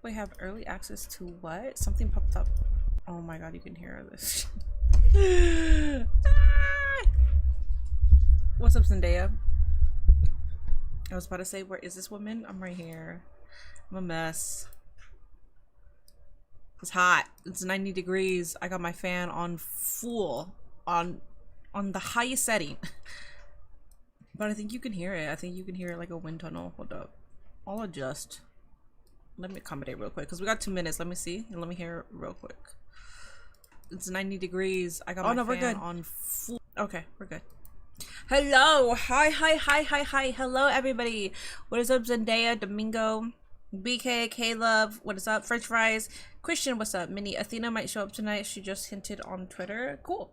We have early access to what? Something popped up. Oh my god, you can hear this. What's up, Zendaya? I was about to say, where is this woman? I'm right here. I'm a mess. It's hot. It's 90 degrees. I got my fan on full, on the highest setting. But I think you can hear it. I think you can hear it like a wind tunnel. Hold up. I'll adjust. Let me accommodate real quick because we got 2 minutes. Let me see and let me hear it real quick. It's 90 degrees. I got my fan on full. Okay, we're good. Hello. Hi. Hello, everybody. What is up, Zendaya, Domingo, BK, K-Love? What is up? French fries. Christian, what's up? Minnie, Athena might show up tonight. She just hinted on Twitter. Cool.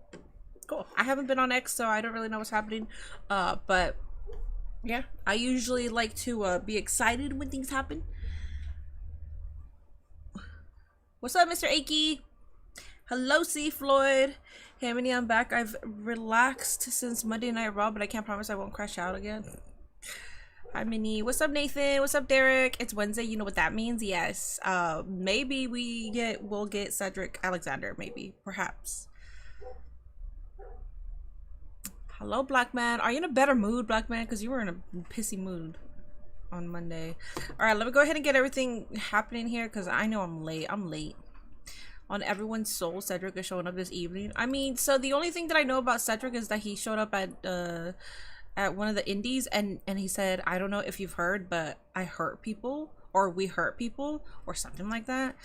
I haven't been on X, so I don't really know what's happening. But yeah, I usually like to be excited when things happen. What's up, Mr. Akey? Hello, C. Floyd. Hey, Minnie, I'm back. I've relaxed since Monday Night Raw, but I can't promise I won't crash out again. Hi, Minnie. What's up, Nathan? What's up, Derek? It's Wednesday. You know what that means? Yes. Maybe we'll get Cedric Alexander. Maybe. Perhaps. Hello, Black Man. Are you in a better mood, Black Man? Because you were in a pissy mood on Monday. Alright, let me go ahead and get everything happening here because I know I'm late. On everyone's soul, Cedric is showing up this evening. I mean, so the only thing that I know about Cedric is that he showed up at one of the indies and he said, I don't know if you've heard, but I hurt people, or we hurt people, or something like that.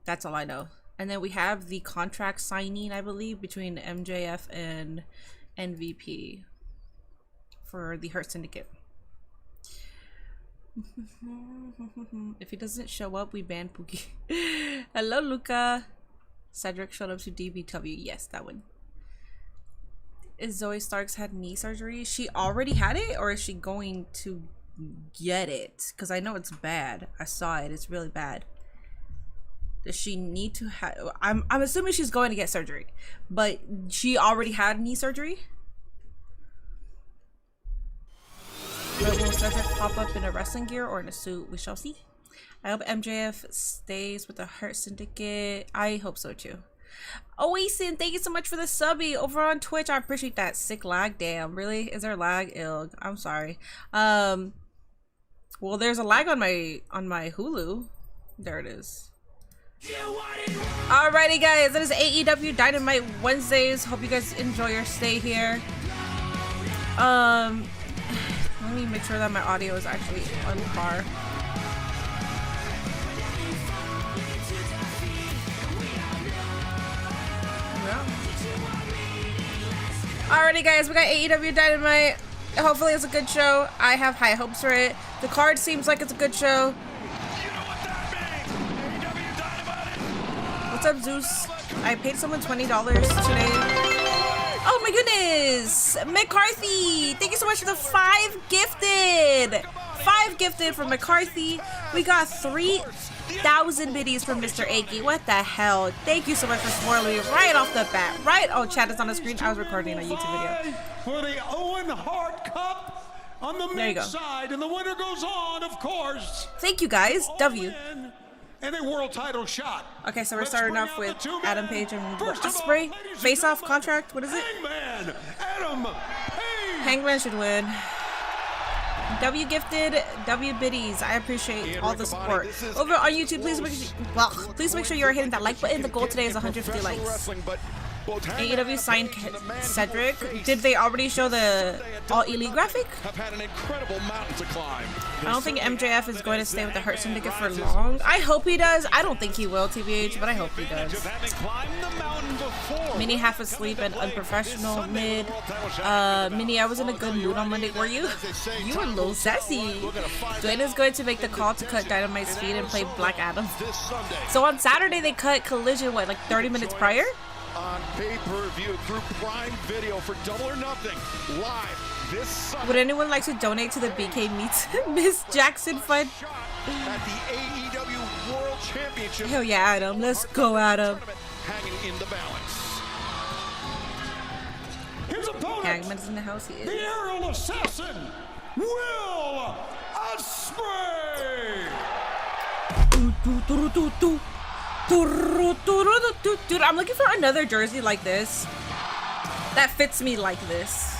That's all I know. And then we have the contract signing, I believe, between MJF and MVP for the Hurt Syndicate. If he doesn't show up, we ban Pookie. Hello, Luca. Cedric showed up to DBW. Yes, that one. Is Zoe Starks had knee surgery? She already had it, or is she going to get it? Because I know it's bad. I saw it. It's really bad. Does she need to have... I'm assuming she's going to get surgery, but she already had knee surgery. But will Cedric pop up in a wrestling gear or in a suit? We shall see. I hope MJF stays with the Hurt Syndicate. I hope so too. Oasin, thank you so much for the subby over on Twitch. I appreciate that. Sick lag. Damn, really? Is there lag? Ew, I'm sorry. Well, there's a lag on my Hulu. There it is. Alrighty, guys, that is AEW Dynamite Wednesdays. Hope you guys enjoy your stay here. Let me make sure that my audio is actually on par. Yeah. Alrighty, guys, we got AEW Dynamite. Hopefully it's a good show. I have high hopes for it. The card seems like it's a good show. What's up, Zeus? I paid someone $20 today. Oh my goodness! McCarthy! Thank you so much for the 5 gifted! 5 gifted from McCarthy. We got 3,000 biddies from Mr. Akey. What the hell? Thank you so much for spoiling me right off the bat. Right? Oh, chat is on the screen. I was recording a YouTube video. For the Owen Hart Cup on the mid side, and the winner goes on, of course. Thank you, guys. W. And a world title shot. Okay, so we're starting off with Adam Page and Ospreay. Face-off contract. What is it? Hangman. Adam Page. Hangman should win. W gifted, W biddies. I appreciate all the support. Over on YouTube, please make sure you are hitting that like button. The goal today is 150 likes. AEW signed Cedric. Did they already show the All Elite graphic? I don't think MJF is going to stay with the Hurt Syndicate for long. I hope he does. I don't think he will, TBH, but I hope he does. Minnie half asleep and unprofessional mid. Minnie, I was in a good mood on Monday. Were you? You were a little sassy. Dwayne is going to make the call to cut Dynamite's feed and play Black Adam. So on Saturday they cut Collision, what, like 30 minutes prior? On pay-per-view through Prime Video for Double or Nothing live this Sunday. Would anyone like to donate to the BK Meets Miss Jackson Fund? At the AEW World Championship. Hell yeah, Adam. Let's go, Adam. Hanging in the balance. His opponent, Hangman's in the house. He is. the aerial assassin, Will Ospreay. Dude, I'm looking for another jersey like this that fits me like this.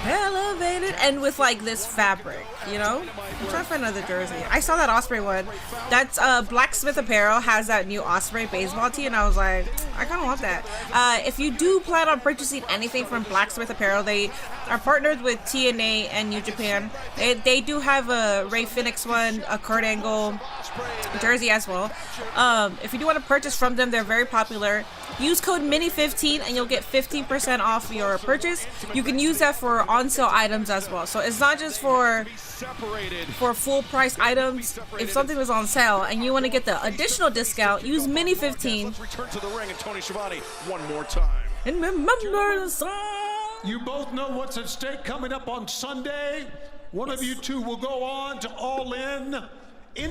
Elevated and with like this fabric, you know? I'm trying to find another jersey. I saw that Ospreay one. That's Blacksmith Apparel has that new Ospreay baseball tee, and I was like, I kind of want that. If you do plan on purchasing anything from Blacksmith Apparel, they are partnered with TNA and New Japan. They do have a Ray Phoenix one, a Kurt Angle jersey as well. If you do want to purchase from them, they're very popular. Use code MINI15 and you'll get 15% off your purchase. You can use that for on-sale items as well. So it's not just for full price items. If something was on sale and you want to get the additional discount, use MINI15. Return to the ring and Tony Schiavone one more time. And remember the song. You both know what's at stake coming up on Sunday. One of you two will go on to All in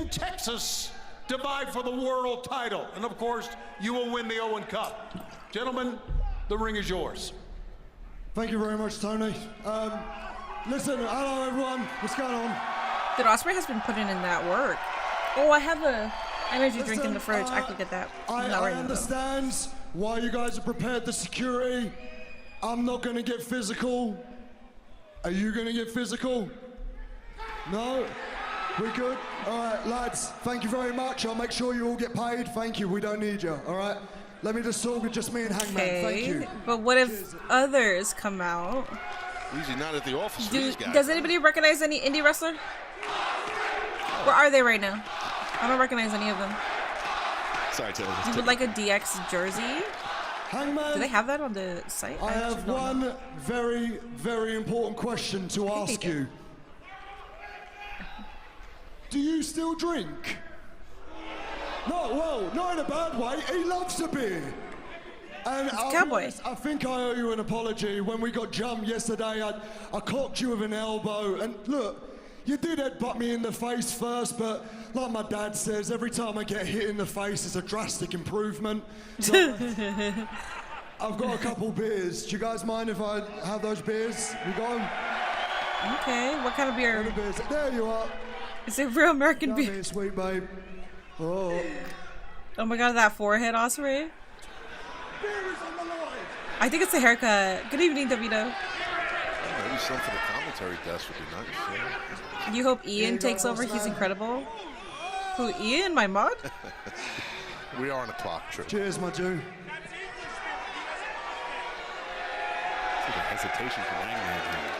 Texas to vie for the world title. And of course, you will win the Owen Cup. Gentlemen, the ring is yours. Thank you very much, Tony. Listen, hello everyone. What's going on? Dude, Ospreay has been putting in that work. Oh, I have a energy drink in the fridge. I could get that. I understand why you guys have prepared the security. I'm not gonna get physical. Are you gonna get physical? No? We good? All right, lads, thank you very much. I'll make sure you all get paid. Thank you, we don't need you, all right? Let me just talk with just me and Hangman, thank you. But what if others come out? Usually not at the office for these guys. Does anybody recognize any indie wrestler? Where are they right now? I don't recognize any of them. Sorry, Taylor. You would like a DX jersey? Hangman, do they have that on the site? I have one very, very important question to ask you. Do you still drink? No, well, not in a bad way. He loves a beer. And Cowboy. I think I owe you an apology. When we got jumped yesterday, I clocked you with an elbow. And look, you did headbutt me in the face first, but like my dad says, every time I get hit in the face, it's a drastic improvement. So I've got a couple beers. Do you guys mind if I have those beers? You got them? Okay, what kind of beer? There you are. Is it real American beer? Here, sweet babe. Oh my god, that forehead, Ospreay. I think it's a haircut. Good evening, Davito. Maybe some for the commentary desk would be nice. Yeah. You hope Ian takes over? He's incredible. Who, Ian, my mod? We are on a clock trip. Cheers, my Jew. See the hesitation from Hangman.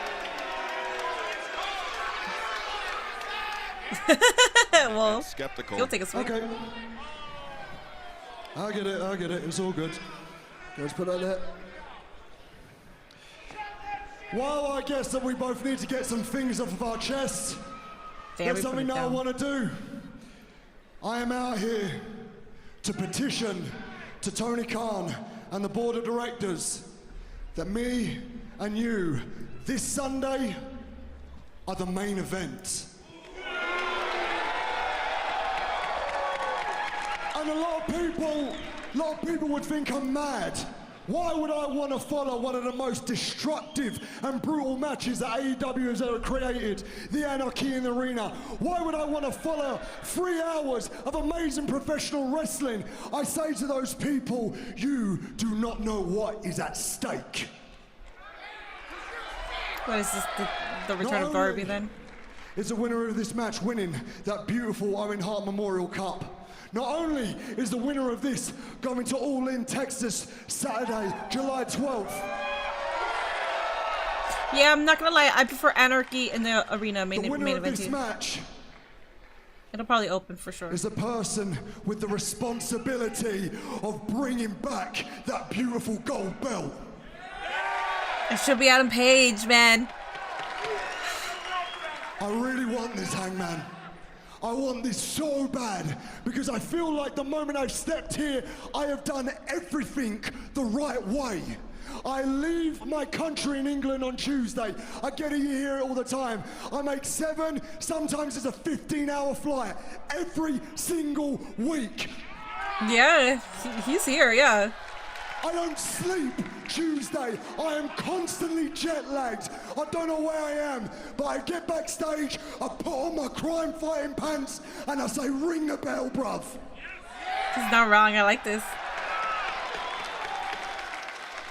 Well, skeptical. You'll take a swing. Okay. I get it. It's all good. Let's put that there. Well, I guess that we both need to get some things off of our chests. There's something that I want to do. I am out here to petition to Tony Khan and the board of directors that me and you this Sunday are the main event. And a lot of people would think I'm mad. Why would I want to follow one of the most destructive and brutal matches that AEW has ever created, the Anarchy in the Arena? Why would I want to follow 3 hours of amazing professional wrestling? I say to those people, you do not know what is at stake. What is this, the return of Darby then? Is the winner of this match winning that beautiful Owen Hart Memorial Cup. Not only is the winner of this going to All In Texas Saturday, July 12th. Yeah, I'm not gonna lie, I prefer Anarchy in the Arena main event. The winner of this match. It'll probably open for sure. Is a person with the responsibility of bringing back that beautiful gold belt. It should be Adam Page, man. I really want this, Hangman. I want this so bad because I feel like the moment I've stepped here, I have done everything the right way. I leave my country in England on Tuesday. I get to hear it all the time. I make 7, sometimes it's a 15-hour flight every single week. Yeah, he's here, yeah. I don't sleep Tuesday. I am constantly jet lagged. I don't know where I am, but I get backstage, I put on my crime fighting pants, and I say, ring the bell, bruv. He's not wrong. I like this.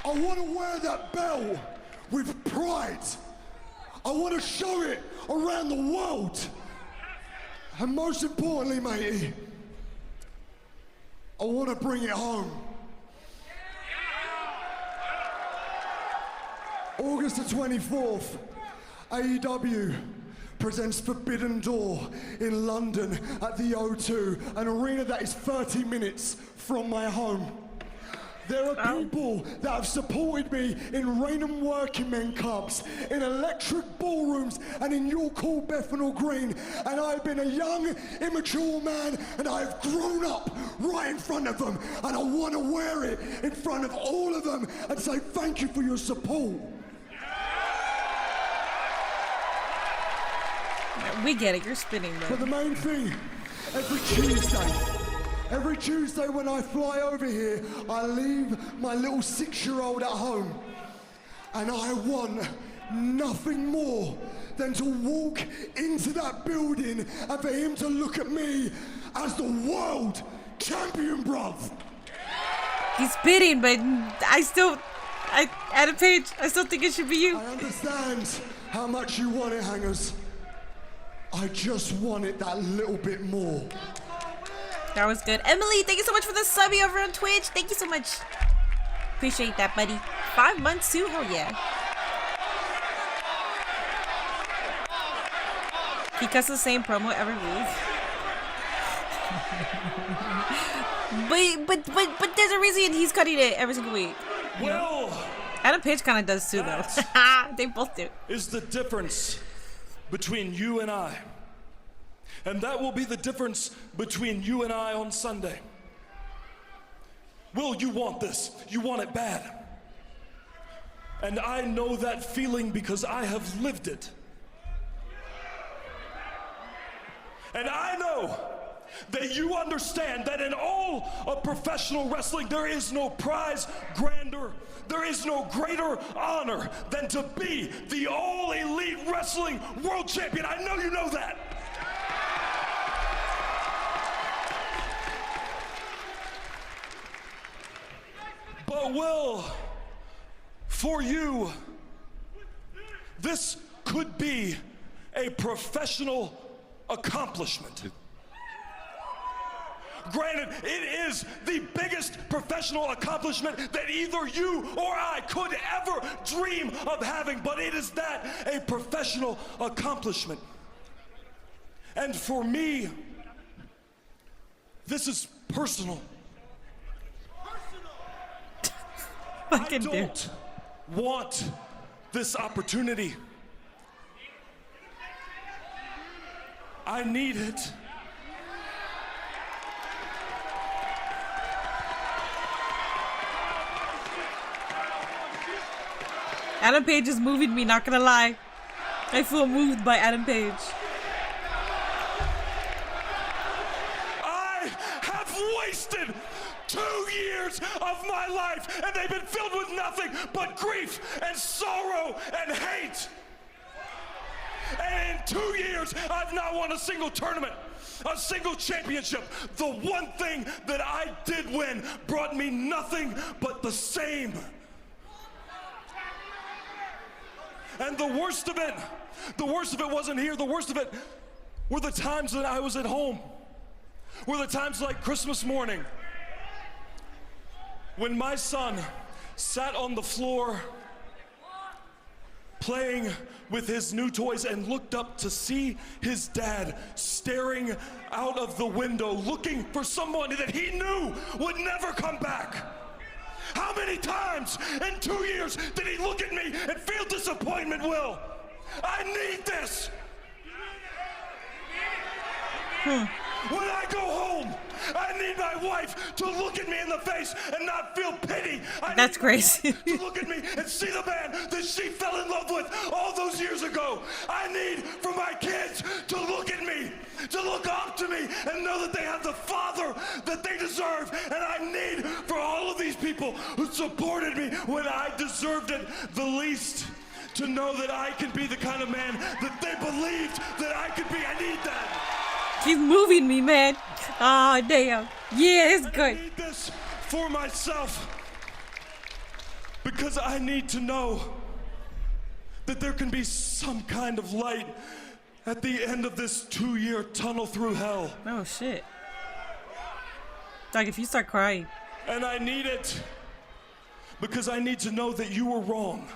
I want to wear that bell with pride. I want to show it around the world. And most importantly, matey, I want to bring it home. August the 24th, AEW presents Forbidden Door in London at the O2, an arena that is 30 minutes from my home. There are people that have supported me in Raynham Working Men Clubs, in electric ballrooms, and in York Hall, Bethnal Green. And I've been a young, immature man, and I've grown up right in front of them. And I want to wear it in front of all of them and say thank you for your support. We get it. You're spinning, bro. But the main thing, every Tuesday when I fly over here, I leave my little 6-year-old at home. And I want nothing more than to walk into that building and for him to look at me as the world champion, bruv. He's spitting, but Adam Page, I still think it should be you. I understand how much you want it, Hangers. I just want it that little bit more. That was good. Emily, thank you so much for the subby over on Twitch. Thank you so much. Appreciate that, buddy. 5 months too? Hell yeah. He cuts the same promo every week. but there's a reason he's cutting it every single week. Well, Adam Page kind of does too, though. They both do. Is the difference between you and I. And that will be the difference between you and I on Sunday. Will, you want this. You want it bad. And I know that feeling because I have lived it. And I know that you understand that in all of professional wrestling, there is no prize grander, there is no greater honor than to be the All Elite Wrestling World Champion. I know you know that. But Will, for you, this could be a professional accomplishment. Granted, it is the biggest professional accomplishment that either you or I could ever dream of having, but it is that, a professional accomplishment. And for me, this is personal. I don't want this opportunity. I need it. Adam Page is moving me, not gonna lie. I feel moved by Adam Page. I have wasted 2 years of my life, and they've been filled with nothing but grief and sorrow and hate. And in 2 years, I've not won a single tournament, a single championship. The one thing that I did win brought me nothing but the same. And the worst of it wasn't here. The worst of it were the times that I was at home. Were the times like Christmas morning when my son sat on the floor playing with his new toys and looked up to see his dad staring out of the window, looking for someone that he knew would never come back. How many times in 2 years did he look at me and feel disappointment, Will? I need this. When I go home, I need my wife to look at me in the face and not feel pity. That's crazy. To look at me and see the man that she fell in love with all those years ago. I need for my kids to look at me, to look up to me and know that they have the father that they deserve. And I need for all of these people who supported me when I deserved it the least, to know that I can be the kind of man that they believed that I could be. I need that. He's moving me, man. Ah, damn. Yeah, it's good. I need this for myself, because I need to know that there can be some kind of light at the end of this 2-year tunnel through hell. Oh, shit. Like, if you start crying. And I need it because I need to know that you were wrong.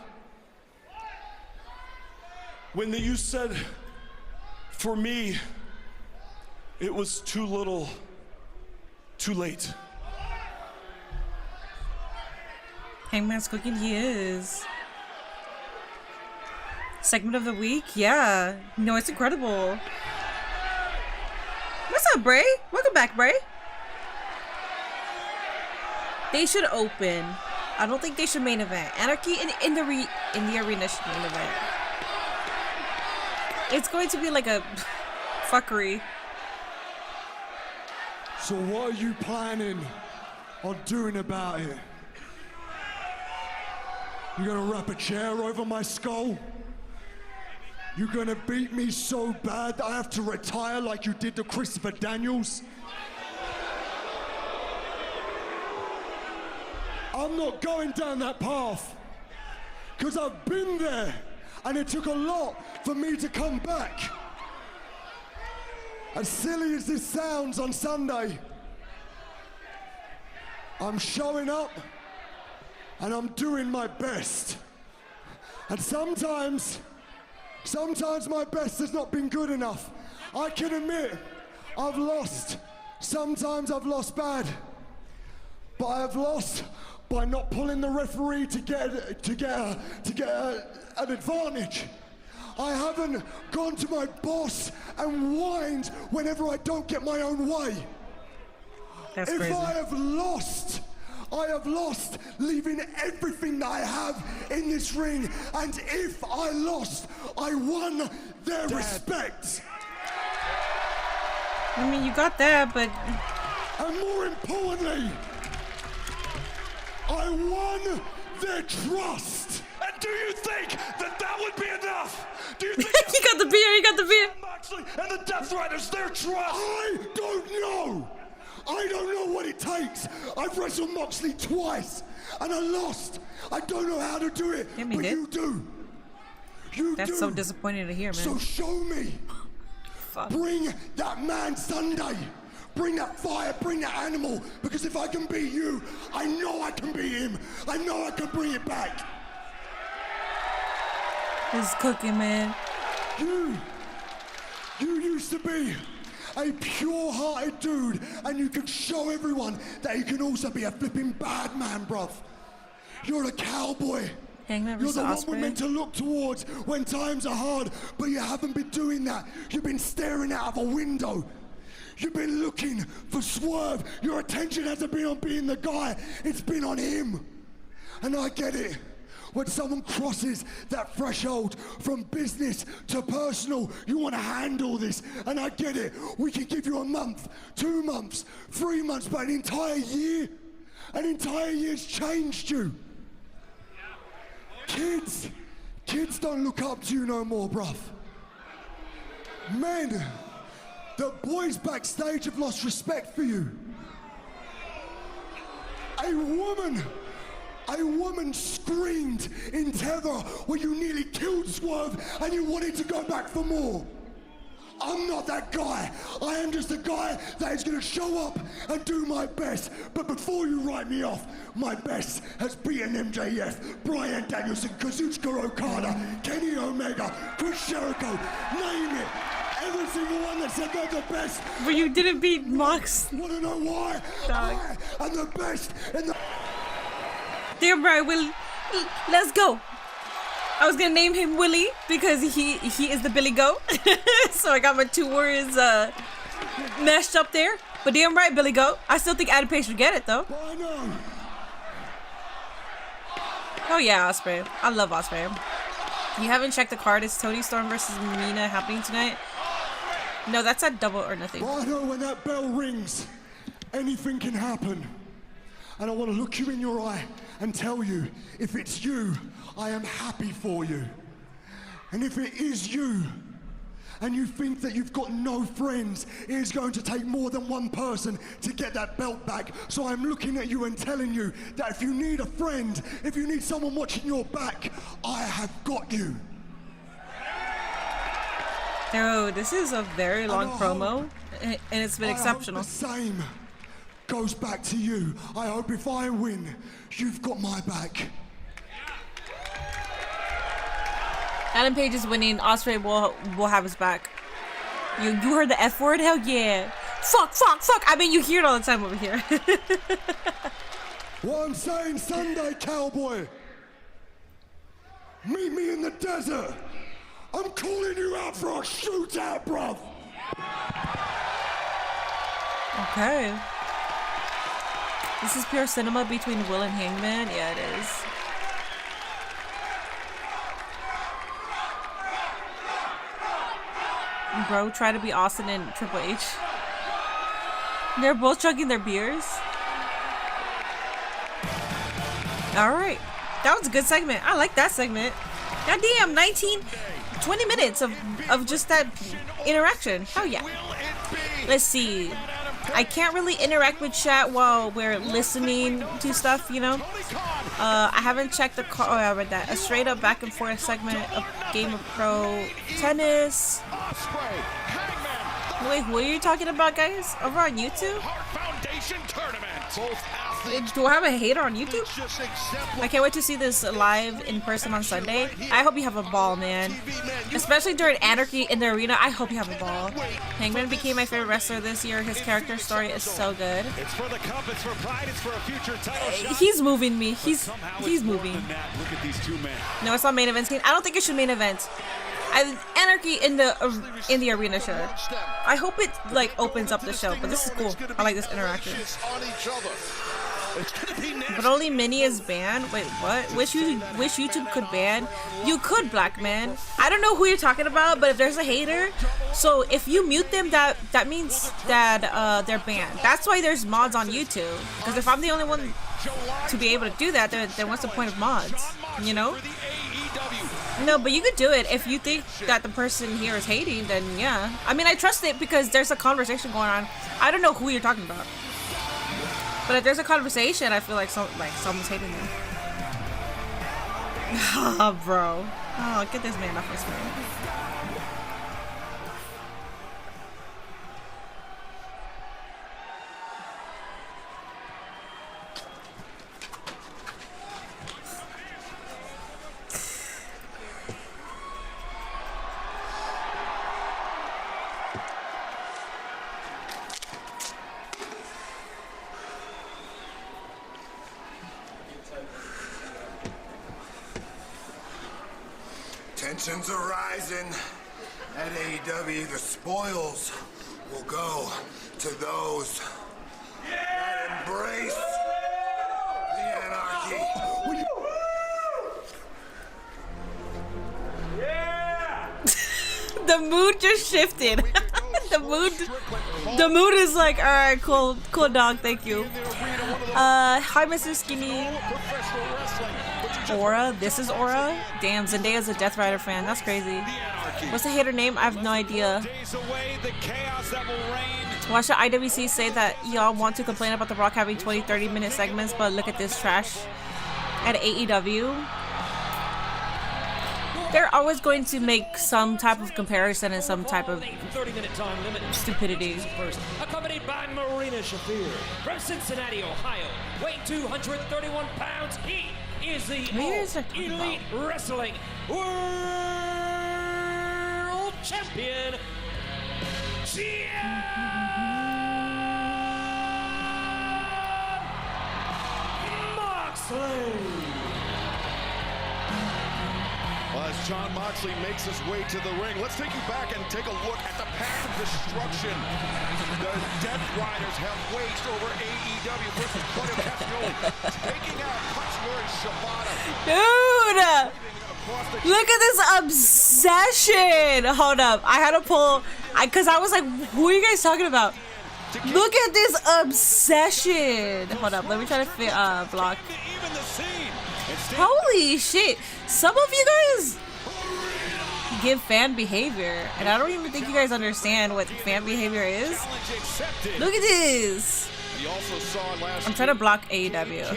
When you said, for me, it was too little, too late. Hangman's cooking, he is. Segment of the week? Yeah. No, it's incredible. What's up, Bray? Welcome back, Bray. They should open. I don't think they should main event. Anarchy in the arena should main event. It's going to be like a fuckery. So what are you planning on doing about it? You gonna wrap a chair over my skull? You gonna beat me so bad that I have to retire like you did to Christopher Daniels? I'm not going down that path, because I've been there, and it took a lot for me to come back. As silly as this sounds on Sunday, I'm showing up, and I'm doing my best. And sometimes my best has not been good enough. I can admit, I've lost. Sometimes I've lost bad. But I've lost by not pulling the referee to get an advantage. I haven't gone to my boss and whined whenever I don't get my own way. That's if crazy. I have lost leaving everything that I have in this ring. And if I lost, I won their respect. I mean, you got that, but... And more importantly, I won their trust. And do you think that would be enough? Do you think He got the beer, he got the beer. Moxley and the Death Riders, their trust? I don't know. I don't know what it takes. I've wrestled Moxley twice, and I lost. I don't know how to do it, Yeah, but did. you do. You That's do. so disappointing to hear, man. So show me. Fuck. Bring that man Sunday. Bring that fire, bring that animal, because if I can beat you, I know I can beat him. I know I can bring it back. He's cooking, man. You used to be a pure-hearted dude, and you could show everyone that you can also be a flipping bad man, bruv. You're a cowboy. Hangman You're versus the one we're Ospreay. meant to look towards when times are hard, but you haven't been doing that. You've been staring out of a window. You've been looking for Swerve. Your attention hasn't been on being the guy. It's been on him. And I get it. When someone crosses that threshold from business to personal, you want to handle this. And I get it. We can give you a month, 2 months, 3 months, but an entire year's changed you. Kids don't look up to you no more, bruv. Men, the boys backstage have lost respect for you. A woman screamed in terror when you nearly killed Swerve and you wanted to go back for more. I'm not that guy. I am just a guy that is gonna show up and do my best. But before you write me off, my best has beaten MJF, Bryan Danielson, Kazuchika Okada, Kenny Omega, Chris Jericho, name it. Every single one that said they're the best. But you didn't beat Mox. Wanna know why? Dog. I am the best in the... Damn right, Willie. Let's go. I was gonna name him Willie because he is the Billy Goat. So I got my 2 words mashed up there. But damn right, Billy Goat. I still think Adam Page should get it though. I know. Oh yeah, Ospreay. I love Ospreay. You haven't checked the card. Is Toni Storm versus Mina happening tonight? No, that's at Double or Nothing. I know when that bell rings, anything can happen. And I want to look you in your eye and tell you, if it's you, I am happy for you. And if it is you, and you think that you've got no friends, it is going to take more than one person to get that belt back. So I'm looking at you and telling you that if you need a friend, if you need someone watching your back, I have got you. Oh, this is a very long promo, and it's been exceptional. I hope the same goes back to you. I hope if I win, you've got my back. Adam Page is winning. Ospreay will have his back. You heard the F word? Hell yeah. Fuck. I mean, you hear it all the time over here. What I'm saying Sunday, cowboy. Meet me in the desert. I'm calling you out for a shootout, bruv. Okay. This is pure cinema between Will and Hangman. Yeah, it is. Bro, try to be Austin and Triple H. They're both chugging their beers. Alright. That was a good segment. I like that segment. Goddamn, 20 minutes of just that interaction. Hell yeah. Let's see. I can't really interact with chat while we're listening to stuff, you know? I haven't checked the car. Oh, I read that. A straight up back and forth segment of Game of Pro Tennis. Wait, who are you talking about, guys? Over on YouTube? Do I have a hater on YouTube? I can't wait to see this live in person on Sunday. I hope you have a ball, man. Especially during Anarchy in the Arena. I hope you have a ball. Hangman became my favorite wrestler this year. His character story is so good. It's for the cup, it's for pride, it's for a future title shot. He's moving me. He's moving. Look at these two men. No, it's not main event. I don't think it should main event. Anarchy in the arena show. I hope it like opens up the show, but this is cool. I like this interaction. But only Mini is banned. Wait, what? Wish YouTube could ban? You could, black man. I don't know who you're talking about, but if there's a hater, so if you mute them, that means that they're banned. That's why there's mods on YouTube. Because if I'm the only one to be able to do that, then what's the point of mods? You know? No, but you could do it if you think that the person here is hating. Then yeah. I mean, I trust it because there's a conversation going on. I don't know who you're talking about. But if there's a conversation, I feel like someone's hating them. Oh, bro. Oh, get this man off my screen. Tensions are rising. At AEW, the spoils will go to those that embrace the anarchy. The mood just shifted. The mood is like, all right, cool dog, thank you. Hi, Mr. Skinny. Aura, this is Aura. Damn, Zendaya's a Death Rider fan. That's crazy. What's the hater name? I have no idea. Watch the IWC say that y'all want to complain about The Rock having 20-30 minute segments, but look at this trash at AEW. They're always going to make some type of comparison and some type of 30-minute time limit. Stupidity. First, accompanied by Marina Shafir from Cincinnati, Ohio, weighing 231 pounds. He is the Elite Wrestling World Champion, Moxley. Well, as Jon Moxley makes his way to the ring, let's take you back and take a look at the path of destruction the Death Riders have waged over AEW versus Claudio Castagnoli, taking out Katsuyori Shibata. Dude! Look at this obsession! Hold up, I had to pull, because I was like, who are you guys talking about? Look at this obsession. Hold up, let me try to fit block. Holy shit. Some of you guys give fan behavior, and I don't even think you guys understand what fan behavior is. Look at this. I'm trying to block AEW.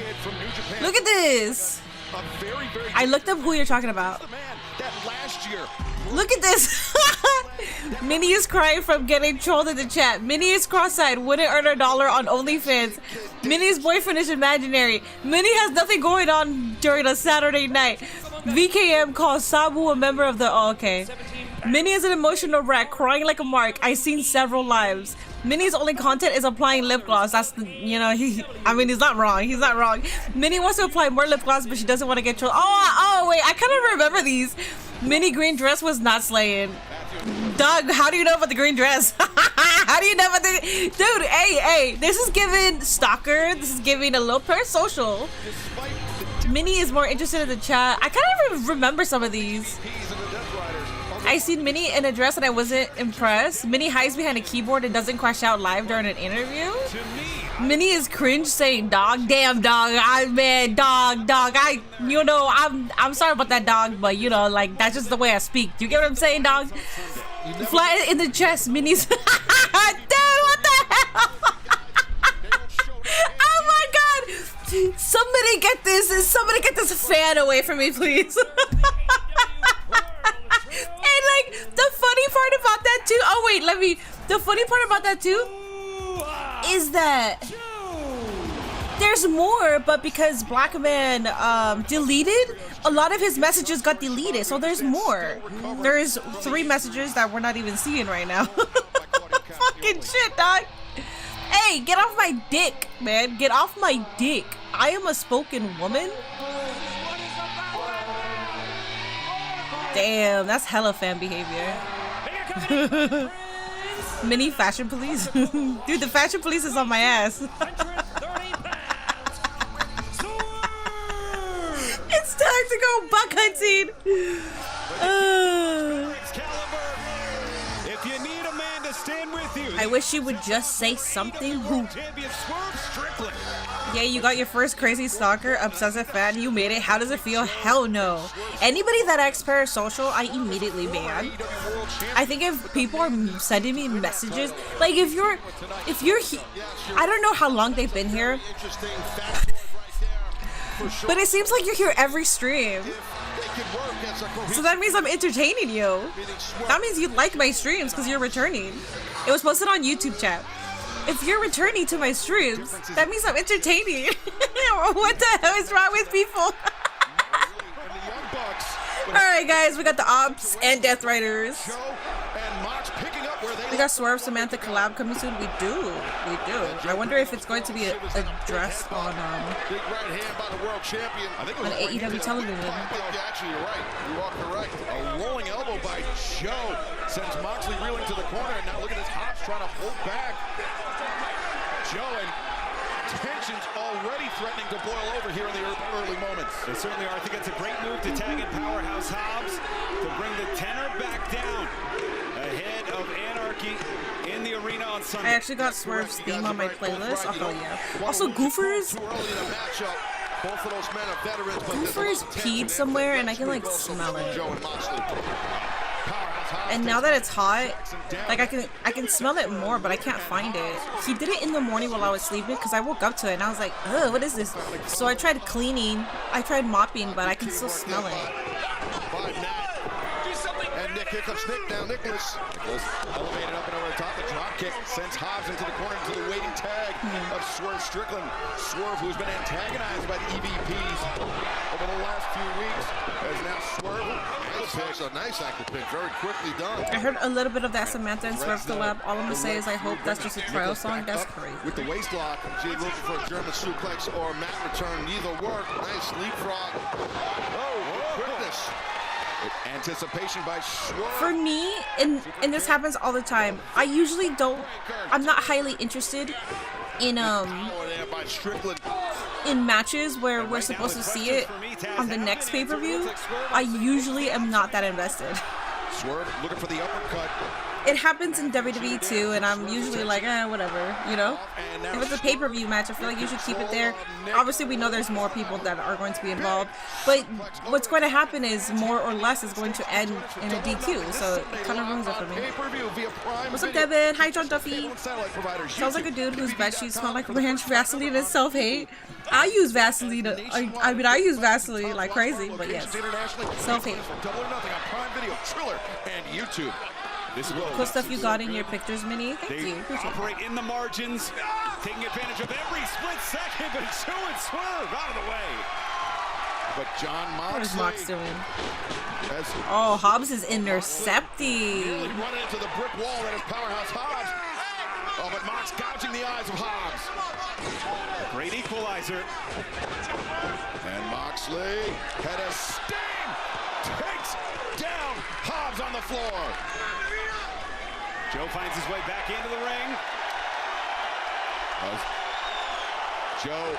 Look at this. I looked up who you're talking about. Look at this. Minnie is crying from getting trolled in the chat. Minnie is cross-eyed, wouldn't earn $1 on OnlyFans. Minnie's boyfriend is imaginary. Minnie has nothing going on during a Saturday night. VKM calls Sabu a member of the... Oh, okay. Minnie is an emotional wreck, crying like a mark. I've seen several lives. Minnie's only content is applying lip gloss. That's the, you know, he's not wrong. He's not wrong. Minnie wants to apply more lip gloss, but she doesn't want to get trolled. Oh, wait, I kind of remember these. Minnie green dress was not slaying. Doug, how do you know about the green dress? How do you know about the... Dude, hey, this is giving stalker. This is giving a little parasocial. Minnie is more interested in the chat. I kind of remember some of these. I seen Minnie in a dress and I wasn't impressed. Minnie hides behind a keyboard and doesn't crash out live during an interview. Minnie is cringe saying dog, damn dog, I'm sorry about that dog, but you know, like that's just the way I speak. Do you get what I'm saying, dog? Fly in the chest, Minnie's. Dude, what the hell? Oh my god! Somebody get this fan away from me, please. And like the funny part about that too. Oh wait, the funny part about that too is that there's more, but because Black Man deleted, a lot of his messages got deleted. So there's more. There's 3 messages that we're not even seeing right now. Fucking shit, dog. Hey, get off my dick, man. Get off my dick. I am a spoken woman. Damn, that's hella fan behavior. Mini fashion police. Dude, the fashion police is on my ass. It's time to go buck hunting. If you need a man to stand with you, I wish you would just say something. Yeah, you got your first crazy stalker, obsessive fan, you made it. How does it feel? Hell no. Anybody that acts parasocial, I immediately ban. I think if people are sending me messages, like if you're I don't know how long they've been here, but it seems like you're here every stream. So that means I'm entertaining you. That means you like my streams because you're returning. It was posted on YouTube chat. If you're returning to my streams, that means I'm entertaining. What the hell is wrong with people? Alright guys, we got the Ops and Death Riders. We got Swerve Samantha collab coming soon. We do. I wonder if it's going to be addressed on AEW television. Actually, you're right. You are correct. A rolling elbow by Joe sends Moxley reeling to the corner, and now look at this Hobbs trying to hold back. Joe, and tensions already threatening to boil over here in the early moments. They certainly are. I think it's a great move to tag in Powerhouse Hobbs to bring the tenor back down ahead of Anarchy in the arena on Sunday. I actually got Swerve's theme on my playlist. Oh yeah. Also, Goofers. Goofers peed somewhere, and I can like smell it. And now that it's hot, like I can smell it more, but I can't find it. He did it in the morning while I was sleeping because I woke up to it and I was like, ugh, what is this? So I tried cleaning, I tried mopping, but I can still smell it. And Nick, here comes Nick now. Nicholas elevated up and over the top. The drop kick sends Hobbs into the corner into the waiting tag of Swerve Strickland. Swerve, who's been antagonized by the EVPs over the last few weeks, as now Swerve. A nice ankle pick, very quickly done. I heard a little bit of that Samantha and Swerve collab. All I'm gonna say is I hope that's just a trial song. That's crazy. With the waist lock, she looking for a German suplex or mat return. Neither work. Nice leapfrog. Oh, quickness. Anticipation by Swerve. For me, and this happens all the time, I usually I'm not highly interested in matches where we're supposed to see it on the next pay-per-view. I usually am not that invested. Swerve looking for the uppercut. it happens in WWE too, and I'm usually like, whatever, you know? If it's a pay-per-view match, I feel like you should keep it there. Obviously, we know there's more people that are going to be involved, but what's going to happen is more or less is going to end in a DQ, so it kind of ruins it for me. What's up, Devin? Hi, John Duffy. Sounds like a dude whose bedsheets smell like ranch, Vaseline, and self-hate. I use Vaseline. I mean, I use Vaseline like crazy, but yes, self-hate. Cool stuff you got in your pictures, Minnie. Thank you. Operate in the margins, taking advantage of every split second, but show and swerve out of the way. But John Moxley. What is Mox doing? Oh, Hobbs is intercepting. Nearly running into the brick wall that is Powerhouse Hobbs. Oh, but Mox gouging the eyes of Hobbs. Great equalizer. And Moxley had a sting. Takes down Hobbs on the floor. Joe finds his way back into the ring. Joe,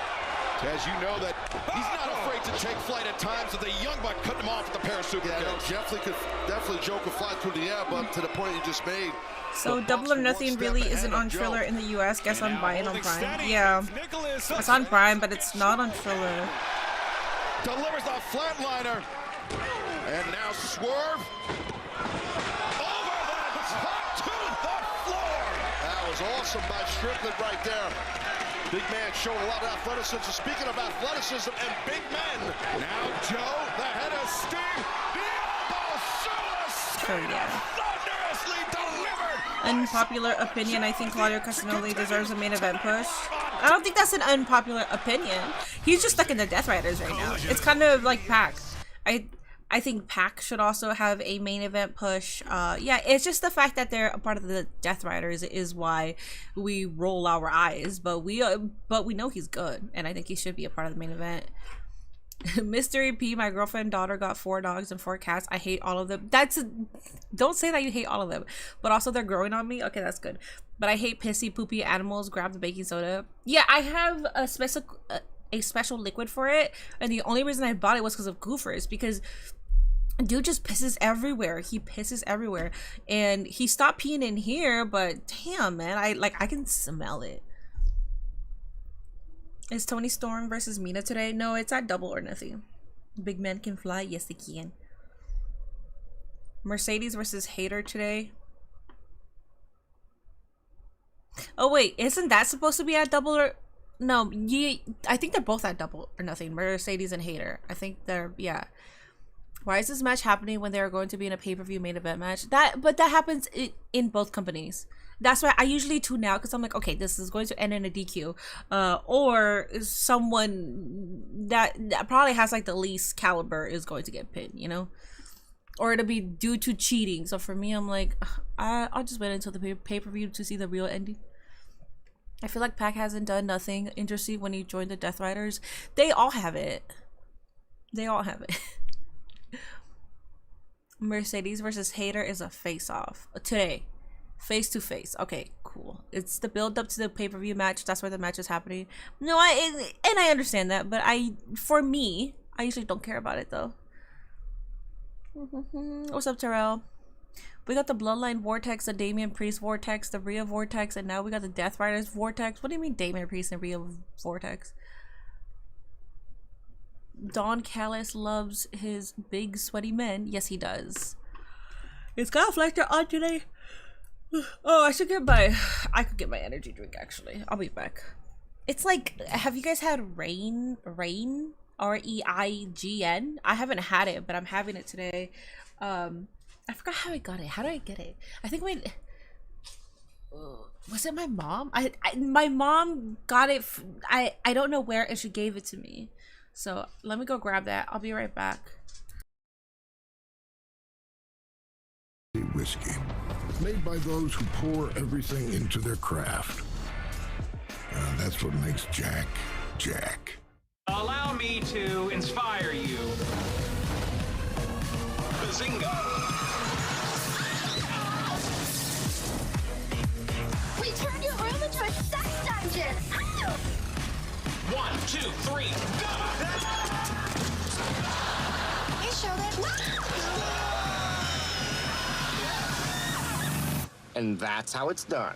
as you know, that he's not afraid to take flight at times. With the young buck cutting him off with the parachute. Yeah, definitely Joe could fly through the air, but to the point you just made. So Double or Nothing really isn't on Triller in the US. Guess I'm buying on Prime. Yeah, it's on Prime, but it's not on Triller. Delivers the flatliner. And now Swerve. Over the top to the floor. That was awesome by Strickland right there. Big man showing a lot of athleticism. Speaking of athleticism and big men. Now Joe, the head of Sting. The elbow suicide. Oh, yeah. Thunderously delivered. Unpopular opinion, I think Claudio Castagnoli deserves a main event push. I don't think that's an unpopular opinion. He's just stuck in the Death Riders right now. It's kind of like Pac. I think Pac should also have a main event push. Yeah, it's just the fact that they're a part of the Death Riders is why we roll our eyes. But we know he's good, and I think he should be a part of the main event. Mystery P, my girlfriend daughter got 4 dogs and 4 cats. I hate all of them. Don't say that you hate all of them, but also they're growing on me. Okay, that's good. But I hate pissy poopy animals. Grab the baking soda. Yeah, I have a special liquid for it, and the only reason I bought it was because of Goofers, because dude just pisses everywhere. He pisses everywhere, and he stopped peeing in here, but damn, man, I can smell it. Is Tony Storm versus Mina today? No, it's at Double or Nothing. Big men can fly. Yes, they can. Mercedes versus Hayter today. Oh wait, isn't that supposed to be at Double or no? I think they're both at Double or Nothing. Mercedes and Hayter. I think they're, yeah. Why is this match happening when they're going to be in a pay-per-view main event match? But that happens in both companies. That's why I usually tune out, because I'm like, okay, this is going to end in a DQ, or someone that probably has like the least caliber is going to get pinned, you know, or it'll be due to cheating. So for me, I'm like, I'll just wait until the pay-per-view to see the real ending. I feel like Pac hasn't done nothing interesting when he joined the Death Riders. They all have it. They all have it. Mercedes versus Hayter is a face-off today. Face to face. Okay, cool. It's the build up to the pay-per-view match. That's where the match is happening. No, I understand that, but for me, I usually don't care about it though. What's up, Terrell? We got the Bloodline Vortex, the Damian Priest Vortex, the Rhea Vortex, and now we got the Death Riders Vortex. What do you mean Damian Priest and Rhea Vortex? Don Callis loves his big sweaty men. Yes, he does. It's got a flector on today. Oh, I could get my energy drink actually. I'll be back. It's like, have you guys had Reign? R-E-I-G-N? I haven't had it, but I'm having it today. I forgot how I got it. How did I get it? I think was it my mom? My mom got it. I don't know where, and she gave it to me. So let me go grab that. I'll be right back. Whiskey, made by those who pour everything into their craft. That's what makes Jack, Jack. Allow me to inspire you. Bazinga! We turned your room into a sex dungeon! 1, 2, 3, go! You showed it. And that's how it's done.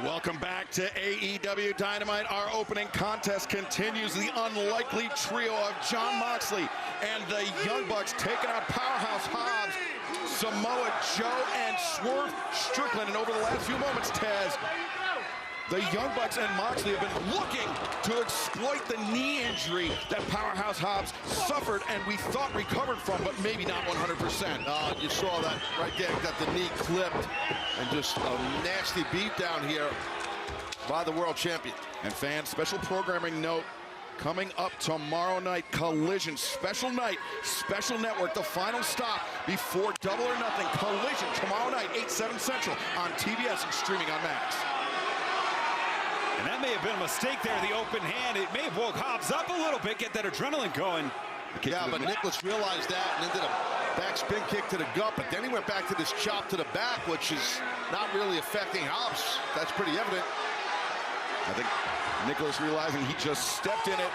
Welcome back to AEW Dynamite. Our opening contest continues. The unlikely trio of Jon Moxley and the Young Bucks taking on Powerhouse Hobbs, Samoa Joe, and Swerve Strickland. And over the last few moments, Taz, the Young Bucks and Moxley have been looking to exploit the knee injury that Powerhouse Hobbs suffered and we thought recovered from, but maybe not 100%. You saw that right there. Got the knee clipped, and just a nasty beat down here by the world champion. And fans, special programming note. Coming up tomorrow night, Collision, special night, special network, the final stop before Double or Nothing. Collision tomorrow night, 8/7 Central on TBS and streaming on Max. And that may have been a mistake there, the open hand. It may have woke Hobbs up a little bit, get that adrenaline going. Yeah, but Nicholas realized that and then did a back spin kick to the gut, but then he went back to this chop to the back, which is not really affecting Hobbs. That's pretty evident. I think Nicholas realizing he just stepped in it,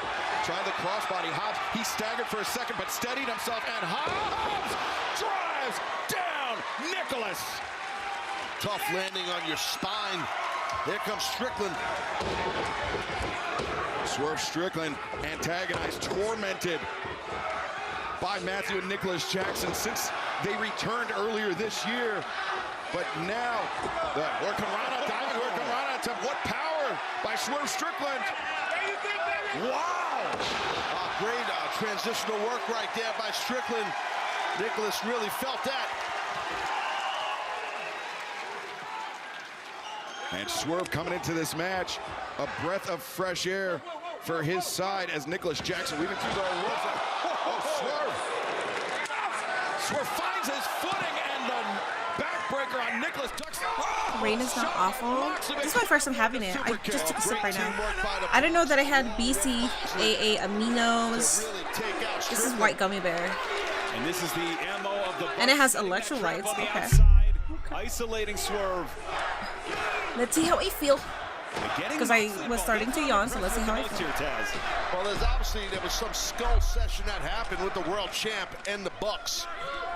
tried the crossbody. Hobbs, he staggered for a second, but steadied himself, and Hobbs drives down Nicholas. Tough landing on your spine. Here comes Strickland. Swerve Strickland antagonized, tormented by Matthew and Nicholas Jackson since they returned earlier this year. But now, the Hurricanrana, diving Hurricanrana to what power by Swerve Strickland. Wow! Great transitional work right there by Strickland. Nicholas really felt that. And Swerve coming into this match, a breath of fresh air for his side as Nicholas Jackson weaving through the ropes. Oh, Swerve finds his footing and the backbreaker on Nicholas. Rain is not awful. This is my first time having it. I just took a sip right now. I didn't know that I had BCAA aminos. This is white gummy bear. And this is the MO of the and it has electrolytes. Okay. Isolating Swerve. Let's see how I feel. Because I was starting to yawn, so let's see how I feel. Well, there was some skull session that happened with the world champ and the Bucks.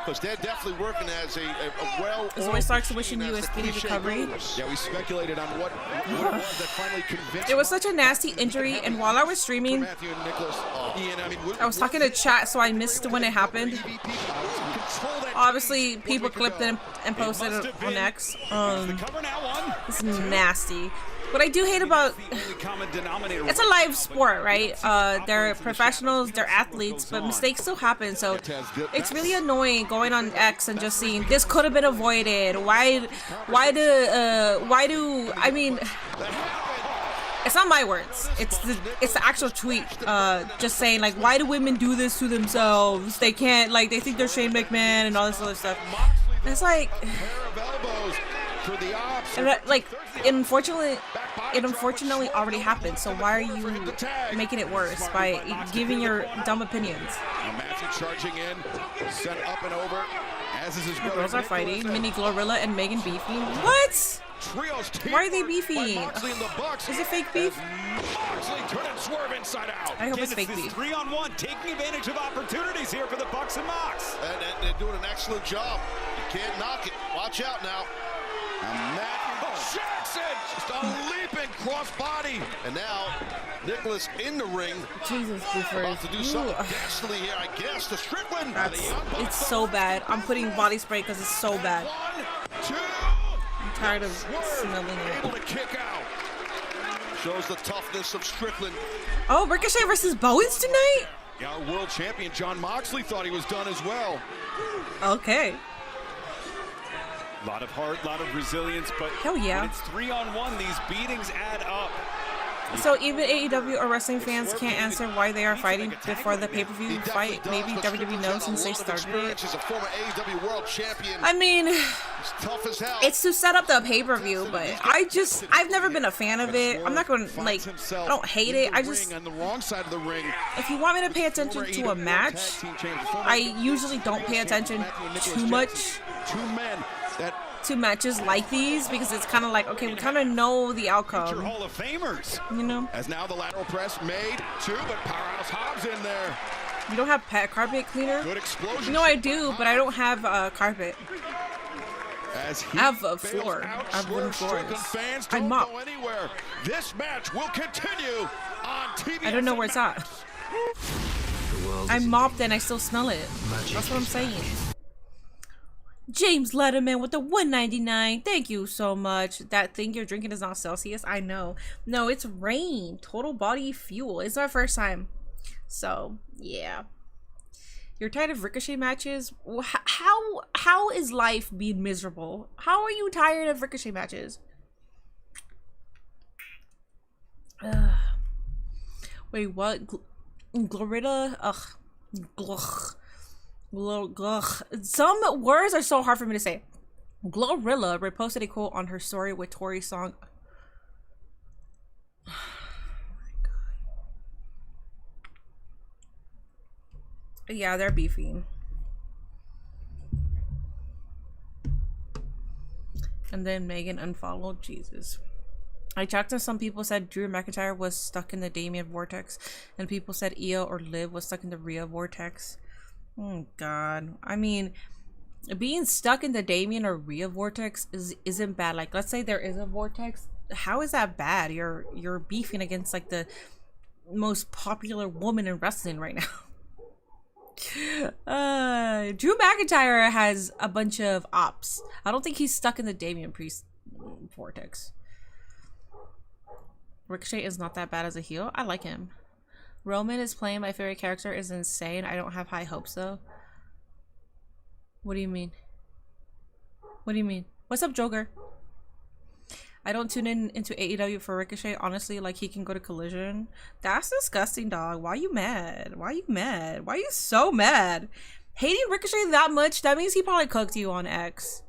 Because they're definitely working as a well. As always, starts wishing you a speedy recovery. Yeah, we speculated on what it was that finally convinced. It was such a nasty injury, and while I was streaming, I was talking to chat, so I missed when it happened. Obviously, people clipped it and posted it on X. It's nasty. What I do hate about it's a live sport, right? They're professionals, they're athletes, but mistakes still happen. So it's really annoying going on X and just seeing this could have been avoided. Why do I mean? It's not my words. It's the actual tweet. Just saying like, why do women do this to themselves? They can't like they think they're Shane McMahon and all this other stuff. And it's like. And like, it unfortunately already happened. So why are you making it worse by giving your dumb opinions? Matthew charging in, sent up and over. As is his the girls are fighting. Mini Glorilla and Megan beefing. What? Why are they beefing? Is it fake beef? I hope it's fake beef. 3-on-1, taking advantage of opportunities here for the Bucks and Mox. And they're doing an excellent job. You can't knock it. Watch out now. Matthew Jackson, just a leaping crossbody. And now, Nicholas in the ring. Jesus, about to do something dastardly here, I guess. The Strickland. It's so bad. I'm putting body spray because it's so bad. 1, 2. I'm tired of smelling it. Able to kick out. Shows the toughness of Strickland. Oh, Ricochet versus Bowens tonight? Yeah, our world champion Jon Moxley thought he was done as well. Okay. A lot of heart, a lot of resilience, but hell yeah. When it's 3-on-1, these beatings add up. So even AEW or wrestling fans can't answer why they are fighting before the pay-per-view fight. Maybe WWE knows since they started it. I mean, it's to set up the pay-per-view, but I've never been a fan of it. I'm not going to, like, I don't hate it. I just, if you want me to pay attention to a match, I usually don't pay attention too much to matches like these because it's kind of like, okay, we kind of know the outcome. Hall of Famers. You know? As now the lateral press made two, but Powerhouse Hobbs in there. You don't have pet carpet cleaner? Good explosion. No, I do, but I don't have carpet. As I have a floor. I have wooden floors. I mop. This match will continue on TV. I don't know where it's at. I mopped and I still smell it. That's what I'm saying. James Letterman with the $1.99. Thank you so much. That thing you're drinking is not Celsius. I know. No, it's rain. Total body fuel. It's my first time. So, yeah. You're tired of Ricochet matches? How is life being miserable? How are you tired of Ricochet matches? Wait, what? Glorita? Ugh. Glugh. Some words are so hard for me to say. Glorilla reposted a quote on her story with Tori's song. Oh my god. Yeah, they're beefing. And then Megan unfollowed. Jesus. I checked and some people said Drew McIntyre was stuck in the Damien vortex, and people said Io or Liv was stuck in the Rhea vortex. Oh god. I mean, being stuck in the Damien or Rhea vortex isn't bad. Like, let's say there is a vortex. How is that bad? You're beefing against like the most popular woman in wrestling right now. Drew McIntyre has a bunch of ops. I don't think he's stuck in the Damien Priest vortex. Ricochet is not that bad as a heel. I like him. Roman is playing my favorite character is insane. I don't have high hopes though. What do you mean? What do you mean? What's up, Joker? I don't tune into AEW for Ricochet. Honestly, like, he can go to Collision. That's disgusting, dog. Why you mad? Why you mad? Why you so mad? Hating Ricochet that much, that means he probably cooked you on X.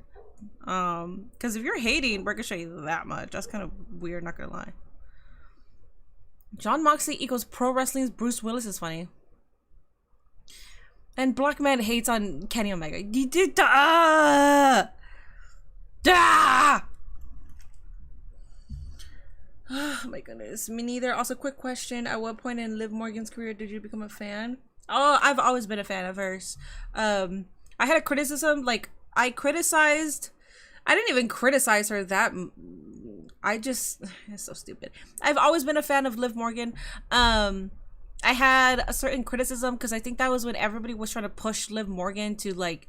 Because if you're hating Ricochet that much, that's kind of weird, not gonna lie. John Moxley equals pro wrestling's Bruce Willis is funny. And Black Man hates on Kenny Omega. You did Oh my goodness. Me neither. Also, quick question. At what point in Liv Morgan's career did you become a fan? Oh, I've always been a fan of hers. I had a criticism. Like, I didn't even criticize her that it's so stupid. I've always been a fan of Liv Morgan. I had a certain criticism because I think that was when everybody was trying to push Liv Morgan to like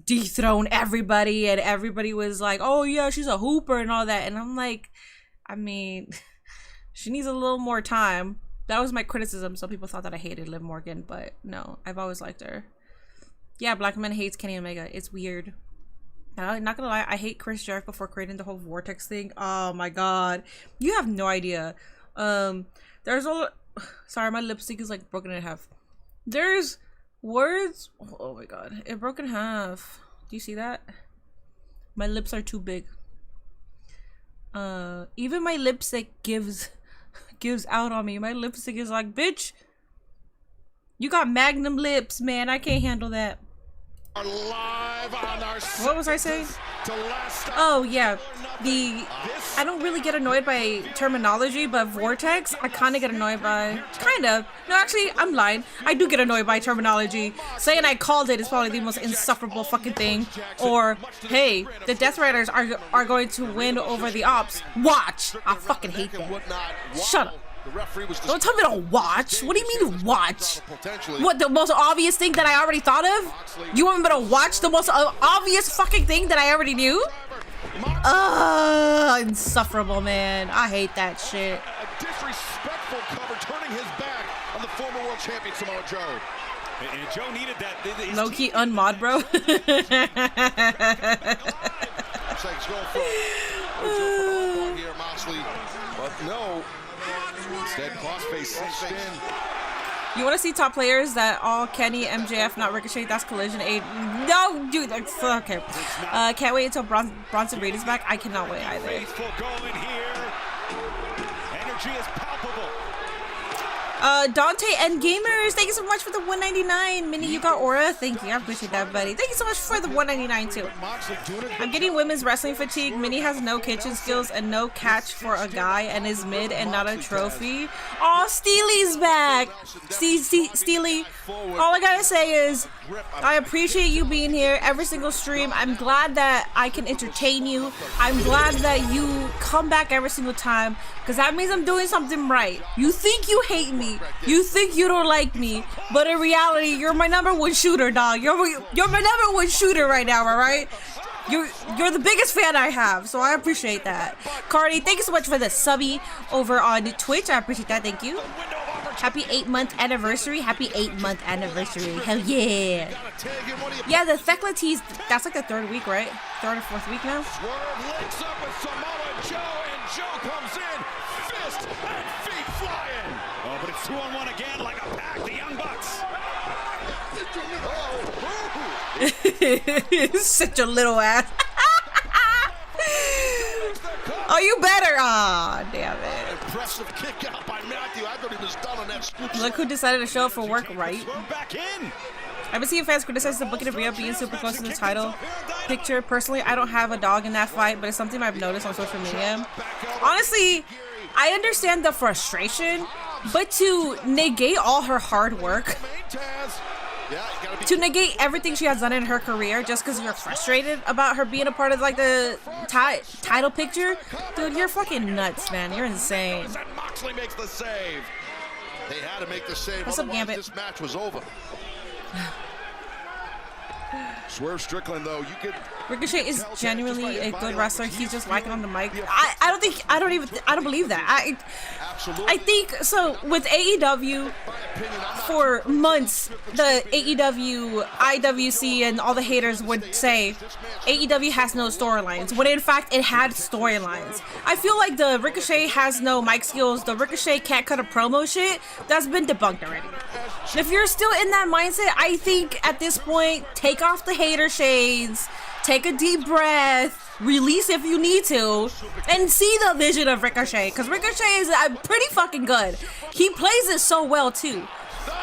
dethrone everybody, and everybody was like, oh yeah, she's a hooper and all that, and I'm like, I mean, she needs a little more time. That was my criticism. Some people thought that I hated Liv Morgan, but no, I've always liked her. Yeah, Black Man hates Kenny Omega. It's weird. I'm not gonna lie, I hate Chris Jericho for creating the whole Vortex thing. Oh my god. You have no idea. There's a... Sorry, my lipstick is like broken in half. There's words... Oh my god. It broke in half. Do you see that? My lips are too big. Even my lipstick gives out on me. My lipstick is like, bitch, you got magnum lips, man. I can't handle that. What was I saying? Oh yeah, I don't really get annoyed by terminology, but Vortex I kind of get annoyed by. Kind of. No, actually, I'm lying. I do get annoyed by terminology. Saying I called it is probably the most insufferable fucking thing. Or, hey, the Death Riders are going to win over the Ops. Watch. I fucking hate that. Shut up. Don't tell me to watch. What do you mean to watch? What, the most obvious thing that I already thought of? You want me to watch the most obvious fucking thing that I already knew? Insufferable, man. I hate that shit. A disrespectful cover, turning his back on the former world champion Samoa Joe. And Joe needed that. Low-key unmod, bro. Looks like he's going for here, Moxley. But no. Instead, crossface spin. You want to see top players that all Kenny, MJF, not Ricochet? That's Collision 8. No, dude, that's okay. Can't wait until Bronson Reed is back. I cannot wait either. Energy is palpable. Dante and Gamers, thank you so much for the 199. Minnie, you got aura. Thank you. I appreciate that, buddy. Thank you so much for the 199 too. I'm getting women's wrestling fatigue. Minnie has no kitchen skills and no catch for a guy and is mid and not a trophy. Oh, Steely's back. Steely. All I gotta say is I appreciate you being here every single stream. I'm glad that I can entertain you. I'm glad that you come back every single time because that means I'm doing something right. You think you hate me. You think you don't like me, but in reality, you're my #1 shooter, dog. You're my #1 shooter right now, all right? You're the biggest fan I have, so I appreciate that. Cardi, thank you so much for the subby over on Twitch. I appreciate that. Thank you. Happy 8-month anniversary. Happy 8-month anniversary. Hell yeah. Yeah, the Thekla tease, that's like the 3rd week, right? 3rd or 4th week now? Swerve links up with Samoa Joe, and Joe comes in. Fist and feet flying. Oh, but it's 2-on-1 again, like a pack. The Young Bucks. Such a little ass. Oh, you better. Aw, damn it. Impressive kick out by Matthew. I thought he was done on that scoop. Look who decided to show up for work, right? Back in. I've been seeing fans criticize the booking of Rhea being super close to the title picture. Personally, I don't have a dog in that fight, but it's something I've noticed on social media. Honestly, I understand the frustration, but to negate all her hard work, to negate everything she has done in her career just because you're frustrated about her being a part of like the title picture, dude, you're fucking nuts, man. You're insane. Moxley makes the save. They had to make the save. What's up, Gambit? This match was over. Swerve Strickland, though, you could. Ricochet is genuinely a good wrestler. He's just lacking on the mic. I don't believe that. I think so with AEW for months, the AEW, IWC, and all the haters would say AEW has no storylines, when in fact it had storylines. I feel like the Ricochet has no mic skills, the Ricochet can't cut a promo shit, that's been debunked already. If you're still in that mindset, I think at this point, take off the hater shades, take a deep breath, release if you need to, and see the vision of Ricochet, because Ricochet is pretty fucking good. He plays it so well too.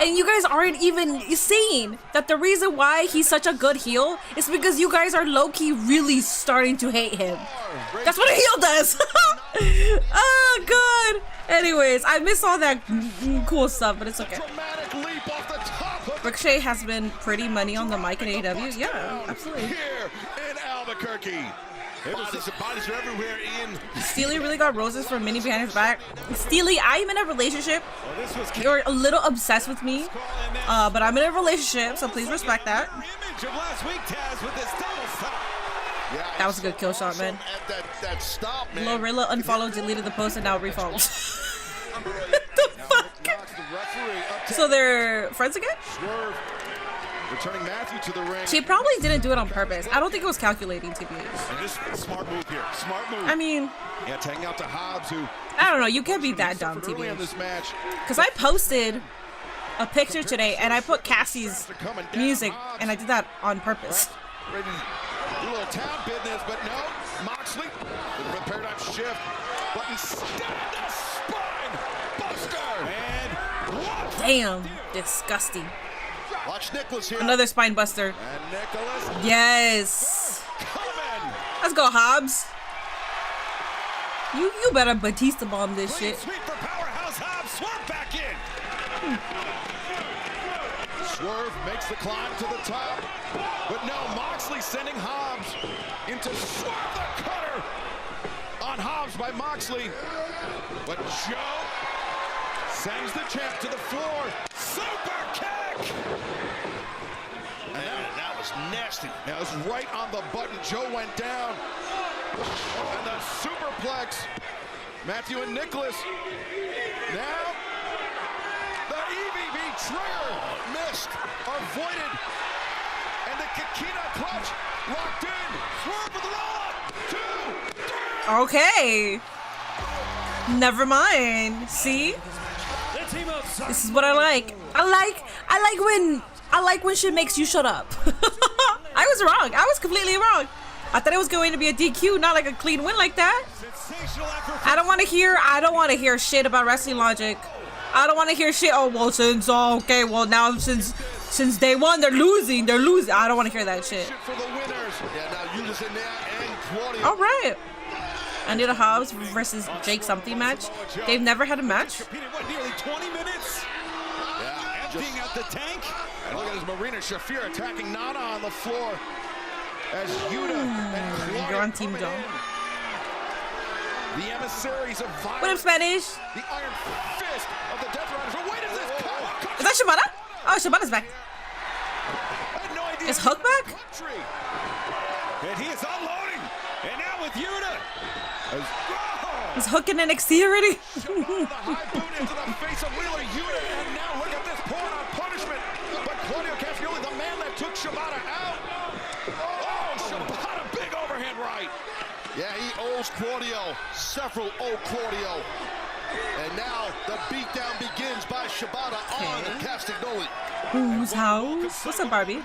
And you guys aren't even seeing that the reason why he's such a good heel is because you guys are low-key really starting to hate him. That's what a heel does. Oh, God. Anyways, I miss all that cool stuff, but it's okay. Ricochet has been pretty money on the mic in AEW. Yeah, absolutely. Here in Albuquerque. Bodies are everywhere, Ian. Steely really got roses for Minnie behind his back. Steely, I'm in a relationship. You're a little obsessed with me, but I'm in a relationship, so please respect that. That was a good kill shot, man. That stop, man. Glorilla unfollowed, deleted the post, and now refollows. What the fuck? So they're friends again? Returning Matthew to the ring. She probably didn't do it on purpose. I don't think it was calculating, to be honest. And this smart move here. Smart move. I mean, yeah, taking out to Hobbs, who I don't know. You can't be that dumb, to be honest. Because I posted a picture today and I put Cassie's music, and I did that on purpose. A little town business, but no. Moxley with a paradigm shift, but instead the spine buster. And what? Damn, disgusting. Watch Nicholas here. Another spine buster. And Nicholas. Yes. Let's go, Hobbs. You better Batista bomb this shit. Sweep for Powerhouse. Hobbs. Swerve back in. Swerve makes the climb to the top, but no, Moxley sending Hobbs into Swerve the cutter on Hobbs by Moxley, but Joe sends the champ to the floor. Super kick! And that was nasty. That was right on the button. Joe went down. And the superplex. Matthew and Nicholas. Now, the EVP trigger missed, avoided, and the Kikita clutch locked in. Swerve with the roll-up. 2, 3. Okay. Never mind. See? This is what I like. I like when shit makes you shut up. I was wrong. I was completely wrong. I thought it was going to be a DQ, not like a clean win like that. I don't want to hear shit about wrestling logic I don't want to hear shit. Oh well, since okay, well now since day one they're losing. They're losing. I don't want to hear that shit. All right. I need a Hobbs versus Jake something match. They've never had a match. Nearly 20 minutes. Yeah, emptying out the tank. And look at this Marina Shafir attacking Nana on the floor. As Yuta and Claudia you're on Team John. The emissaries of violence. What up, Spanish? The iron fist of the Death Riders. Oh, wait, is this come? Is that Shibata? Oh, Shibata's back. No idea. Is Hook back? And he is unloading. And now with Yuta. Is Hook in NXT already? The high boot into the face of Wheeler Yuta. And now look at this pouring on punishment. But Claudio Castagnoli, the man that took Shibata out. Oh, Shibata, big overhand right. Yeah, he owes Claudio. Several owe Claudio. And now the beatdown begins by Shibata on Castagnoli. Whose house? What's up, Barbie?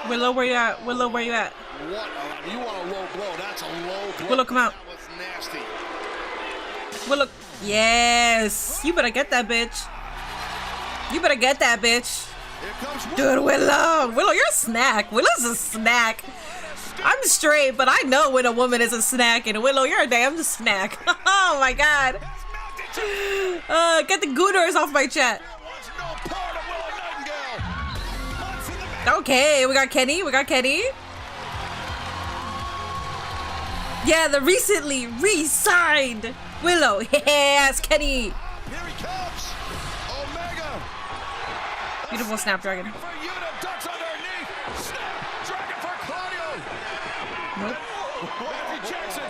Willow, where you at? Willow, where you at? What? You want a low blow? That's a low blow. Willow, come out. That was nasty. Willow, yes. You better get that bitch. You better get that bitch. Dude, Willow. Willow, you're a snack. Willow's a snack. I'm straight, but I know when a woman is a snack, and Willow, you're a damn snack. Oh my god. Get the gooners off my chat. Okay, we got Kenny. We got Kenny. Yeah, the recently re-signed Willow. Yes, Kenny. Here he comes. Omega. Beautiful Snapdragon. For Yuta, ducks underneath. Snapdragon for Claudio. Nope. Matthew Jackson. A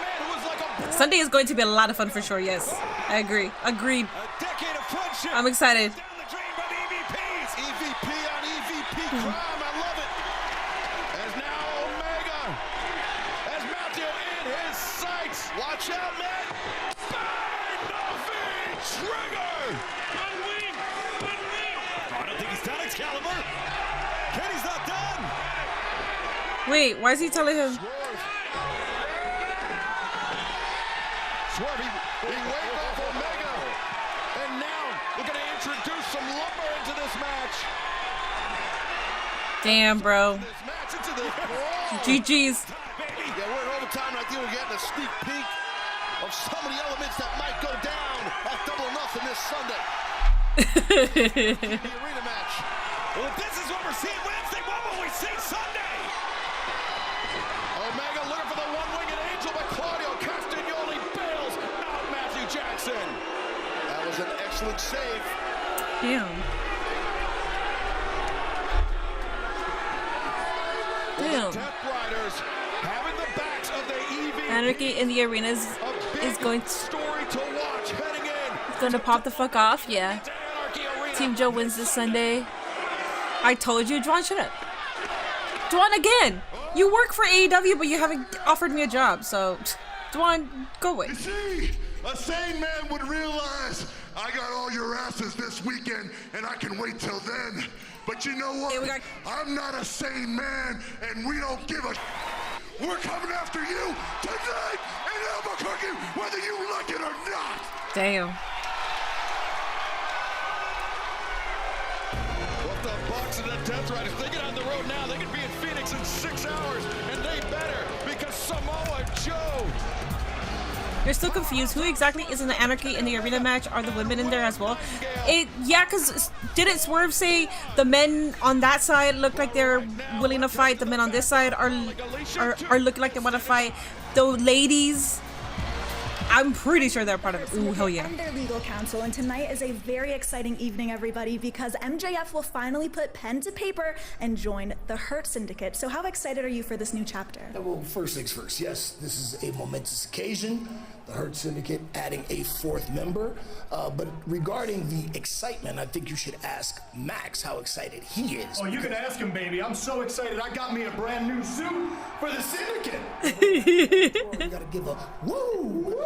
man who was like a Sunday is going to be a lot of fun for sure. Yes, I agree. Agreed. A decade of friendship. I'm excited. Down the drain by the EVPs. EVP on EVP crime. I love it. As now Omega has Matthew in his sights. Watch out, man. Bang! Nothing. Trigger. One wing. One wing. Oh, I don't think he's done Excalibur. Kenny's not done. Wait, why is he telling him? Swerve, he waved off Omega. And now we're going to introduce some lumber into this match. Damn, bro. This match into the GG's. Yeah, we're in overtime, and I think we're getting a sneak peek of some of the elements that might go down at Double or Nothing this Sunday. The arena match. Well, if this is what we're seeing Wednesday, what will we see Sunday? Omega looking for the one-winged angel, but Claudio Castagnoli bails out Matthew Jackson. That was an excellent save. Damn. Damn. Death Riders having the backs of the EV. Anarchy in the arena is going to story to watch heading in. It's going to pop the fuck off. Yeah. Team Joe wins this Sunday. I told you, Juan, shut up. Juan, again. You work for AEW, but you haven't offered me a job, so Juan, go away. You see, a sane man would realize I got all your asses this weekend, and I can wait till then. But you know what? I'm not a sane man, and we don't give a. We're coming after you tonight in Albuquerque, whether you like it or not. Damn. What the Bucks and the Death Riders, they get on the road now. They could be in Phoenix in 6 hours, and they better, because Samoa Joe. You're still confused. Who exactly is in the Anarchy in the arena match? Are the women in there as well? Yeah, because didn't Swerve say the men on that side look like they're willing to fight? The men on this side are looking like they want to fight. The ladies, I'm pretty sure they're part of it. Ooh, hell yeah. And their legal counsel, and tonight is a very exciting evening, everybody, because MJF will finally put pen to paper and join the Hurt Syndicate. So how excited are you for this new chapter? Well, first things first, yes, this is a momentous occasion. The Hurt Syndicate adding a fourth member. But regarding the excitement, I think you should ask Max how excited he is. Oh, you can ask him, baby. I'm so excited. I got me a brand new suit for the Syndicate. We gotta give a woo, woo.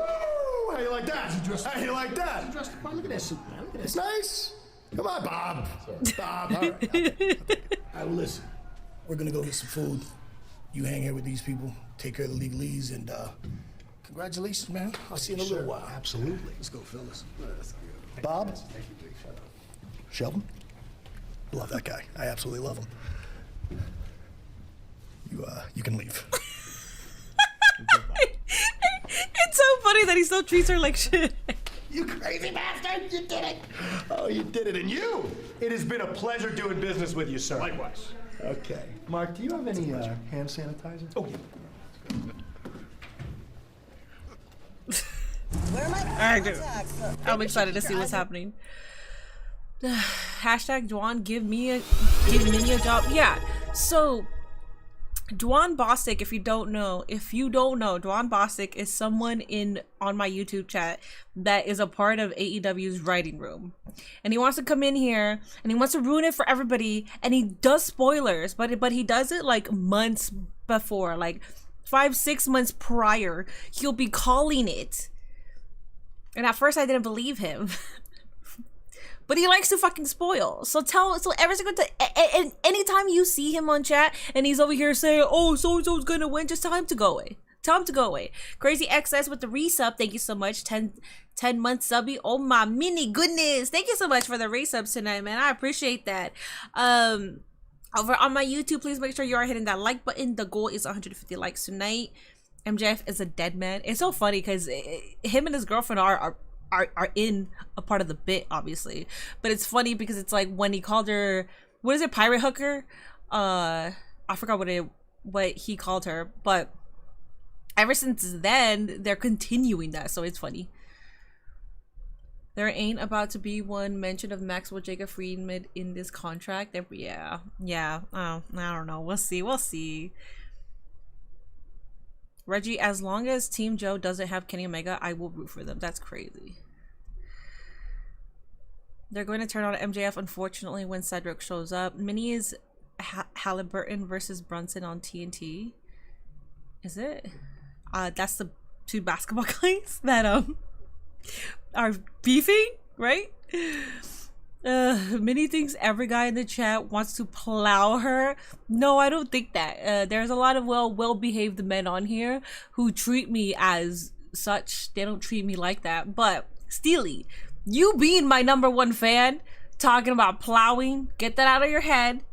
How you like that? How you like that? Look at that suit, man. Look at it's nice. Come on, Bob. Bob. All right, well, listen. We're gonna go get some food. You hang here with these people, take care of the legalese, and Congratulations, man. I'll see you in a little while. Absolutely. Let's go, fellas. Bob? Sheldon? Love that guy. I absolutely love him. You can leave. It's so funny that he still treats her like shit. You crazy bastard! You did it! Oh, you did it. And you! It has been a pleasure doing business with you, sir. Likewise. Okay. Mark, do you have any hand sanitizer? Oh, yeah. All right, dude. I'm excited to see what's happening. Hashtag Dwan, give Minnie a job. Yeah. So Dwan Bostic, if you don't know, Dwan Bostic is someone on my YouTube chat that is a part of AEW's writing room, and he wants to come in here and he wants to ruin it for everybody, and he does spoilers, but he does it like months before, like 5-6 months prior. He'll be calling it, and at first I didn't believe him. But he likes to fucking spoil. So every single time, and anytime you see him on chat and he's over here saying, oh, so-and-so's gonna win, just tell him to go away. Tell him to go away. Crazy XS with the resub. Thank you so much. 10 month subby. Oh my mini goodness. Thank you so much for the resubs tonight, man. I appreciate that. Over on my YouTube, please make sure you are hitting that like button. The goal is 150 likes tonight. MJF is a dead man. It's so funny because him and his girlfriend are in a part of the bit, obviously, but it's funny because it's like when he called her, what is it, pirate hooker? I forgot what he called her, but ever since then they're continuing that, so it's funny. There ain't about to be one mention of Maxwell Jacob Friedman in this contract. Yeah. I don't know. We'll see. Reggie, as long as Team Joe doesn't have Kenny Omega, I will root for them. That's crazy. They're going to turn on MJF, unfortunately, when Cedric shows up. Minnie is Halliburton versus Brunson on TNT. Is it? That's the two basketball guys that are beefing, right? Minnie thinks every guy in the chat wants to plow her. No, I don't think that. There's a lot of well-behaved men on here who treat me as such. They don't treat me like that. But Steely, you being my #1 fan, talking about plowing, get that out of your head.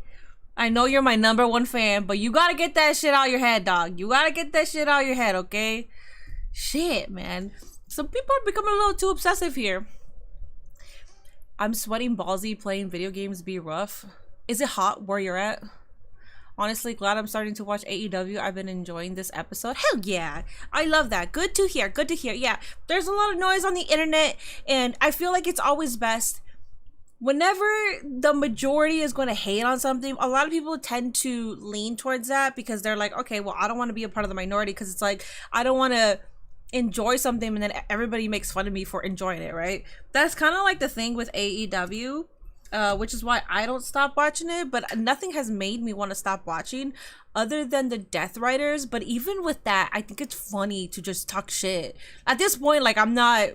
I know you're my #1 fan, but you gotta get that shit out of your head, dog. You gotta get that shit out of your head, okay? Shit, man. Some people are becoming a little too obsessive here. I'm sweating ballsy. Playing video games be rough. Is it hot where you're at? Honestly, glad I'm starting to watch AEW. I've been enjoying this episode. Hell yeah. I love that. Good to hear. Good to hear. Yeah, there's a lot of noise on the internet, and I feel like it's always best whenever the majority is going to hate on something. A lot of people tend to lean towards that because they're like, okay, well, I don't want to be a part of the minority because it's like, I don't want to enjoy something and then everybody makes fun of me for enjoying it, right? That's kind of like the thing with AEW, which is why I don't stop watching it, but nothing has made me want to stop watching other than the Death Riders. But even with that, I think it's funny to just talk shit at this point. Like, I'm not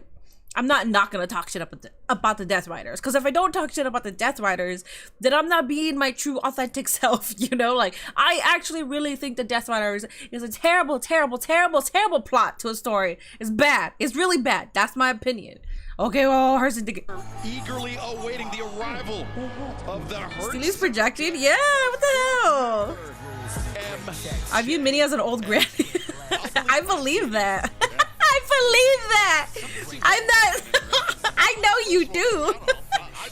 gonna talk shit about the Death Riders, because if I don't talk shit about the Death Riders, then I'm not being my true authentic self, you know? Like, I actually really think the Death Riders is a terrible plot to a story. It's bad. It's really bad. That's my opinion. Okay, well, Hurt Syndicate. Eagerly awaiting the arrival of the Hurt. Steely's projected? Yeah, what the hell? I view Minnie as an old granny. I believe that. I believe that. I'm not. I know you do.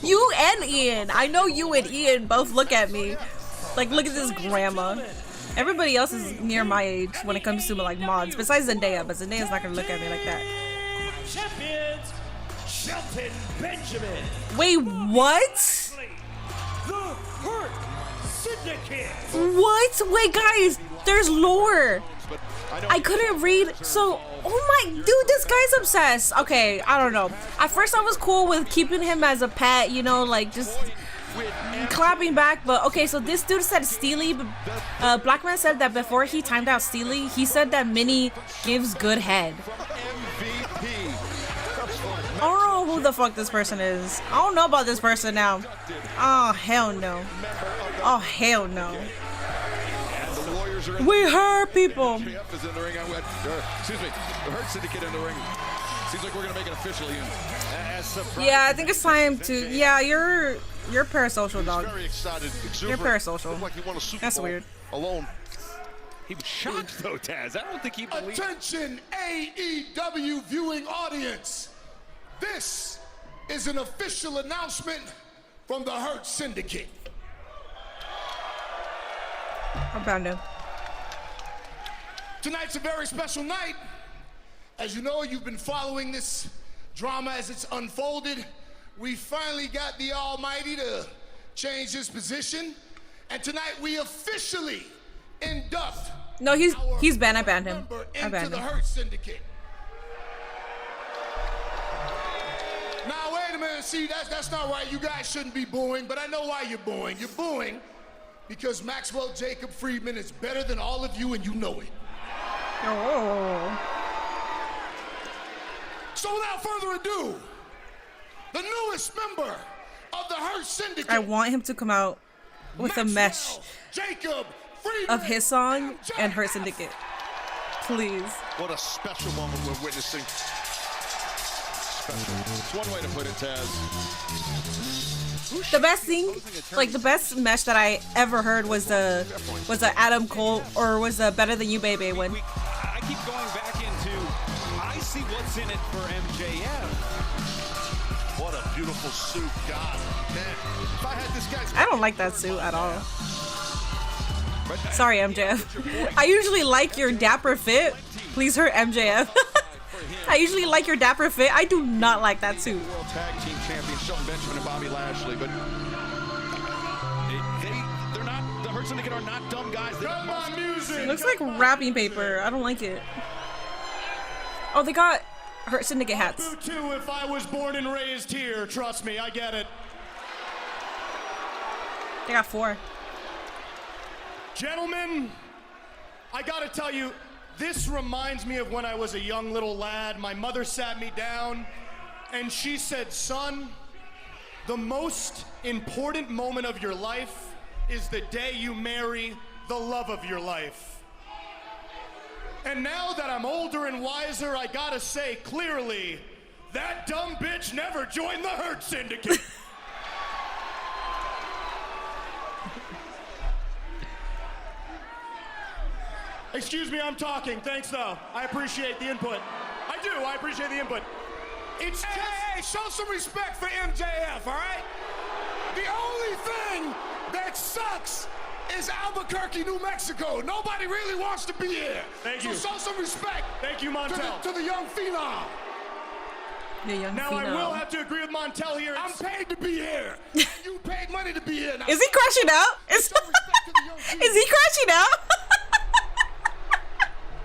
You and Ian. I know you and Ian both look at me like, look at this grandma. Everybody else is near my age when it comes to like mods, besides Zendaya, but Zendaya's not gonna look at me like that. Champions, Shelton Benjamin. Wait, what? The Hurt Syndicate. What? Wait, guys, there's lore. I couldn't read, so, oh my, dude, this guy's obsessed. Okay, I don't know. At first I was cool with keeping him as a pet, you know, like just clapping back, but okay, so this dude said Steely, Blackman said that before he timed out Steely, he said that Minnie gives good head. I don't know who the fuck this person is. I don't know about this person now. Oh, hell no. Oh, hell no. Riders are in We hurt people. MJF is in the ring. Excuse me, the Hurt Syndicate in the ring. Seems like we're gonna make it official, Ian. Yeah, I think it's time to. Yeah, you're parasocial, dog. Very excited. You're parasocial. Like he won a Super That's Bowl weird. alone. He was shocked though, Taz. I don't think he believed. Attention, AEW viewing audience. This is an official announcement from the Hurt Syndicate. I'm bound to. Tonight's a very special night. As you know, you've been following this drama as it's unfolded. We finally got the Almighty to change his position. And tonight we officially induct. No, he's banned. I banned him. I banned into the him. Hurt Syndicate. Now wait a minute. See, that's not right. You guys shouldn't be booing, but I know why you're booing. You're booing because Maxwell Jacob Friedman is better than all of you, and you know it. Oh. So without further ado, the newest member of the Hurt Syndicate. I want him to come out with a mesh Jacob Friedman of his song and Hurt Syndicate. Please. What a special moment we're witnessing. Special. It's one way to put it, Taz. The best thing, like the best mesh that I ever heard was the Adam Cole or was the Better Than You Baby one. I keep going back into I see what's in it for MJF. What a beautiful suit. God, man. If I had this guy's... I don't like that suit at all. Sorry, MJF. I usually like your dapper fit. Please hurt MJF. I usually like your dapper fit. I do not like that suit. World Tag Team Champions Shelton Benjamin and Bobby Lashley, but they're not. The Hurt Syndicate are not dumb guys. It looks like wrapping paper. I don't like it. Oh, they got Hurt Syndicate hats. Boo too if I was born and raised here. Trust me, I get it. They got 4. Gentlemen, I gotta tell you, this reminds me of when I was a young little lad. My mother sat me down and she said, son, the most important moment of your life is the day you marry the love of your life. And now that I'm older and wiser, I gotta say clearly, that dumb bitch never joined the Hurt Syndicate. Excuse me, I'm talking. Thanks, though. I appreciate the input. I appreciate the input. It's hey, show some respect for MJF, all right? The only thing that sucks is Albuquerque, New Mexico. Nobody really wants to be here. Thank you. So show some respect. Thank you, Montel. To the young phenom. Now, I will have to agree with Montel here. I'm paid to be here. You paid money to be here. Now, is he crashing out? Is he crashing out?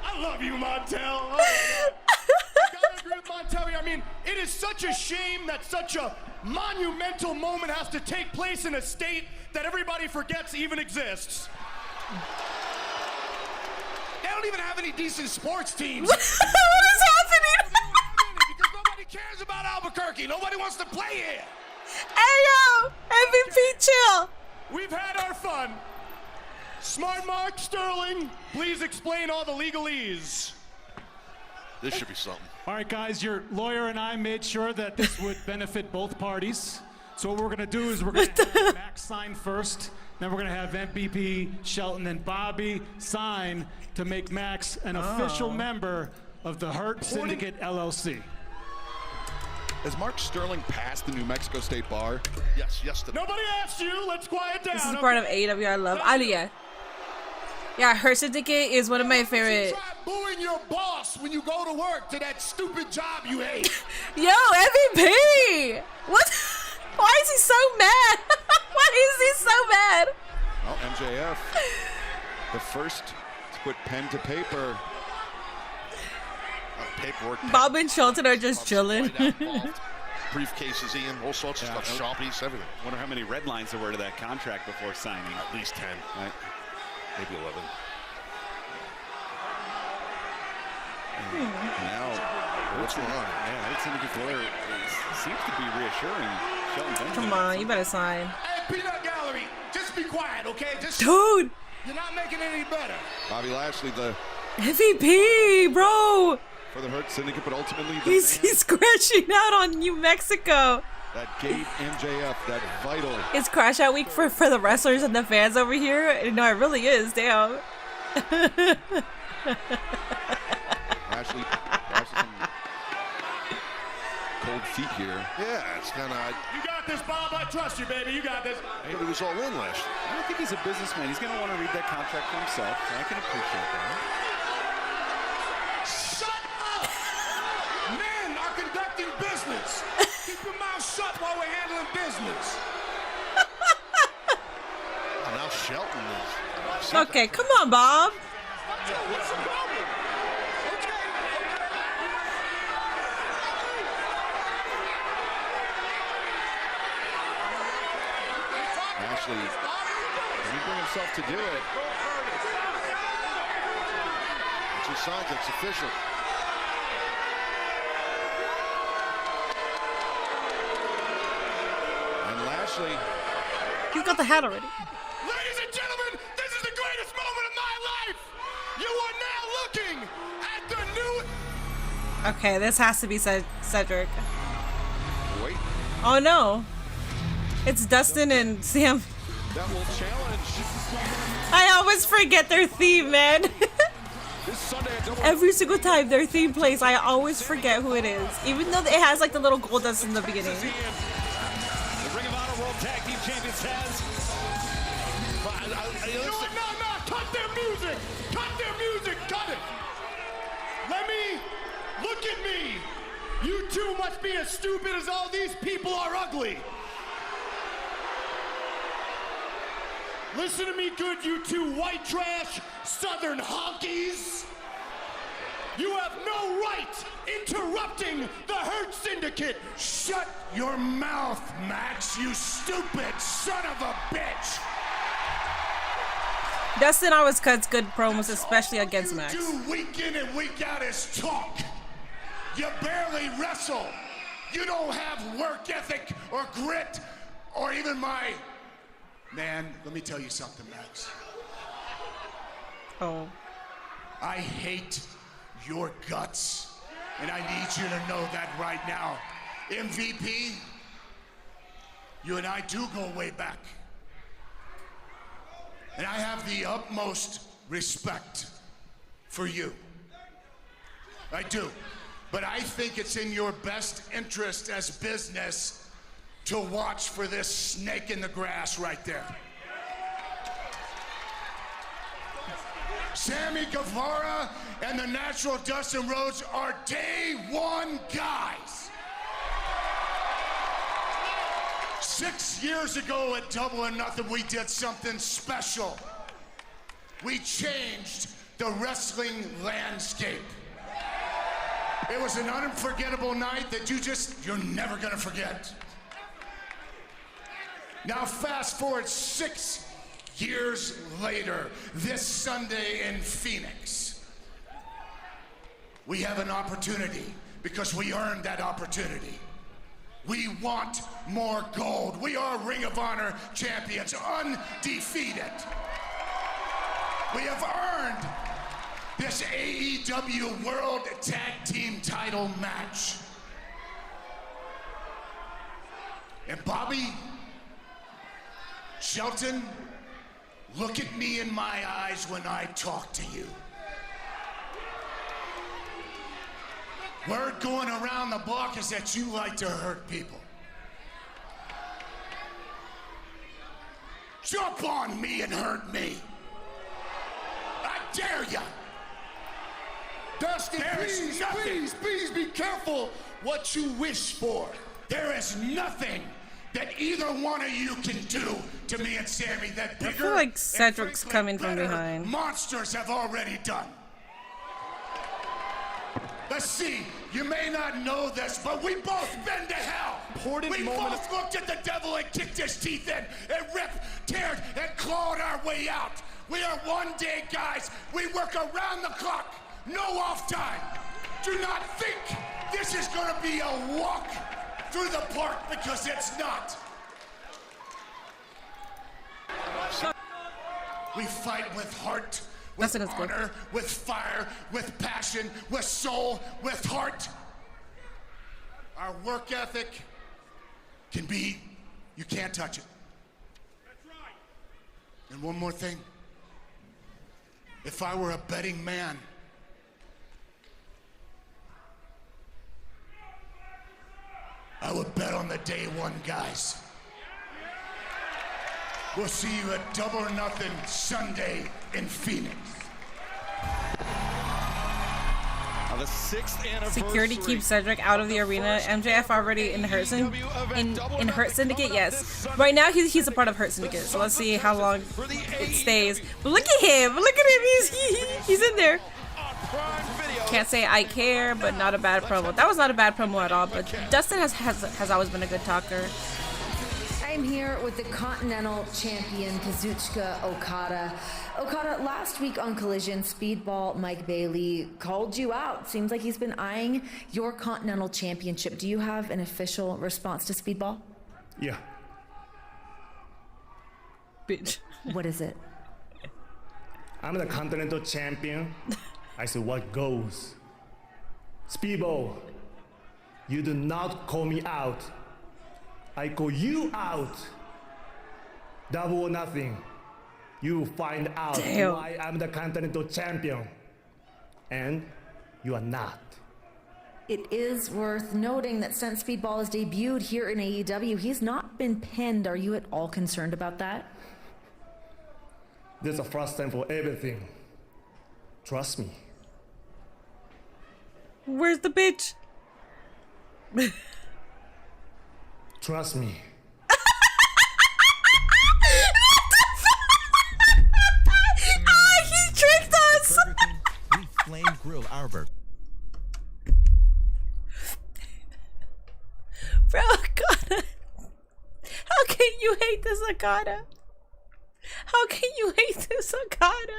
I love you, Montel. Oh, I gotta agree with Montel here. I mean, it is such a shame that such a monumental moment has to take place in a state that everybody forgets even exists. They don't even have any decent sports teams. What is happening? Because nobody cares about Albuquerque. Nobody wants to play here. Hey, yo, MVP chill. We've had our fun. Smart Mark Sterling, please explain all the legalese. This should be something. All right, guys, your lawyer and I made sure that this would benefit both parties. So what we're going to do is we're going to have Max sign first. Then we're going to have MVP, Shelton, and Bobby sign to make Max an official member of the Hurt Syndicate LLC. Has Mark Sterling passed the New Mexico State Bar? Yes, yesterday. Nobody asked you. Let's quiet down. This is part of AEW I love. Yeah, Hurt Syndicate is one of my favorite. Try booing your boss when you go to work to that stupid job you hate. Yo, MVP! What? Why is he so mad? Why is he so mad? Well, MJF, the first to put pen to paper. Paperwork. Bob and Shelton are just chilling. Briefcases, Ian, all sorts of stuff, Sharpies, everything. Wonder how many red lines there were to that contract before signing. At least 10. Right. Maybe 11. Now, what's going on? Yeah, Hurt Syndicate lawyer seems to be reassuring Shelton Benjamin. Come on, you better sign. Hey, Peanut Gallery, just be quiet, okay? Just Dude, You're not making it any better. Bobby Lashley, the MVP, bro. For the Hurt Syndicate, but ultimately he's crashing out on New Mexico. That gave MJF that vital. It's crash out week for the wrestlers and the fans over here. No, it really is. Damn. Lashley some cold feet here. Yeah, it's kind of. You got this, Bob. I trust you, baby. You got this. But he was all in last year. I don't think he's a businessman. He's going to want to read that contract for himself. And I can appreciate that. Shut up! Men are conducting business. Keep your mouth shut while we're handling business. Oh, now Shelton is. Okay, come on, Bob. What's the problem? Lashley, can he bring himself to do it? Two signs, that's official. And Lashley. He's got the hat already. Ladies and gentlemen, this is the greatest moment of my life. You are now looking at the new. Okay, this has to be Cedric. Wait. Oh no. It's Dustin and Sam. That will challenge. I always forget their theme, man. Every single time their theme plays, I always forget who it is. Even though it has like the little gold dust in the beginning. The Ring of Honor World Tag Team Champions has. No, cut their music. Cut their music. Cut it. Let me, look at me. You two must be as stupid as all these people are ugly. Listen to me good, you two white trash southern honkies. You have no right interrupting the Hurt Syndicate. Shut your mouth, Max, you stupid son of a bitch. Dustin always cuts good promos, especially against Max. All you do week in and week out is talk. You barely wrestle. You don't have work ethic or grit or even my... Man, let me tell you something, Max. Oh. I hate your guts, and I need you to know that right now. MVP, you and I do go way back. And I have the utmost respect for you. I do. But I think it's in your best interest as business to watch for this snake in the grass right there. Sammy Guevara and the natural Dustin Rhodes are day one guys. 6 years ago at Double or Nothing, we did something special. We changed the wrestling landscape. It was an unforgettable night that you're never gonna forget. Now fast forward 6 years later, this Sunday in Phoenix, we have an opportunity because we earned that opportunity. We want more gold. We are Ring of Honor champions, undefeated. We have earned this AEW World Tag Team title match. And Bobby, Shelton, look at me in my eyes when I talk to you. Word going around the block is that you like to hurt people. Jump on me and hurt me. I dare ya. Dustin, please be careful what you wish for. There is nothing that either one of you can do to me and Sammy that bigger, I feel like Cedric's coming from behind. Monsters have already done. Let's see, you may not know this, but we both been to hell. We both looked at the devil and kicked his teeth in and ripped, teared, and clawed our way out. We are one-day guys. We work around the clock, no off time. Do not think this is gonna be a walk through the park, because it's not. We fight with heart, with honor, with fire, with passion, with soul, with heart. Our work ethic can be, you can't touch it. That's right. And one more thing. If I were a betting man, I would bet on the day one guys. We'll see you at Double or Nothing Sunday in Phoenix. The 6th anniversary. Security keeps Cedric out of the arena. MJF already in Hurt Syndicate, yes. Right now he's a part of Hurt Syndicate, so let's see how long it stays. But look at him! Look at him! He's in there. Can't say I care, but not a bad promo. That was not a bad promo at all. But Dustin has always been a good talker. I'm here with the Continental Champion Kazuchika Okada. Okada, last week on Collision, Speedball Mike Bailey called you out. Seems like he's been eyeing your Continental Championship. Do you have an official response to Speedball? Yeah. Bitch. What is it? I'm the Continental Champion. I said, what goes? Speedball, you do not call me out. I call you out. Double or Nothing. You find out why I'm the Continental Champion. And you are not. It is worth noting that since Speedball has debuted here in AEW, he's not been pinned. Are you at all concerned about that? This is the first time for everything. Trust me. Where's the bitch? Trust me. He tricked us! We flame grill our burger. Bro, Okada. How can you hate this Okada? How can you hate this Okada?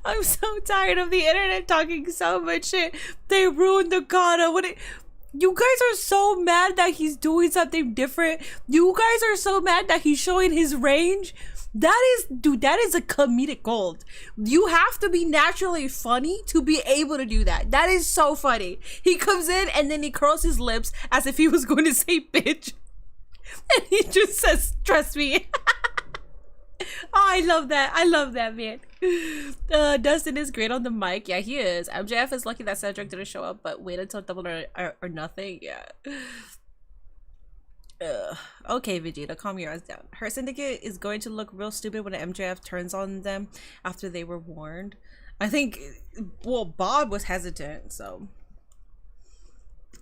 I'm so tired of the internet talking so much shit. They ruined Okada. You guys are so mad that he's doing something different. You guys are so mad that he's showing his range. Dude, that is a comedic gold. You have to be naturally funny to be able to do that. That is so funny. He comes in and then he curls his lips as if he was going to say bitch. And he just says, trust me. Oh, I love that. I love that, man. Dustin is great on the mic. Yeah, he is. MJF is lucky that Cedric didn't show up, but wait until Double or Nothing. Yeah. Okay, Vegeta, calm your ass down. Hurt Syndicate is going to look real stupid when MJF turns on them after they were warned. I think, well, Bob was hesitant, so.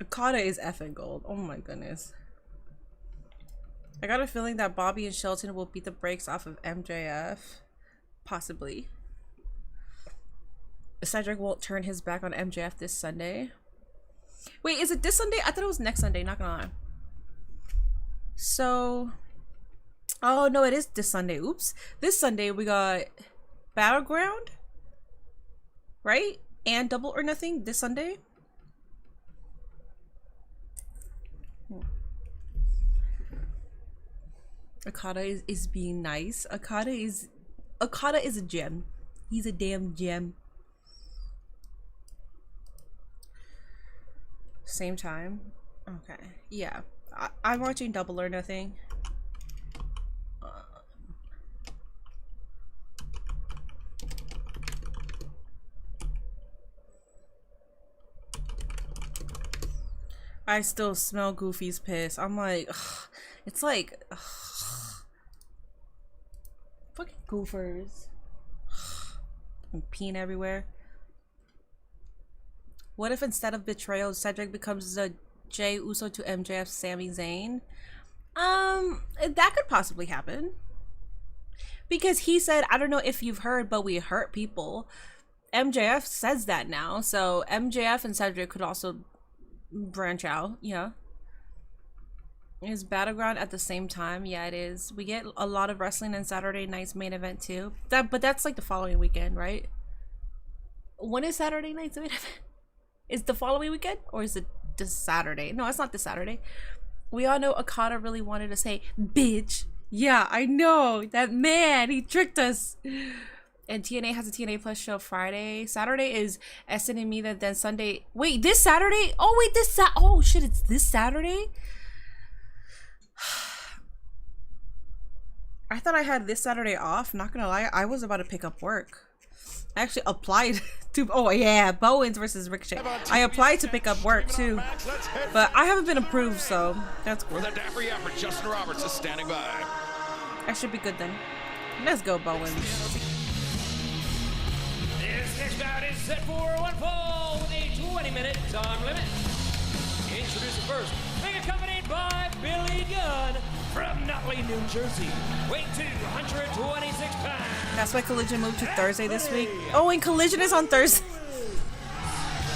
Okada is effing gold. Oh my goodness. I got a feeling that Bobby and Shelton will beat the brakes off of MJF. Possibly. Cedric won't turn his back on MJF this Sunday. Wait, is it this Sunday? I thought it was next Sunday, not gonna lie. So, oh no, it is this Sunday. Oops. This Sunday we got Battleground, right? And Double or Nothing this Sunday. Okada is being nice. Okada is a gem. He's a damn gem. Same time. Okay. Yeah. I'm watching Double or Nothing. I still smell Goofy's piss. I'm like, ugh. It's like, ugh. Fucking goofers. I'm peeing everywhere. What if instead of betrayal, Cedric becomes a Jey Uso to MJF Sami Zayn? That could possibly happen. Because he said, I don't know if you've heard, but we hurt people. MJF says that now. So MJF and Cedric could also branch out. Yeah. Is Battleground at the same time? Yeah, it is. We get a lot of wrestling on Saturday night's main event too. But that's like the following weekend, right? When is Saturday night's main event? Is the following weekend or is it this Saturday? No, it's not this Saturday. We all know Okada really wanted to say bitch. Yeah, I know. That man, he tricked us. And TNA has a TNA Plus show Friday. Saturday is Essen and Mida. Then Sunday. Wait, this Saturday? Oh, wait, oh, shit, it's this Saturday? I thought I had this Saturday off. Not gonna lie, I was about to pick up work. I actually applied to, oh yeah, Bowens versus Ricochet. I applied to pick up work too, but I haven't been approved, so that's cool. The dapper yapper, Justin Roberts is standing by. I should be good then. Let's go, Bowens. This next bout is set for one fall with a 20-minute time limit. Introducing first, being accompanied by Billy Gunn from Nutley, New Jersey. Weight 226 pounds. That's why Collision moved to Thursday this week. Oh, and Collision is on Thursday.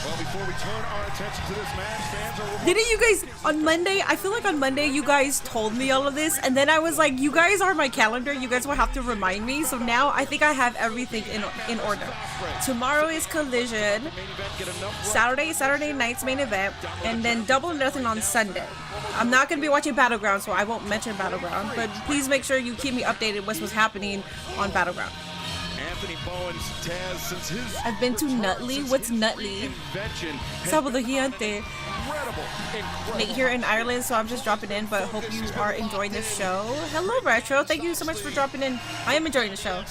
Well, before we turn our attention to this match, fans are... Didn't you guys, on Monday, I feel like on Monday you guys told me all of this, and then I was like, you guys are my calendar, you guys will have to remind me, so now I think I have everything in order. Tomorrow is Collision, Saturday night's main event, and then Double or Nothing on Sunday. I'm not going to be watching Battleground, so I won't mention Battleground, but please make sure you keep me updated with what's happening on Battleground. Anthony Bowens, Taz, since his I've been to Nutley. What's Nutley? Sábado Gigante. Late here in Ireland, so I'm just dropping in, but hope you are enjoying the show. Hello, Retro. Thank you so much for dropping in. I am enjoying the show.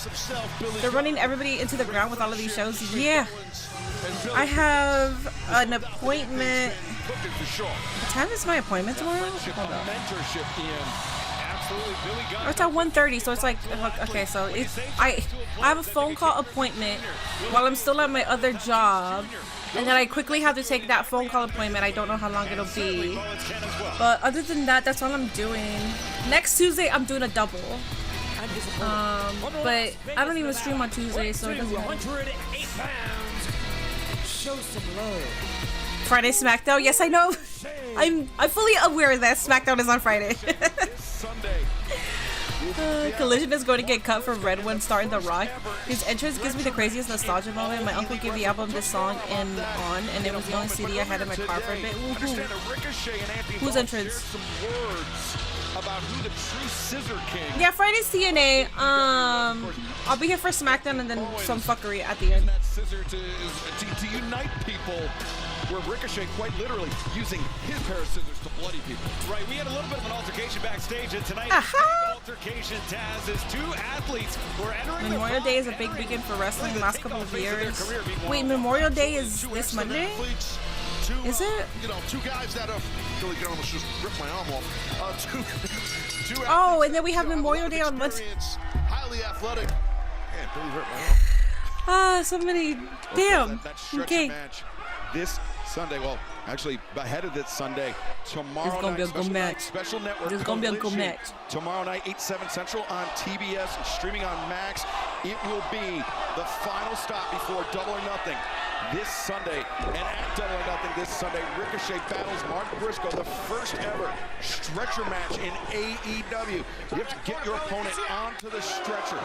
They're running everybody into the ground with all of these shows. Yeah. I have an appointment. What time is my appointment tomorrow? Hold on. Oh, it's at 1:30, so it's like, okay, so it's I have a phone call appointment while I'm still at my other job, and then I quickly have to take that phone call appointment. I don't know how long it'll be, but other than that, that's all I'm doing. Next Tuesday, I'm doing a double, but I don't even stream on Tuesday, so it doesn't matter. Show some love. Friday SmackDown, yes I know. I'm fully aware that SmackDown is on Friday. Collision is going to get cut from Red One starting The Rock. His entrance gives me the craziest nostalgia moment. My uncle gave the album this song and it was the only CD I had in my car for a bit. Whose entrance? Yeah, Friday's TNA. I'll be here for SmackDown and then some fuckery at the end. To unite people, where Ricochet quite literally using his pair of scissors to bloody people. Right, we had a little bit of an altercation backstage, and tonight altercation, Taz, is two athletes who are entering Memorial Day is a big weekend for wrestling the last couple of years. Wait, Memorial Day is this Monday? Is it? You know, two guys that are Billy Gunn almost just ripped my arm off. Oh, and then we have Memorial Day on Monday. Highly athletic. Man, Billy ripped my arm. Ah, somebody. Damn. Okay. This Sunday, well, actually ahead of this Sunday, tomorrow it's gonna night, be a good match. Special network. It's gonna be a good match. Tomorrow night, 8/7 Central on TBS and streaming on Max. It will be the final stop before Double or Nothing this Sunday. And at Double or Nothing this Sunday, Ricochet battles Mark Briscoe, the first ever stretcher match in AEW. You have to get your opponent onto the stretcher,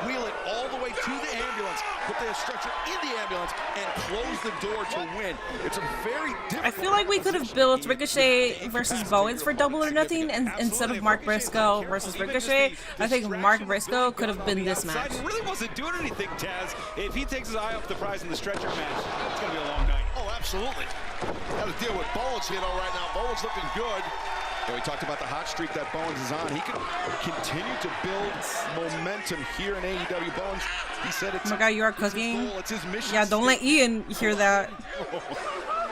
wheel it all the way to the ambulance, put the stretcher in the ambulance, and close the door to win. It's a very difficult... I feel like we could have built Ricochet versus Bowens for Double or Nothing, and instead of Mark Briscoe versus Ricochet, I think Mark Briscoe could have been this match. He really wasn't doing anything, Taz. If he takes his eye off the prize in the stretcher match, it's going to be a long night. Oh, absolutely. Got to deal with Bowens here, though, right now. Bowens looking good. Yeah, we talked about the hot streak that Bowens is on. He can continue to build momentum here in AEW. Bowens, he said it's... Oh my God, you are cooking? It's his mission. Yeah, don't let Ian hear that.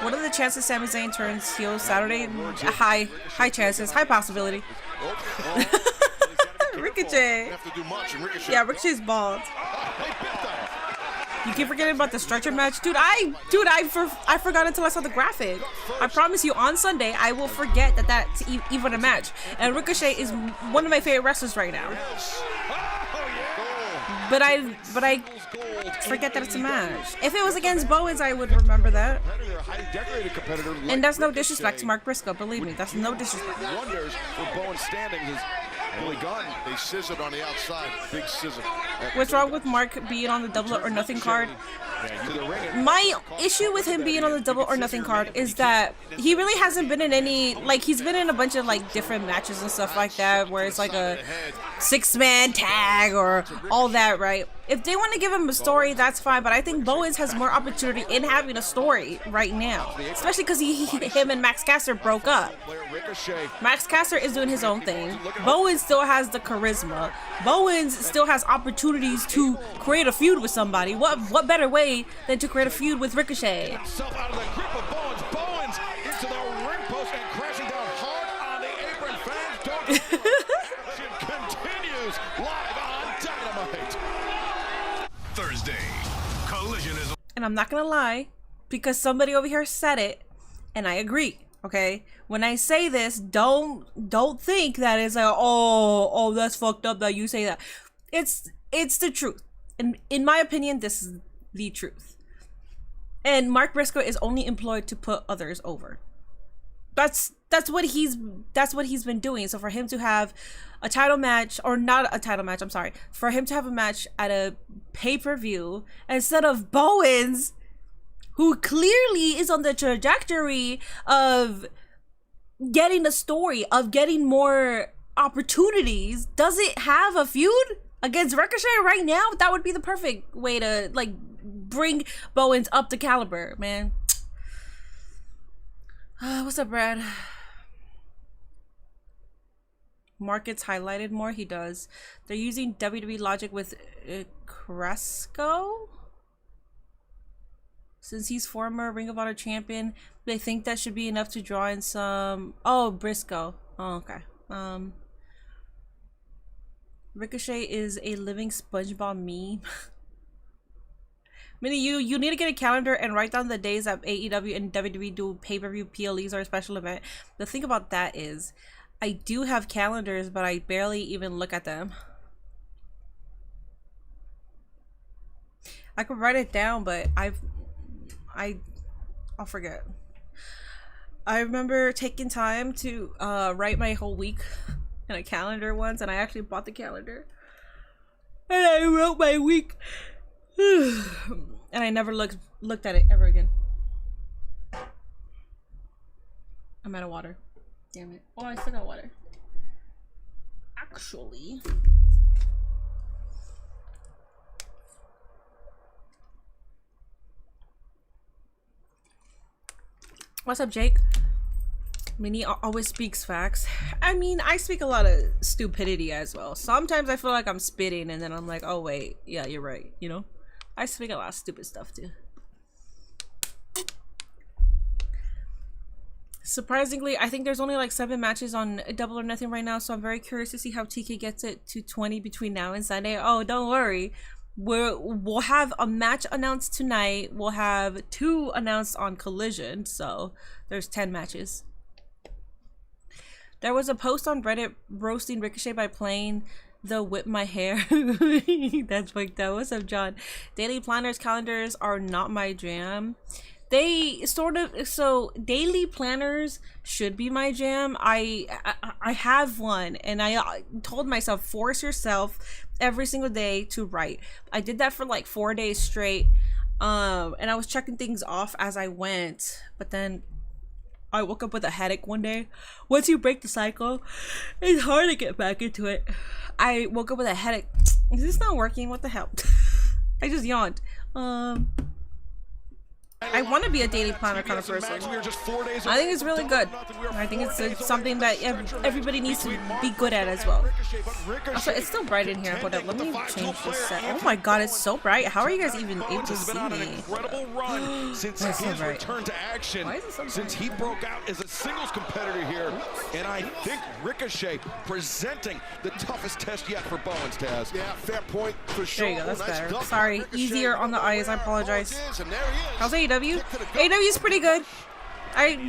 What are the chances Sami Zayn turns heel Saturday? High chances, high possibility. Ricochet. Yeah, Ricochet's bald. You keep forgetting about the stretcher match, dude. I forgot until I saw the graphic. I promise you, on Sunday I will forget that that's even a match. And Ricochet is one of my favorite wrestlers right now. But I forget that it's a match. If it was against Bowens, I would remember that. And that's no disrespect to Mark Briscoe. Believe me, that's no disrespect. Wonders where Bowens standing is really gone. They scissored on the outside. Big scissor. What's wrong with Mark being on the Double or Nothing card? My issue with him being on the Double or Nothing card is that he really hasn't been in any, like, he's been in a bunch of like different matches and stuff like that where it's like a 6-man tag or all that, right? If they want to give him a story, that's fine, but I think Bowens has more opportunity in having a story right now, especially because him and Max Caster broke up. Max Caster is doing his own thing. Bowens still has the charisma. Bowens still has opportunities to create a feud with somebody. What better way than to create a feud with Ricochet? Bowens into the ring post and crashing down hard on the apron. Fans don't continues live on Dynamite. Thursday, Collision is. And I'm not gonna lie, because somebody over here said it, and I agree. Okay, when I say this, don't think that it's like, oh, that's fucked up that you say that. It's the truth, and in my opinion, this is the truth. And Mark Briscoe is only employed to put others over. That's what he's been doing. So for him to have a title match, or not a title match, I'm sorry, for him to have a match at a pay-per-view instead of Bowens, who clearly is on the trajectory of getting a story, of getting more opportunities, doesn't have a feud against Ricochet right now, that would be the perfect way to like bring Bowens up the caliber, man. What's up, Brad? Mark gets highlighted more. He does. They're using WWE logic with Cresco. Since he's former Ring of Honor champion, they think that should be enough to draw in some. Oh, Briscoe. Oh, okay. Ricochet is a living SpongeBob meme. Meaning you need to get a calendar and write down the days that AEW and WWE do pay-per-view PLEs or a special event. The thing about that is, I do have calendars, but I barely even look at them. I could write it down, but I'll forget. I remember taking time to write my whole week in a calendar once, and I actually bought the calendar. And I wrote my week. And I never looked at it ever again. I'm out of water. Damn it. Oh, I still got water. Actually. What's up, Jake? Minnie always speaks facts. I mean, I speak a lot of stupidity as well. Sometimes I feel like I'm spitting and then I'm like, oh wait, yeah, you're right, you know? I speak a lot of stupid stuff too. Surprisingly, I think there's only like 7 matches on Double or Nothing right now, so I'm very curious to see how TK gets it to 20 between now and Sunday. Oh, don't worry. We'll have a match announced tonight. We'll have 2 announced on Collision, so there's 10 matches. There was a post on Reddit roasting Ricochet by playing the Whip My Hair. That's fucked up. What's up, John? Daily planners, calendars are not my jam. They sort of, so daily planners should be my jam. I have one, and I told myself, force yourself every single day to write. I did that for like 4 days straight, and I was checking things off as I went, but then I woke up with a headache one day. Once you break the cycle, it's hard to get back into it. I woke up with a headache. Is this not working? What the hell? I just yawned. I want to be a daily planner kind of person. I think it's really good. I think it's something that everybody needs to be good at as well. Also, it's still bright in here. Hold up, let me change this set. Oh my god, it's so bright. How are you guys even able to see me? Since his return to action, since he broke out as a singles competitor here, and I think Ricochet presenting the toughest test yet for Bowens, Taz. Yeah, fair point for sure. There you go, that's better. Sorry, easier on the eyes. I apologize. How's AEW? AEW is pretty good.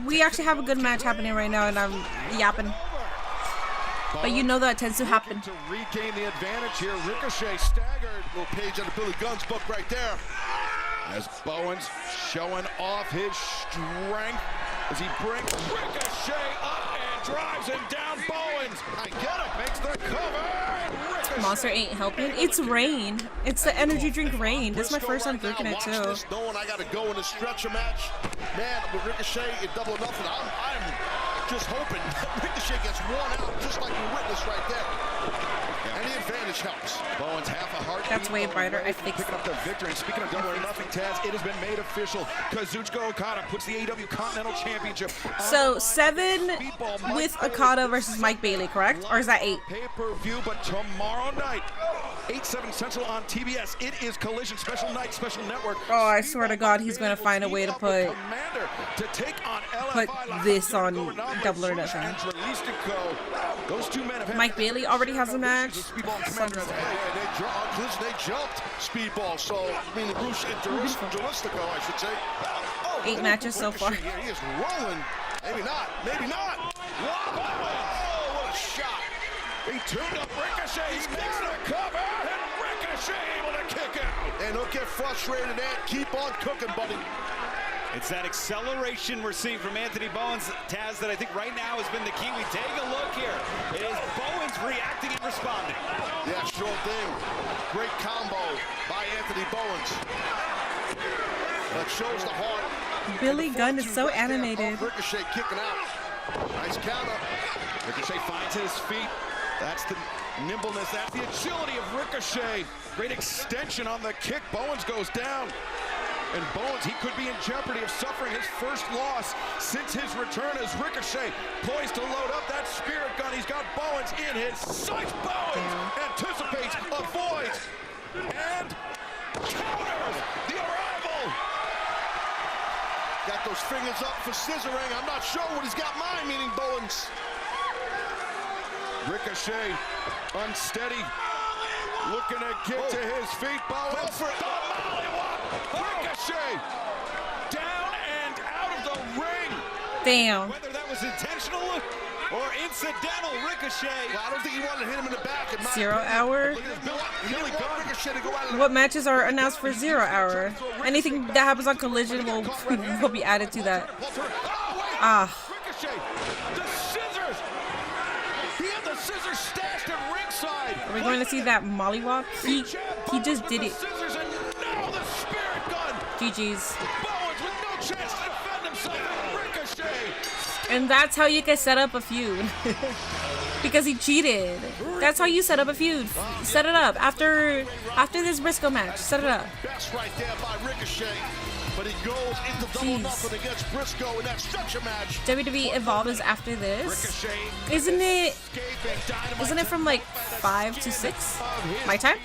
We actually have a good match happening right now, and I'm yapping. But you know that tends to happen. To regain the advantage here, Ricochet staggered. Little page out of Billy Gunn's book right there. As Bowens showing off his strength as he brings Ricochet up and drives him down. Bowens, I get him, makes the cover. Monster ain't helping. It's Rain. It's the energy drink Rain. This is my first time drinking it too. Knowing I gotta go in a stretcher match, man, with Ricochet in Double or Nothing, I'm just hoping that Ricochet gets worn out, just like we witnessed right there. Any advantage helps. Bowens half a heart. That's way brighter. I fixed Picking up the victory. And speaking of double or nothing, Taz, it has been made official. Kazuchika Okada puts the AEW Continental Championship. So 7 with Okada versus Mike Bailey, correct? Or is that 8? Pay-per-view, but tomorrow night, 8/7 Central on TBS. It is Collision Special Night, Special Network. Oh, I swear to God, he's gonna find a way to put this on Double or Nothing. Those two men have Mike Bailey already has a match. They jumped Speedball, so I mean Bruce Juristico, I should say. 8 matches so far. He is rolling. Maybe not. Maybe not. Oh, what a shot! He tuned up Ricochet. He's makes the cover, and Ricochet able to kick out. And don't get frustrated, and keep on cooking, buddy. It's that acceleration we're seeing from Anthony Bowens, Taz, that I think right now has been the key. We take a look here. It is Bowens reacting and responding. Yeah, sure thing. Great combo by Anthony Bowens. That shows the heart. Billy Gunn is so animated. Ricochet kicking out. Nice counter. Ricochet finds his feet. That's the nimbleness. That's the agility of Ricochet. Great extension on the kick. Bowens goes down. And Bowens, he could be in jeopardy of suffering his first loss since his return as Ricochet. Poised to load up that spirit gun. He's got Bowens in his sights. Bowens anticipates, avoids, and counters the arrival. Got those fingers up for scissoring. I'm not sure what he's got mine, meaning Bowens. Ricochet, unsteady, looking to get to his feet. Bowens for the mollywop. Ricochet down and out of the ring. Damn. Whether that was intentional or incidental, Ricochet. Well, I don't think he wanted to hit him in the back. 0 hour. What matches are announced for 0 hour? Anything that happens on Collision will be added to that. Ah. Ricochet, the scissors. He had the scissors stashed at ringside. Are we going to see that mollywop? He just did it. GG's. Bowens with no chance to defend himself, and Ricochet. And that's how you can set up a feud. Because he cheated. That's how you set up a feud. Set it up after this Briscoe match. Set it up. Best right there by Ricochet. But he goes into double nothing against Briscoe in that structure match. WWE Evolve is after this. Isn't it from like 5 to 6? My time?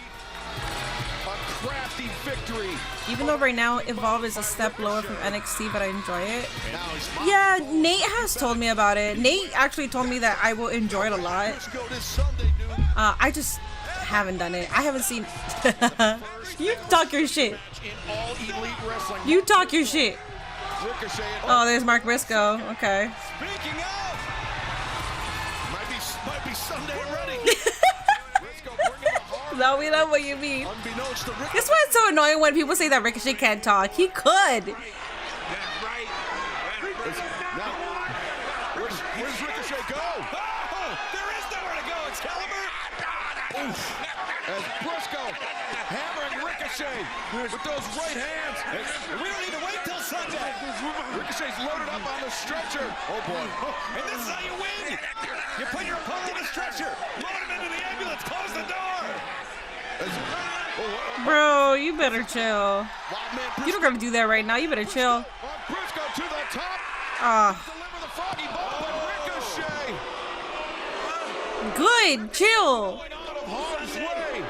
Crafty victory. Even though right now Evolve is a step lower from NXT, but I enjoy it. Yeah, Nate has told me about it. Nate actually told me that I will enjoy it a lot. I just haven't done it. I haven't seen. You talk your shit. You talk your shit. Oh, there's Mark Briscoe. Okay. Speaking of, might be Sunday ready. No, we know what you mean. That's why it's so annoying when people say that Ricochet can't talk. He could. Now, where's Ricochet go? Oh, there is nowhere to go. Excalibur. Oof. As Briscoe hammering Ricochet with those right hands. And we don't need to wait till Sunday. Ricochet's loaded up on the stretcher. Oh boy. And this is how you win. You put your opponent in the stretcher, load him into the ambulance, close the door. Bro, you better chill. You don't gotta do that right now. You better chill. Briscoe to the top. Ah. Deliver the froggy bomb, but Ricochet. Good, chill. Harm's way.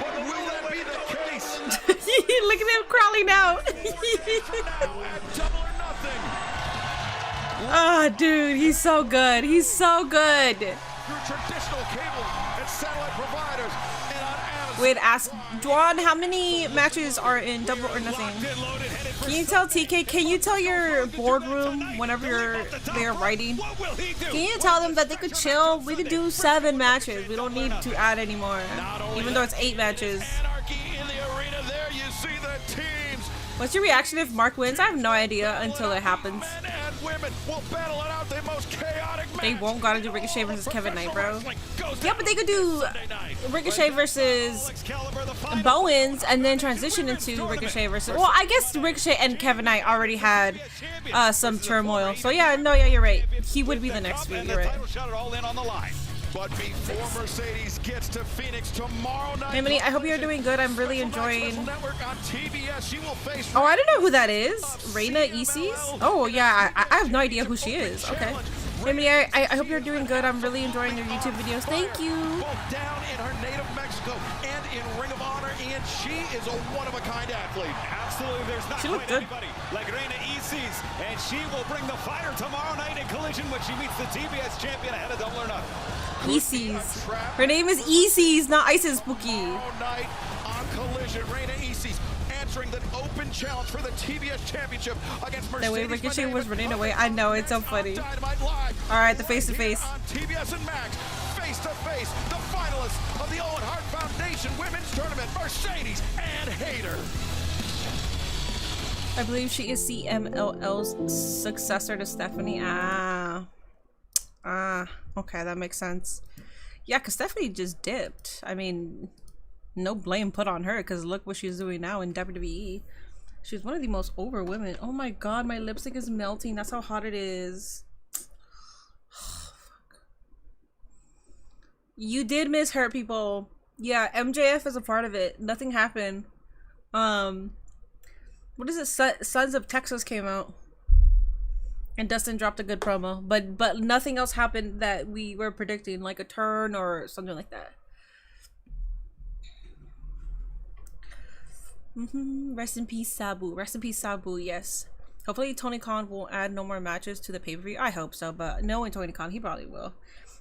But will that be the case? Look at him crawling out. Double or nothing. Ah, dude, he's so good. He's so good. Through traditional cable and satellite providers. Wait, ask Dwan, how many matches are in Double or Nothing? Can you tell TK, can you tell your boardroom whenever they're writing? Can you tell them that they could chill? We could do 7 matches. We don't need to add any more. Even though it's 8 matches. What's your reaction if Mark wins? I have no idea until it happens. women will battle it out the most chaotic match. They won't gotta do Ricochet versus Kevin Knight, bro. Yeah, but they could do Ricochet versus Bowens and then transition into Ricochet versus. Well, I guess Ricochet and Kevin Knight already had some turmoil. So yeah, no, yeah, you're right. He would be the next feud. You're right. But before Mercedes gets to Phoenix tomorrow night, Emily, I hope you're doing good. I'm really enjoying. Oh, I don't know who that is. Reina Isis? Oh yeah, I have no idea who she is. Okay. Emily, I hope you're doing good. I'm really enjoying your YouTube videos. Thank you. Both down in her native Mexico and in Ring of Honor, and she is a one-of-a-kind athlete. Absolutely, there's not quite anybody like Reina Isis, and she will bring the fire tomorrow night in Collision when she meets the TBS champion ahead of Double or Nothing. Isis. Her name is Isis, not Isis Spooky. Tomorrow night on Collision, Reina Isis answering the open challenge for the TBS championship against Mercedes. The way Ricochet was running away, I know, it's so funny. Alright, the face-to-face. On TBS and Max, face-to-face, the finalists of the Owen Hart Foundation Women's Tournament, Mercedes and Hayter. I believe she is CMLL's successor to Stephanie. Okay, that makes sense. Yeah, because Stephanie just dipped. I mean, no blame put on her because look what she's doing now in WWE. She's one of the most over women. Oh my god, my lipstick is melting. That's how hot it is. You did miss Hurt, people. Yeah, MJF is a part of it. Nothing happened. What is it? Sons of Texas came out. And Dustin dropped a good promo, but nothing else happened that we were predicting, like a turn or something like that. Rest in peace, Sabu. Rest in peace, Sabu. Yes. Hopefully, Tony Khan will add no more matches to the pay-per-view. I hope so, but knowing Tony Khan, he probably will.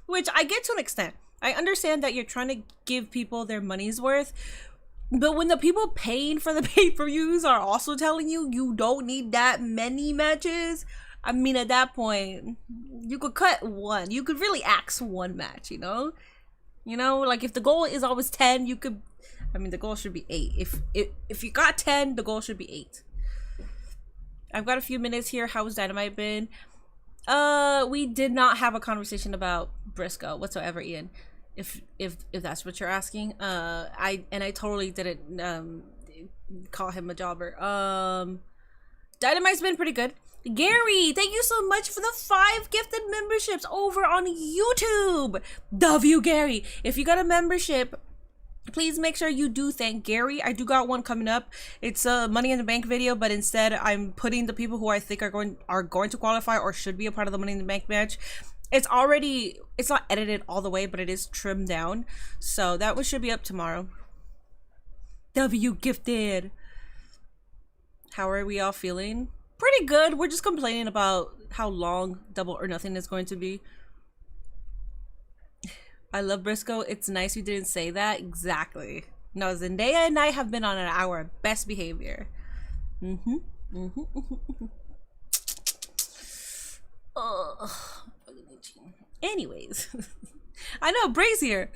Which I get to an extent. I understand that you're trying to give people their money's worth, but when the people paying for the pay-per-views are also telling you you don't need that many matches. I mean, at that point, you could cut one. You could really axe one match, you know? You know, like if the goal is always 10, you could... I mean, the goal should be 8. If you got 10, the goal should be 8. I've got a few minutes here. How's Dynamite been? We did not have a conversation about Briscoe whatsoever, Ian. If that's what you're asking. I totally didn't call him a jobber. Dynamite's been pretty good. Gary, thank you so much for the 5 gifted memberships over on YouTube. Love you, Gary. If you got a membership, please make sure you do thank Gary. I do got one coming up. It's a Money in the Bank video, but instead I'm putting the people who I think are going to qualify or should be a part of the Money in the Bank match. It's not edited all the way, but it is trimmed down. So that one should be up tomorrow. W gifted. How are we all feeling? Pretty good. We're just complaining about how long Double or Nothing is going to be. I love Briscoe. It's nice you didn't say that. Exactly. No, Zendaya and I have been on our best behavior. Anyways. I know, Bray's here.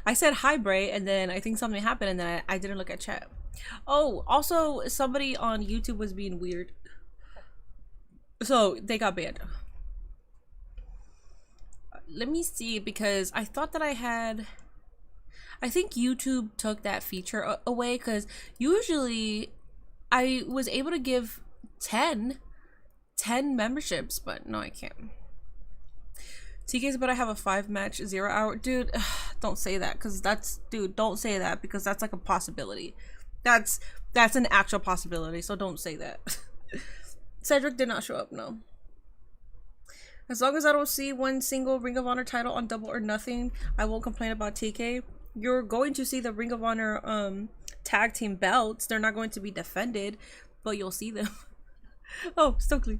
I said hi, Bray, and then I think something happened, and then I didn't look at chat. Oh, also, somebody on YouTube was being weird. So, they got banned. Let me see, because I thought that I had... I think YouTube took that feature away, because usually I was able to give 10 memberships, but no, I can't. TK's about to have a 5-match 0-hour. Dude, don't say that, because that's... Dude, don't say that, because that's like a possibility. That's an actual possibility, so don't say that. Cedric did not show up, no. As long as I don't see one single Ring of Honor title on Double or Nothing, I won't complain about TK. You're going to see the Ring of Honor tag team belts. They're not going to be defended, but you'll see them. Oh, Stokely.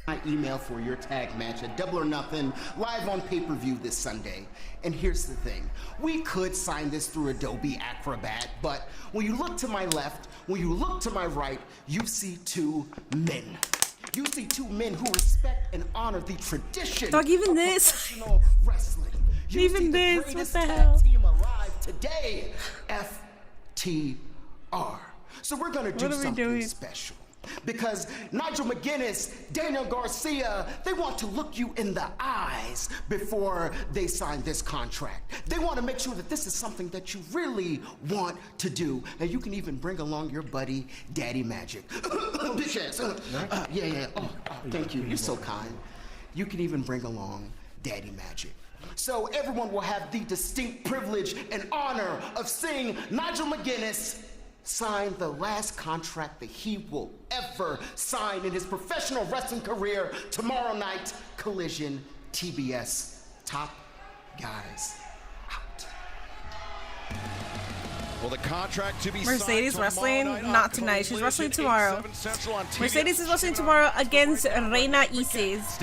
My email for your tag match at Double or Nothing live on pay-per-view this Sunday. And here's the thing. We could sign this through Adobe Acrobat, but when you look to my left, when you look to my right, you see 2 men. You see 2 men who respect and honor the tradition Dog, even of this. professional wrestling. You Even see this, the what greatest the tag hell? team alive today, FTR. So we're gonna do What are we something doing? special. Because Nigel McGuinness, Daniel Garcia, they want to look you in the eyes before they sign this contract. They want to make sure that this is something that you really want to do. And you can even bring along your buddy, Daddy Magic. Bitch ass. Yeah. Oh, thank you. You're so kind. You can even bring along Daddy Magic. So everyone will have the distinct privilege and honor of seeing Nigel McGuinness sign the last contract that he will ever sign in his professional wrestling career tomorrow night. Collision, TBS, Top Guys Out. Well, the contract to be Mercedes signed wrestling, not tonight. She's wrestling tomorrow. 8/7 Central on Mercedes is wrestling tomorrow against Reina Isis,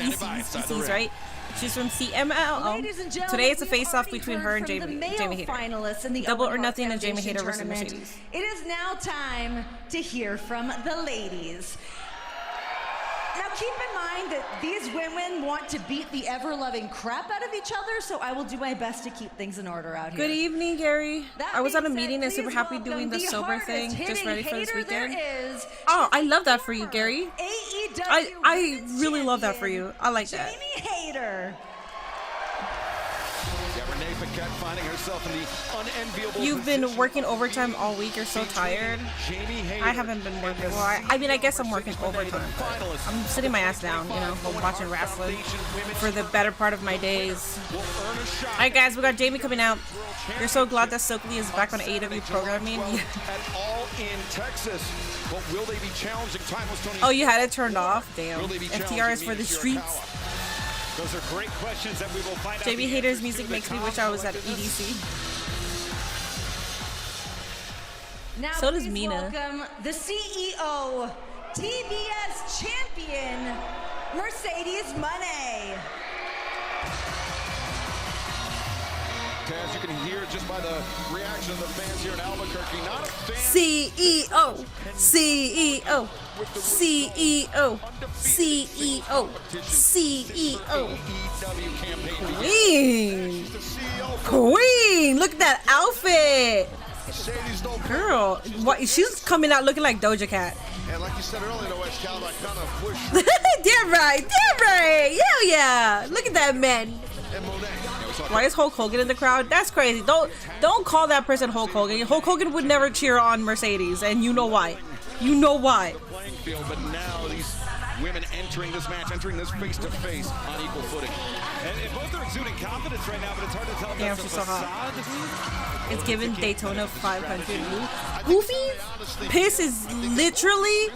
right? She's from CMLL. Ladies and gentlemen, Today it's a we face-off already between heard her and from the male Jamie Hayter. finalists in the Double Owen or Hart nothing and Jamie Foundation Hayter versus tournament. Mercedes. It is now time to hear from the ladies. Now keep in mind that these women want to beat the ever-loving crap out of each other, so I will do my best to keep things in order out here. Good evening, Gary. I was at a meeting and please super happy welcome doing the the sober hardest thing, just hitting ready for this hater there weekend. is, Oh, I love that for you, Gary. AEW I really love that for you. I like that. Jamie Hayter. Yeah, Renee Paquette finding herself in the unenviable You've been working overtime all week. You're so tired. I haven't been working. Well, I mean, I guess I'm working overtime. But I'm sitting my ass down, you know, while watching wrestling for the better part of my days. All right, guys, we got Jamie coming out. You're so glad that Stokely is back on AEW programming. at all in Texas. But will they be challenging Timeless Tony? Oh, you had it turned off? Damn. FTR is for the streets. Those are great questions that we will find out. Jamie Hayter's music makes me wish I was at EDC. Now So does please Mina. welcome the CEO, TBS champion, Mercedes Mone. As you can hear just by the reaction of the fans here in Albuquerque, not a fan. CEO, CEO, CEO, CEO, CEO. Queen, look at that outfit. Girl, what? She's coming out looking like Doja Cat. And like you said earlier, though, Excalibur, I kind of wish. Damn right, damn right. Hell yeah. Look at that man. Why is Hulk Hogan in the crowd? That's crazy. Don't call that person Hulk Hogan. Hulk Hogan would never cheer on Mercedes, and you know why. You know why. Playing field, but now these women entering this match, entering this face-to-face on equal footing. And both are exuding confidence right now, but it's hard to tell if Damn, that's a she's so hot. facade. It's given Daytona 500. Goofy piss is literally,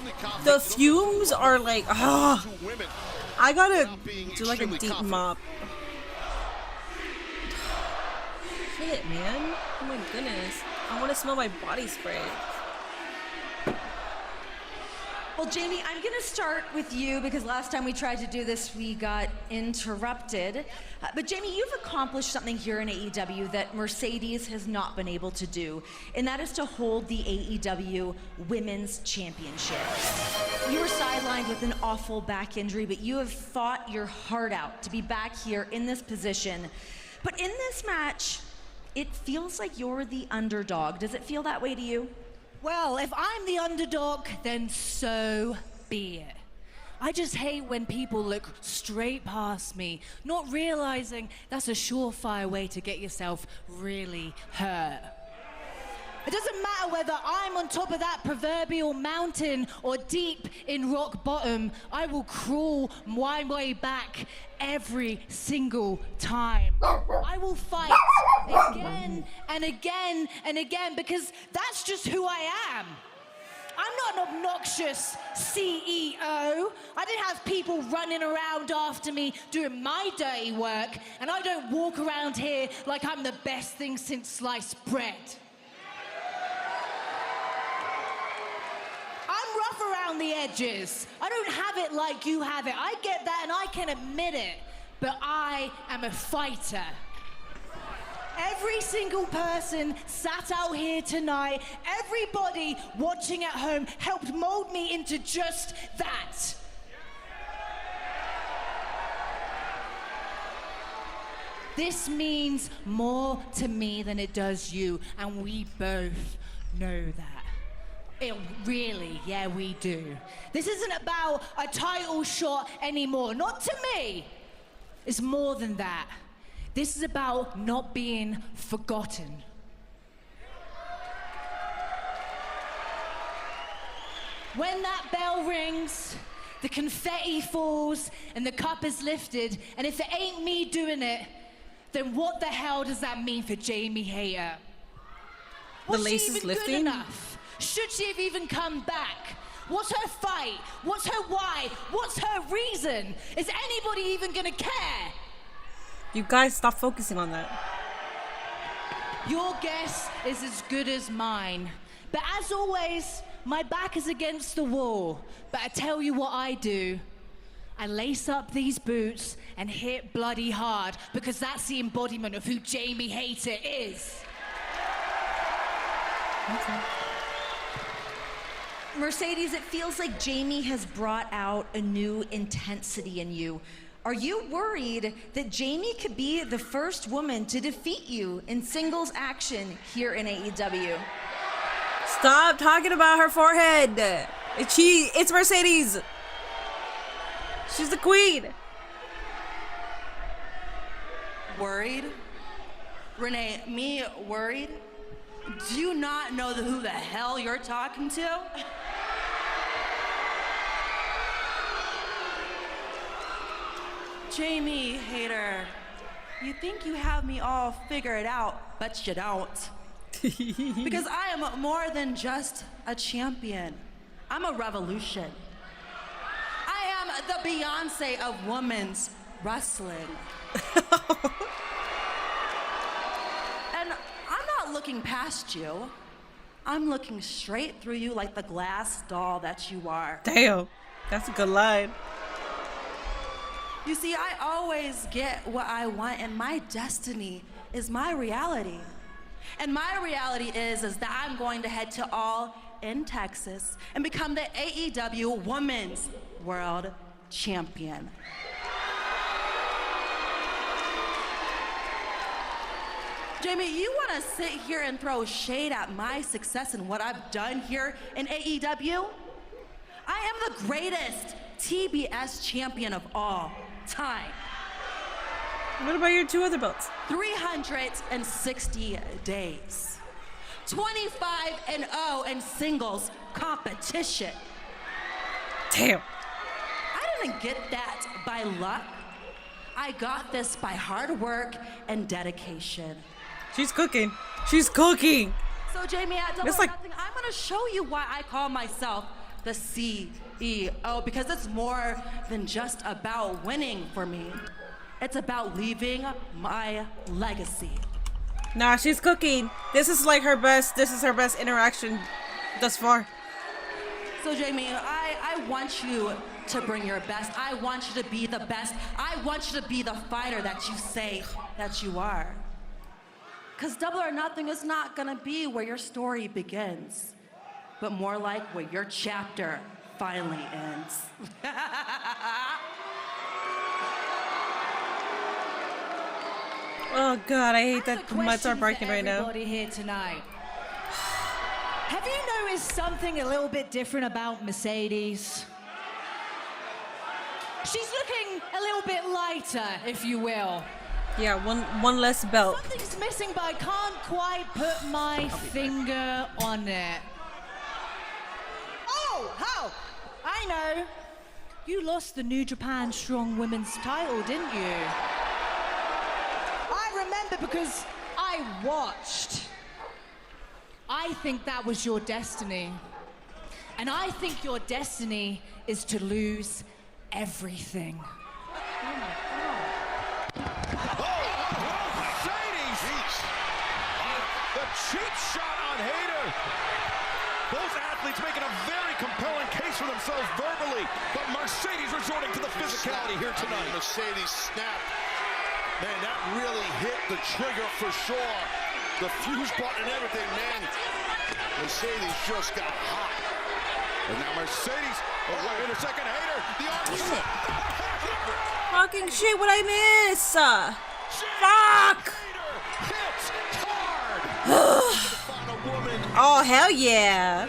the fumes are like, ah. I gotta do like a deep mop. Shit, man. Oh my goodness. I want to smell my body spray. Well, Jamie, I'm going to start with you because last time we tried to do this, we got interrupted. But Jamie, you've accomplished something here in AEW that Mercedes has not been able to do, and that is to hold the AEW Women's Championship. You were sidelined with an awful back injury, but you have fought your heart out to be back here in this position. But in this match, it feels like you're the underdog. Does it feel that way to you? Well, if I'm the underdog, then so be it. I just hate when people look straight past me, not realizing that's a surefire way to get yourself really hurt. It doesn't matter whether I'm on top of that proverbial mountain or deep in rock bottom, I will crawl my way back every single time. I will fight again and again and again because that's just who I am. I'm not an obnoxious CEO. I don't have people running around after me doing my dirty work, and I don't walk around here like I'm the best thing since sliced bread. I'm rough around the edges. I don't have it like you have it. I get that and I can admit it, but I am a fighter. Every single person sat out here tonight, everybody watching at home helped mold me into just that. This means more to me than it does you, and we both know that. Really, yeah, we do. This isn't about a title shot anymore. Not to me. It's more than that. This is about not being forgotten. When that bell rings, the confetti falls, and the cup is lifted, and if it ain't me doing it, then what the hell does that mean for Jamie Hayter? The lace is Good lifting? enough? Should she have even come back? What's her fight? What's her why? What's her reason? Is anybody even gonna care? You guys stop focusing on that. Your guess is as good as mine. But as always, my back is against the wall. But I tell you what I do. I lace up these boots and hit bloody hard, because that's the embodiment of who Jamie Hayter is. Okay. Mercedes, it feels like Jamie has brought out a new intensity in you. Are you worried that Jamie could be the first woman to defeat you in singles action here in AEW? Stop talking about her forehead. It's Mercedes. She's the queen. Worried? Renee, me worried? Do you not know who the hell you're talking to? Jamie Hayter, you think you have me all figured out, but you don't. Because I am more than just a champion. I'm a revolution. I am the Beyonce of women's wrestling. And I'm not looking past you. I'm looking straight through you like the glass doll that you are. Damn, that's a good line. You see, I always get what I want, and my destiny is my reality. And my reality is that I'm going to head to All in Texas and become the AEW Women's World Champion. Jamie, you want to sit here and throw shade at my success and what I've done here in AEW? I am the greatest TBS champion of all time. What about your 2 other belts? 360 days. 25-0 in singles competition. Damn. I didn't get that by luck. I got this by hard work and dedication. She's cooking. She's cooking. So Jamie, at Double It's or like- Nothing, I'm gonna show you why I call myself the CEO, because it's more than just about winning for me. It's about leaving my legacy. Nah, she's cooking. This is like her best. This is her best interaction thus far. So Jamie, I want you to bring your best. I want you to be the best. I want you to be the fighter that you say that you are. Because Double or Nothing is not gonna be where your story begins, but more like where your chapter finally ends. Oh God, I hate that the mutts are barking right now. Everybody here tonight. Have you noticed something a little bit different about Mercedes? She's looking a little bit lighter, if you will. Yeah, one less belt. Something's missing, but I can't quite put my finger on it. Oh, how? I know. You lost the New Japan Strong Women's title, didn't you? I remember because I watched. I think that was your destiny. And I think your destiny is to lose everything. The cheap shot on Hayter. Both athletes making a very compelling case for themselves verbally, but Mercedes resorting to the physicality here tonight. Mercedes snapped. Man, that really hit the trigger for sure. The fuse button and everything, man. Mercedes just got hot. And now Mercedes, wait a second, Hayter, the arm. Fucking shit, what I miss? Fuck! Oh, hell yeah.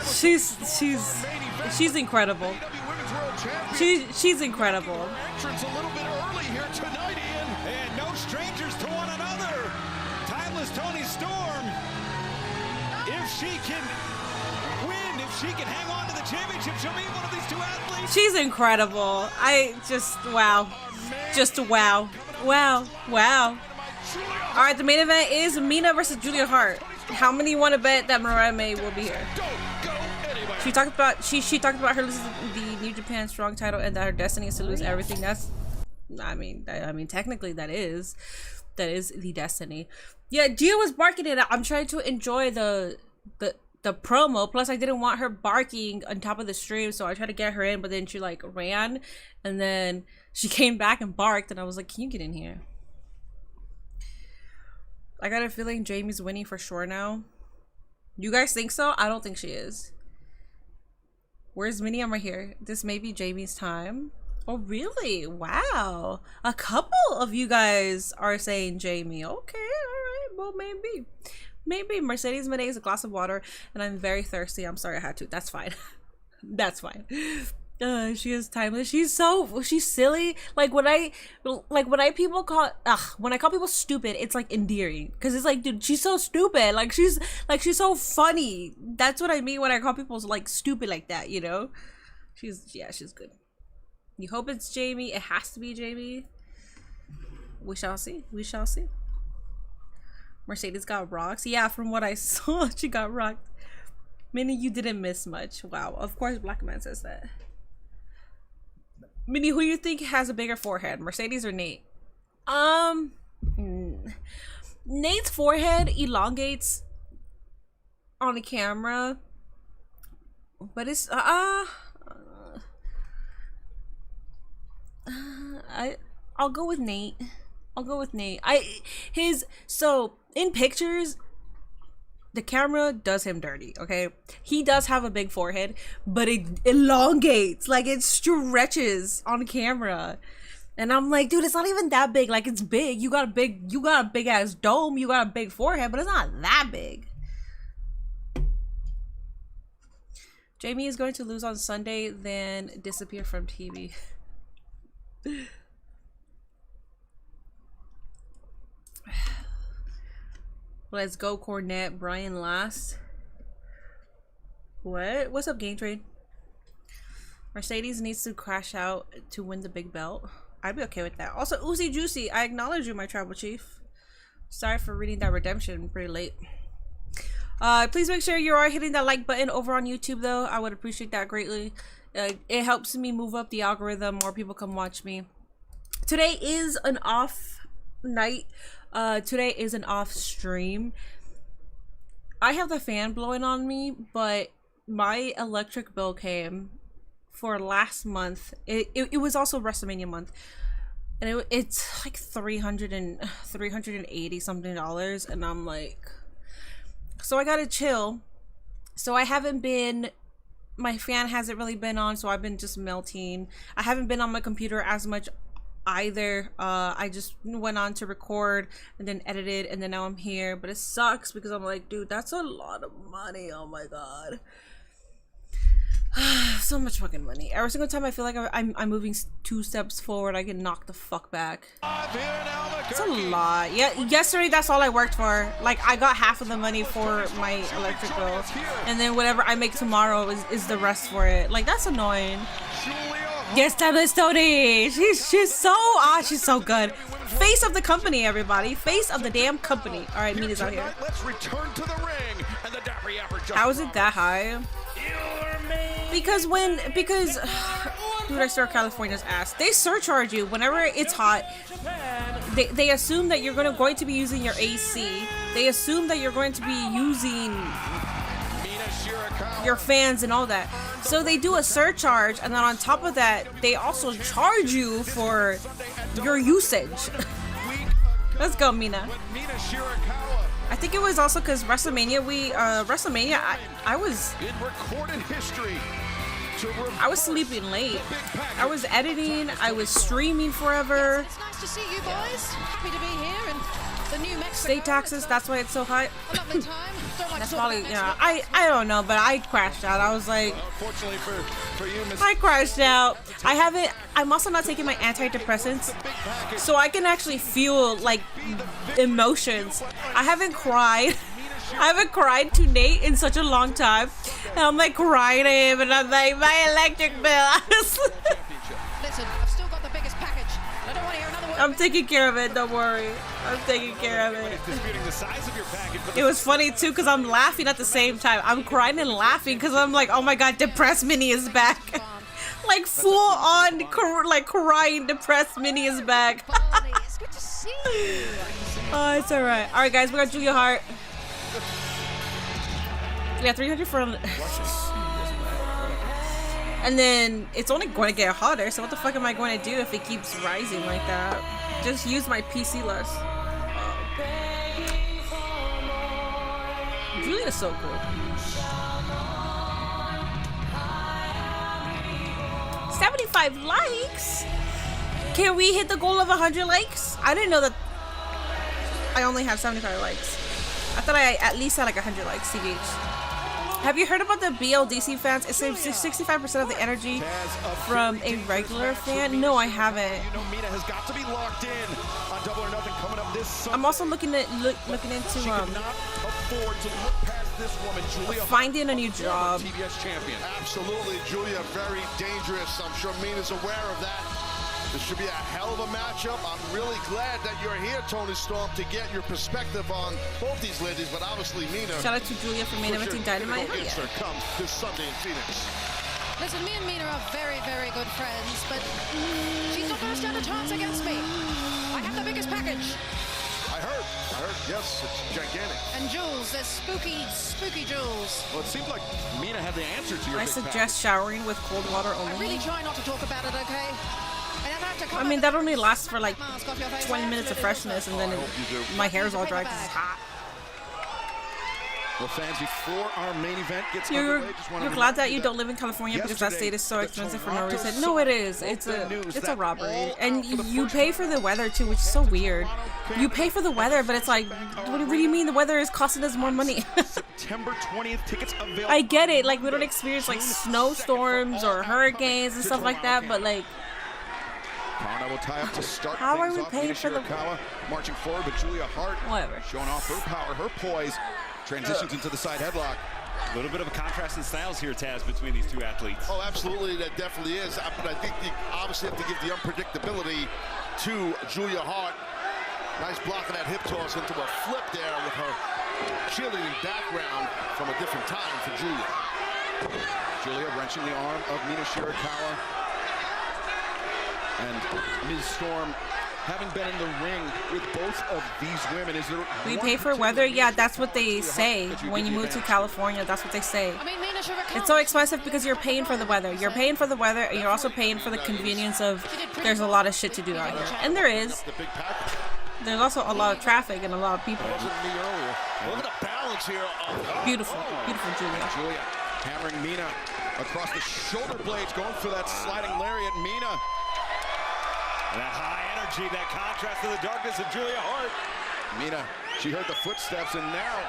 She's incredible. She's incredible. Entrance a little bit early here tonight, Ian. And no strangers to one another. Timeless Toni Storm. If she can win, if she can hang on to the championship, she'll be one of these two athletes. She's incredible. I just, wow. Just wow. Wow. Wow. All right, the main event is Mina versus Julia Hart. How many want to bet that Mariah May will be here? She talked about her losing the New Japan Strong title and that her destiny is to lose everything. That's, I mean, technically that is the destiny. Yeah, Gia was barking it out. I'm trying to enjoy the promo. Plus, I didn't want her barking on top of the stream, so I tried to get her in, but then she like ran, and then she came back and barked, and I was like, "Can you get in here?" I got a feeling Jamie's winning for sure now. You guys think so? I don't think she is. Where's Minnie? I'm right here. This may be Jamie's time. Oh, really? Wow. A couple of you guys are saying Jamie. Okay, all right. Well, maybe. Maybe. Mercedes Moné's a glass of water, and I'm very thirsty. I'm sorry I had to. That's fine. That's fine. She is timeless. She's silly. When I call people stupid, it's like endearing, because it's like, dude, she's so stupid. She's so funny. That's what I mean when I call people like stupid like that, you know? She's good. You hope it's Jamie. It has to be Jamie. We shall see. We shall see. Mercedes got rocks. Yeah, from what I saw, she got rocked. Minnie, you didn't miss much. Wow. Of course Black Man says that. Minnie, who you think has a bigger forehead, Mercedes or Nate? Nate's forehead elongates on the camera, but it's I'll go with Nate. I'll go with Nate. So in pictures, the camera does him dirty, okay? He does have a big forehead, but it elongates, like it stretches on camera. And I'm like, dude, it's not even that big. Like, it's big. You got a big ass dome, you got a big forehead, but it's not that big. Jamie is going to lose on Sunday, then disappear from TV. Let's go, Cornette. Brian last. What? What's up, Game Trade? Mercedes needs to crash out to win the big belt. I'd be okay with that. Also, Uzi Juicy, I acknowledge you, my tribal chief. Sorry for reading that redemption pretty late. Please make sure you are hitting that like button over on YouTube, though. I would appreciate that greatly. It helps me move up the algorithm. More people come watch me. Today is an off night. Today is an off stream. I have the fan blowing on me, but my electric bill came for last month. It was also WrestleMania month, and it's like $380 something, and I'm like, so I gotta chill. So I haven't been, my fan hasn't really been on, so I've been just melting. I haven't been on my computer as much either. I just went on to record and then edited, and then now I'm here, but it sucks because I'm like, dude, that's a lot of money. Oh my god. So much fucking money. Every single time I feel like I'm moving 2 steps forward, I get knocked the fuck back. It's a lot. Yeah, yesterday that's all I worked for. Like, I got half of the money for my electric bill, and then whatever I make tomorrow is the rest for it. Like, that's annoying. Yes, Timeless Tony. She's so good. Face of the company, everybody. Face of the damn company. All right, Mina's out here. Let's return to the ring, and the Dapper Yapper jumps. How is it that high? Because dude, I saw California's ass. They surcharge you whenever it's hot. They assume that you're going to be using your AC. They assume that you're going to be using your fans and all that. So they do a surcharge, and then on top of that, they also charge you for your usage. Let's go, Mina. I think it was also because WrestleMania, I was in recorded history. I was sleeping late. I was editing. I was streaming forever. It's nice to see you boys. Happy to be here, and the New Mexico. State taxes, that's why it's so high. A lovely time. Don't like That's to talk probably, about yeah. Mexico. I don't know, but I crashed out. I was like, Unfortunately for you, Miss. I crashed out. I'm also not taking my antidepressants, so I can actually feel like emotions. I haven't cried. I haven't cried to Nate in such a long time. And I'm like crying to him, and I'm like, my electric bill. Listen, I've still got the biggest package. I don't want to hear another word. I'm taking care of it, don't worry. I'm taking care of it. Disputing the size of your package. It was funny too, because I'm laughing at the same time. I'm crying and laughing because I'm like, oh my god, Depressed Mini is back. Like full on, like crying, Depressed Mini is back. It's good to see you. Oh, it's alright. Alright guys, we got Julia Hart. Yeah, 300 for... And then it's only going to get hotter, so what the fuck am I going to do if it keeps rising like that? Just use my PC less. Julia's so cool. 75 likes? Can we hit the goal of 100 likes? I didn't know that I only have 75 likes. I thought I at least had like 100 likes, CBH. Have you heard about the BLDC fans? It saves 65% of the energy from a regular fan. No, I haven't. Mina has got to be locked in on Double or Nothing coming up this Sunday. I'm also looking into She cannot afford to look past this woman, Julia. finding a new job. TBS champion. Absolutely, Julia, very dangerous. I'm sure Mina's aware of that. This should be a hell of a matchup. I'm really glad that you're here, Tony Storm, to get your perspective on both these ladies, but obviously Mina. Shout out to Julia for main eventing Dynamite. Hell yeah. Comes this Sunday in Phoenix. Listen, me and Mina are very, very good friends, but she's not going to stand a chance against me. I have the biggest package. I heard, yes, it's gigantic. And jewels, there's spooky jewels. Well, it seems like Mina had the answer to your I big suggest showering with cold water I really only. try not to talk about it, okay? I mean, that only lasts for like 20 minutes of freshness, and then my hair's all dry because it's hot. Well, fans, before our main event gets You're underway, just want to glad that you don't live in California because that state is so expensive for no reason. No, it is. It's a robbery, and you pay for the weather too, which is so weird. You pay for the weather, but it's like, what do you mean the weather is costing us more money? September 20th, tickets available. I get it. Like we don't experience like snowstorms or hurricanes and stuff like that, but like. Power will tie up to start How are things we off. paying Mina for the... Shirakawa marching forward, but Julia Hart showing off her power, her poise, transitions into the side headlock. A little bit of a contrast in styles here, Taz, between these two athletes. Oh, absolutely, that definitely is. But I think you obviously have to give the unpredictability to Julia Hart. Nice block of that hip toss into a flip there with her cheerleading background from a different time for Julia. Julia wrenching the arm of Mina Shirakawa. And Ms. Storm, having been in the ring with both of these women, is there... We pay for weather? Yeah, that's what they say. When you move to California, that's what they say. It's so expensive because you're paying for the weather. You're paying for the weather, and you're also paying for the convenience of there's a lot of shit to do out here. And there is. There's also a lot of traffic and a lot of people. Look at the balance here. Beautiful. Beautiful, Julia. Julia hammering Mina across the shoulder blades, going for that sliding lariat. Mina. That high energy, that contrast to the darkness of Julia Hart. Mina, she heard the footsteps, and now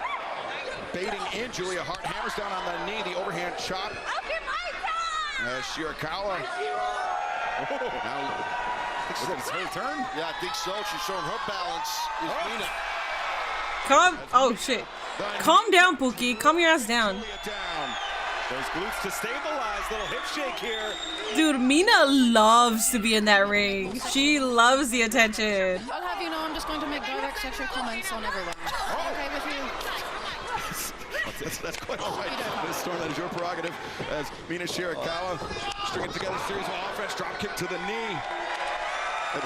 baiting in. Julia Hart hammers down on the knee, the overhand chop. Shirakawa. Now, it's her turn. Yeah, I think so. She's showing her balance. Mina. Oh shit. Calm down, Pookie. Calm your ass down. Those glutes to stabilize. Little hip shake here. Dude, Mina loves to be in that ring. She loves the attention. I'll have you know I'm just going to make direct sexual comments on everyone. Okay with you? That's quite all right. Ms. Storm, that is your prerogative as Mina Shirakawa stringing together a series of offense. Drop kick to the knee. The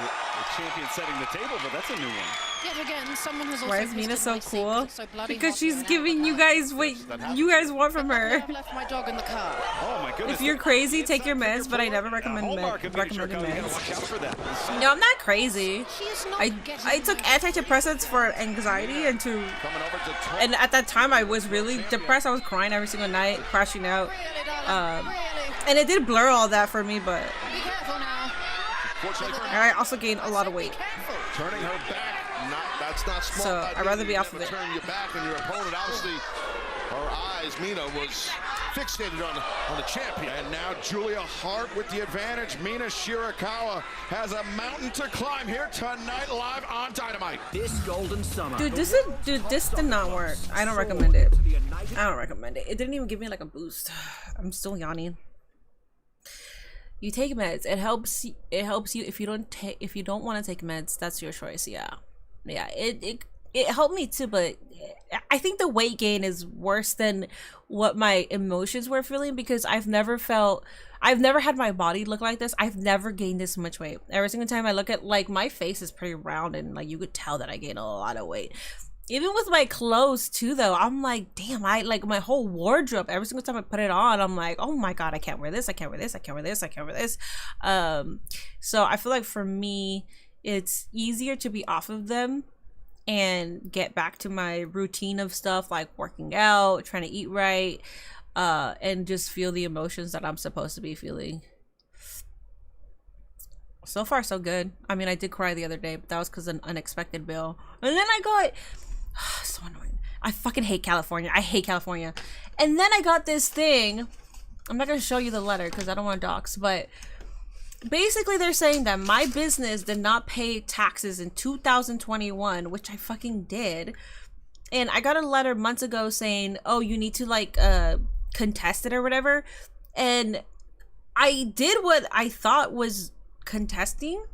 champion setting the table, but that's a new one. Yet again, someone has also Why is Mina so cool? So because she's giving you guys what you guys want from her. I've left my dog in the car. Oh my goodness. If you're crazy, take your meds, but I never recommend meds. No, I'm not crazy. I took antidepressants for anxiety and at that time I was really depressed. I was crying every single night, crashing out. And it did blur all that for me, but I also gained a lot of weight. Turning her back. That's not smart. So I'd rather be off of it. Turn your back on your opponent. Obviously, her eyes, Mina, was fixated on the champion. And now Julia Hart with the advantage. Mina Shirakawa has a mountain to climb here tonight live on Dynamite. This golden summer. Dude, this did not work. I don't recommend it. I don't recommend it. It didn't even give me like a boost. I'm still yawning. You take meds. It helps you if you don't want to take meds. That's your choice. Yeah. It helped me too, but I think the weight gain is worse than what my emotions were feeling, because I've never had my body look like this. I've never gained this much weight. Every single time I look at, like, my face is pretty round, and like you could tell that I gained a lot of weight. Even with my clothes too, though, I'm like, damn, my whole wardrobe, every single time I put it on, I'm like, oh my god, I can't wear this, I can't wear this, I can't wear this, I can't wear this. So I feel like for me, it's easier to be off of them and get back to my routine of stuff like working out, trying to eat right, and just feel the emotions that I'm supposed to be feeling. So far, so good. I mean, I did cry the other day, but that was because of an unexpected bill. And then I got... so annoying. I fucking hate California. I hate California. And then I got this thing. I'm not going to show you the letter because I don't want to dox, but... basically, they're saying that my business did not pay taxes in 2021, which I fucking did. And I got a letter months ago saying, oh, you need to, like, contest it or whatever. And I did what I thought was contesting.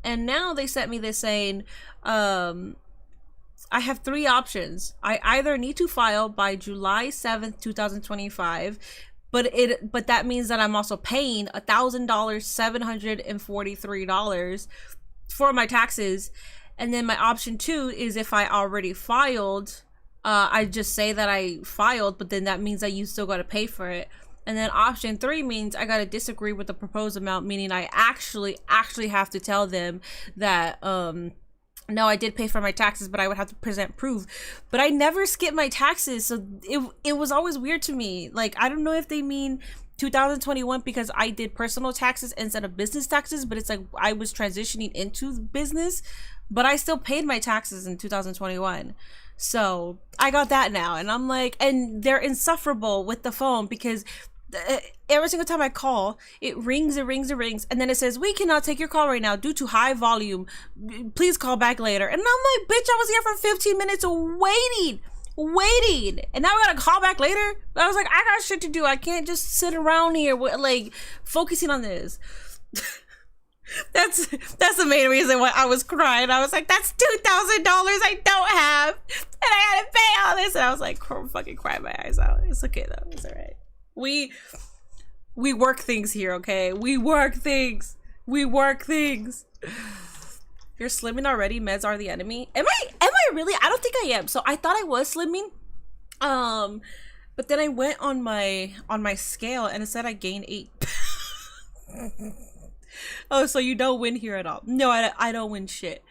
And now they sent me this saying, I have three options. I either need to file by July 7th, 2025, but that means that I'm also paying $1,000, $743 for my taxes. And then my option 2 is if I already filed, I just say that I filed, but then that means that you still got to pay for it. And then option 3 means I got to disagree with the proposed amount, meaning I actually have to tell them that, no, I did pay for my taxes, but I would have to present proof. But I never skip my taxes, so it was always weird to me. Like, I don't know if they mean 2021 because I did personal taxes instead of business taxes, but it's like I was transitioning into business, but I still paid my taxes in 2021. So I got that now, and I'm like, and they're insufferable with the phone because every single time I call, it rings, and then it says, we cannot take your call right now due to high volume. Please call back later. And I'm like, bitch, I was here for 15 minutes waiting, and now I gotta call back later? I was like, I got shit to do. I can't just sit around here like focusing on this. That's the main reason why I was crying. I was like, that's $2,000 I don't have, and I had to pay all this, and I was like, fucking crying my eyes out. It's okay though, it's all right. We work things here, okay? We work things. You're slimming already. Meds are the enemy. Am I really? I don't think I am. So I thought I was slimming. But then I went on my scale and it said I gained 8. Oh, so you don't win here at all? No, I don't win shit.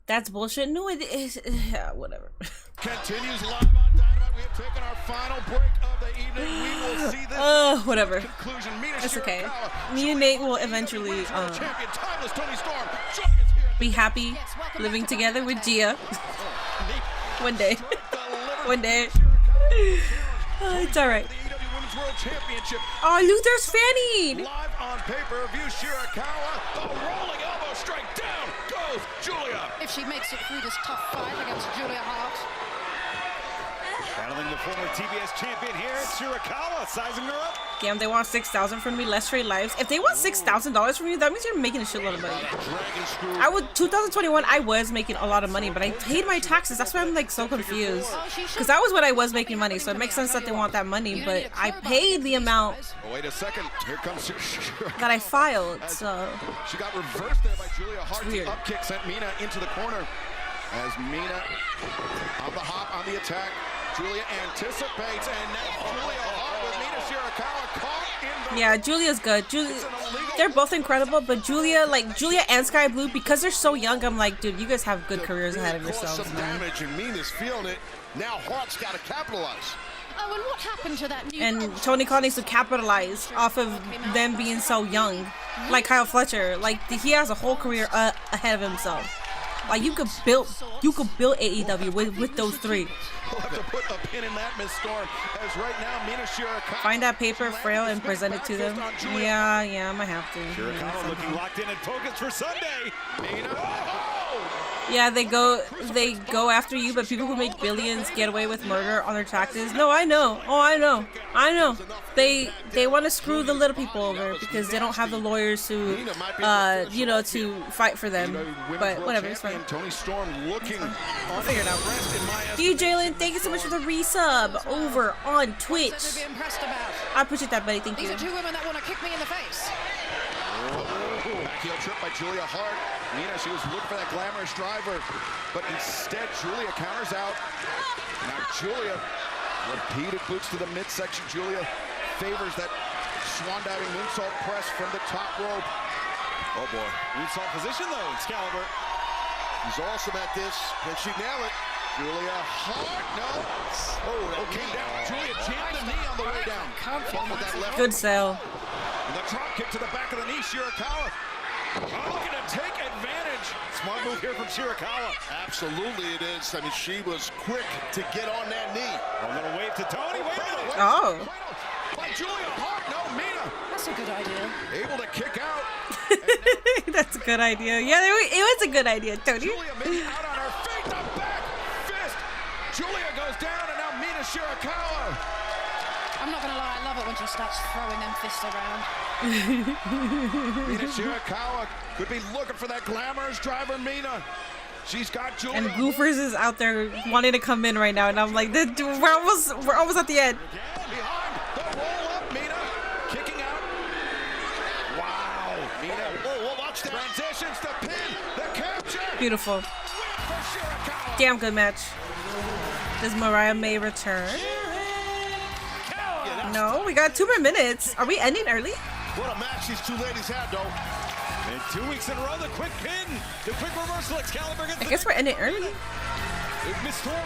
That's bullshit. No, it is. Yeah, whatever. Continues live on Dynamite. We have taken our final break of the evening. We will see this whatever. Conclusion. It's okay. Me and Nate will eventually be happy living together with Gia. One day. One day. It's alright. Oh, Luther's fanning! Live on pay-per-view, Shirakawa, the rolling elbow strike, down goes Julia. If she makes it through this tough fight against Julia Hart. Battling the former TBS champion here, Shirakawa, sizing her up. Damn, they want $6,000 from me, less straight lives. If they want $6,000 from you, that means you're making a shitload of money. 2021, I was making a lot of money, but I paid my taxes. That's why I'm like so confused. Because that was when I was making money, so it makes sense that they want that money, but I paid the amount wait a second, here comes that I filed, so. She got reversed there by Julia Hart. The up kick sent Mina into the corner. As Mina on the hop, on the attack. Julia anticipates, and now Julia Hart with Mina Shirakawa caught in the... Yeah, Julia's good. They're both incredible, but Julia and Sky Blue, because they're so young, I'm like, dude, you guys have good careers ahead of yourselves, man. Damage, and Mina's feeling it. Now Hart's got to capitalize. Oh, and what happened to that new... And Tony Khan needs to capitalize off of them being so young. Like Kyle Fletcher. Like, he has a whole career ahead of himself. Like you could build AEW with those three. We'll have to put a pin in that, Miss Storm, as right now Mina Shirakawa. Find that paper frail and present it to them. Yeah, I might have to. Shirakawa looking locked in and focused for Sunday. Mina. Yeah, they go after you, but people who make billions get away with murder on their taxes. No, I know. Oh, I know. They want to screw the little people over because they don't have the lawyers to, to fight for them. But whatever, it's fine. Toni Storm looking I'll figure it out. Jalen, thank you so much for the resub over on Twitch. I appreciate that, buddy. Thank you. These are two women that want to kick me in the face. Backheel trip by Julia Hart. Mina, she was looking for that glamorous driver, but instead Julia counters out. Now Julia, repeated boots to the midsection. Julia favors that swan diving moonsault press from the top rope. Oh boy. Moonsault position though, Excalibur. She's awesome at this. Can she nail it? Julia Hart, no. Oh, came down. Julia jammed the knee on the way down. With that left. Good sell. And the drop kick to the back of the knee, Shirakawa. Looking to take advantage. Smart move here from Shirakawa. Absolutely it is. I mean, she was quick to get on that knee. A little wave to Toni. Wait a minute. Oh. By Julia Hart. No, Mina. That's a good idea. Able to kick out. That's a good idea. Yeah, it was a good idea, Tony. Julia Mina out on her feet. The back fist. Julia goes down, and now Mina Shirakawa. I'm not going to lie, I love it when she starts throwing them fists around. Mina Shirakawa could be looking for that glamorous driver, Mina. She's got Julia. And Goofers is out there wanting to come in right now, and I'm like, we're almost at the end. Behind the roll up, Mina. Kicking out. Wow. Mina. Oh, watch the transitions, the pin, the capture. Beautiful. Damn good match. Does Mariah May return? No, we got 2 more minutes. Are we ending early? What a match these two ladies had, though. And 2 weeks in a row, the quick pin, the quick reversal. Excalibur gets I guess we're ending early.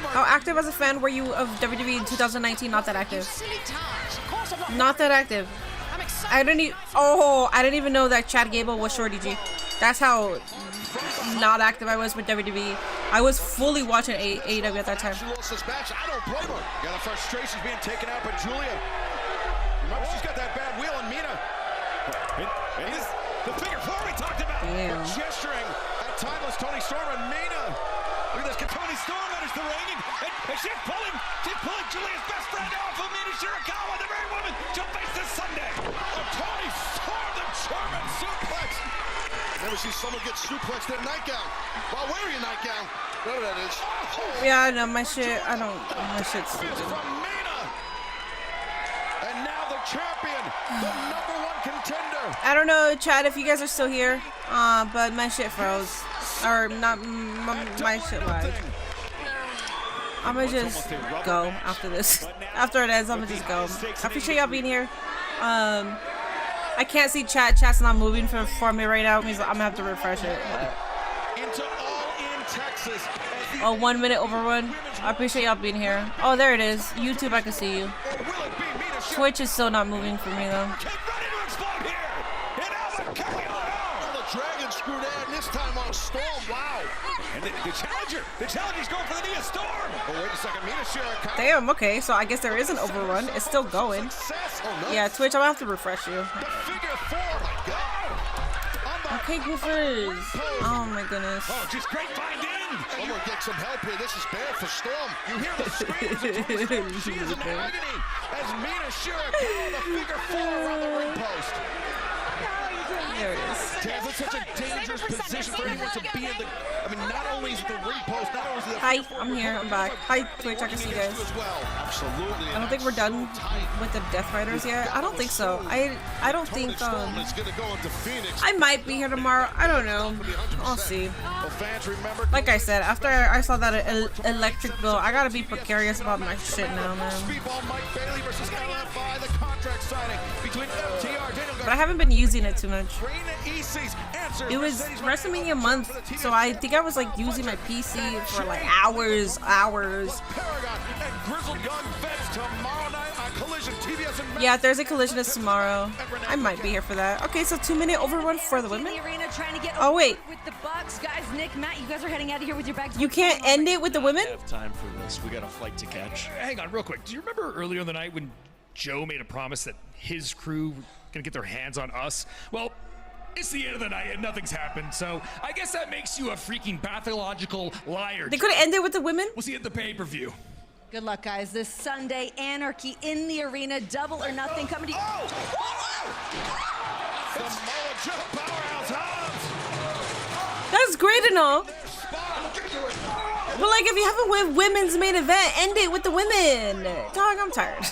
How active as a fan were you of WWE in 2019? Not that active. Not that active. I didn't even know that Chad Gable was Shorty G. That's how not active I was with WWE. I was fully watching AEW at that time. She lost this match. I don't blame her. Yeah, the frustration's being taken out by Julia. Remember, she's got that bad wheel on Mina. And this, the figure four we talked about. Damn. We're gesturing at timeless Toni Storm and Mina. Look at this. Can Toni Storm enters the ring, and she's pulling Julia's best friend off of Mina Shirakawa, the very woman she'll face this Sunday. Toni Storm, the German suplex. Never see someone get suplexed in a nightgown while wearing a nightgown. Whatever that is. Yeah, I know my shit. My shit's stupid. From Mina. And now the champion, the #1 contender. I don't know, Chad, if you guys are still here, but my shit froze. Or not, my shit lied. I'm gonna just go after this. After it ends, I'm gonna just go. I appreciate y'all being here. I can't see chat. Chat's not moving for me right now. It means I'm gonna have to refresh it. Into All In Texas. Oh, 1 minute overrun. I appreciate y'all being here. Oh, there it is. YouTube, I can see you. Twitch is still not moving for me though. The Dragon screwed in this time on Storm. Wow. And the challenger's going for the knee of Storm. Oh, wait a second. Mina Shirakawa. Damn, okay, so I guess there is an overrun. It's still going. Yeah, Twitch, I'm gonna have to refresh you. Okay, Goofers. Oh my goodness. Oh, just great find in. Someone get some help here. This is bad for Storm. You hear the screams. She is in agony as Mina Shirakawa, the figure four on the ring post. There it is. Taz, it's such a dangerous position for anyone to be in the. I mean, not only is it the ring post, not only is it the. Hi, I'm here. I'm back. Hi, Twitch. I can see you guys. Absolutely. I don't think we're done with the Death Riders yet. I don't think so. I don't think. I might be here tomorrow. I don't know. I'll see. Like I said, after I saw that electric bill, I gotta be precarious about my shit now, man. But I haven't been using it too much. It was WrestleMania month, so I think I was like using my PC for like hours. Yeah, Thursday Collision is tomorrow. I might be here for that. Okay, so 2 minute overrun for the women. Oh wait, Bucks, guys. Nick, Matt, you guys are heading out of here with your bags. You can't end it with the women? Have time for this. We got a flight to catch. Hang on, real quick. Do you remember earlier in the night when Joe made a promise that his crew were gonna get their hands on us? Well, it's the end of the night and nothing's happened, so I guess that makes you a freaking pathological liar. They could have ended with the women? We'll see you at the pay-per-view. Good luck, guys. This Sunday, Anarchy in the Arena, Double or Nothing coming to you. Samoa Joe, Powerhouse, Hobbs. That's great and all. But like, if you have a women's main event, end it with the women. Dog, I'm tired.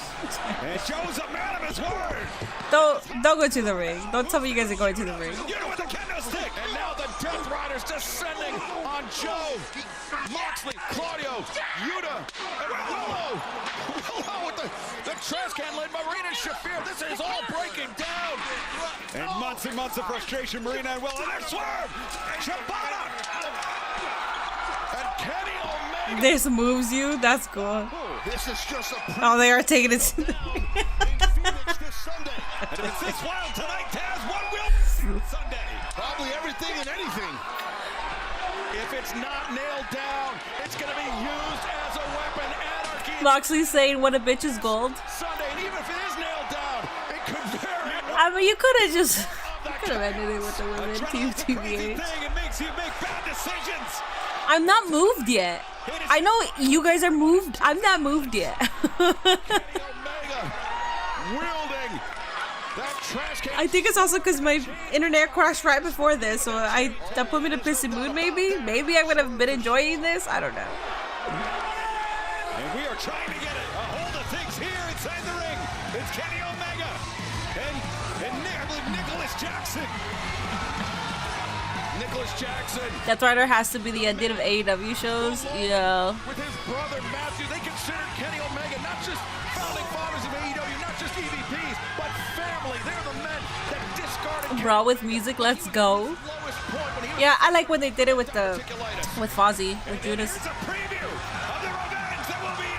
And Joe's a man of his word. Don't go to the ring. Don't tell me you guys are going to the ring. You know what the kendo stick. And now the Death Riders descending on Joe, Moxley, Claudio, Yuta, and Willow. Willow with the trash can lid. Marina Shafir. This is all breaking down. And months of frustration, Marina and Willow. And their swerve. Shibata. And Kenny Omega. This moves you. That's cool. This is just a Oh, they are taking it to the ring. And if it's this wild tonight, Taz, what will Sunday? Probably everything and anything. If it's not nailed down, it's going to be used as a weapon. Anarchy. Moxley saying what a bitch is gold. Sunday, and even if it is nailed down, it could very well. I mean, you could have just ended it with the women. Team TBH. It makes you make bad decisions. I'm not moved yet. I know you guys are moved. I'm not moved yet. Wielding that trash can. I think it's also because my internet crashed right before this, so that put me in a pissy mood. Maybe I would have been enjoying this. I don't know. And we are trying to get a hold of things here inside the ring. It's Kenny Omega and Nicholas Jackson. Nicholas Jackson. Death Rider has to be the ending of AEW shows. Yeah. With his brother Matthew, they considered Kenny Omega not just founding fathers of AEW, not just EVPs, but family. They're the men that discarded Brawl with music, let's go. Yeah, I like when they did it with Fozzy, with Judas. It's a preview of the revenge that will be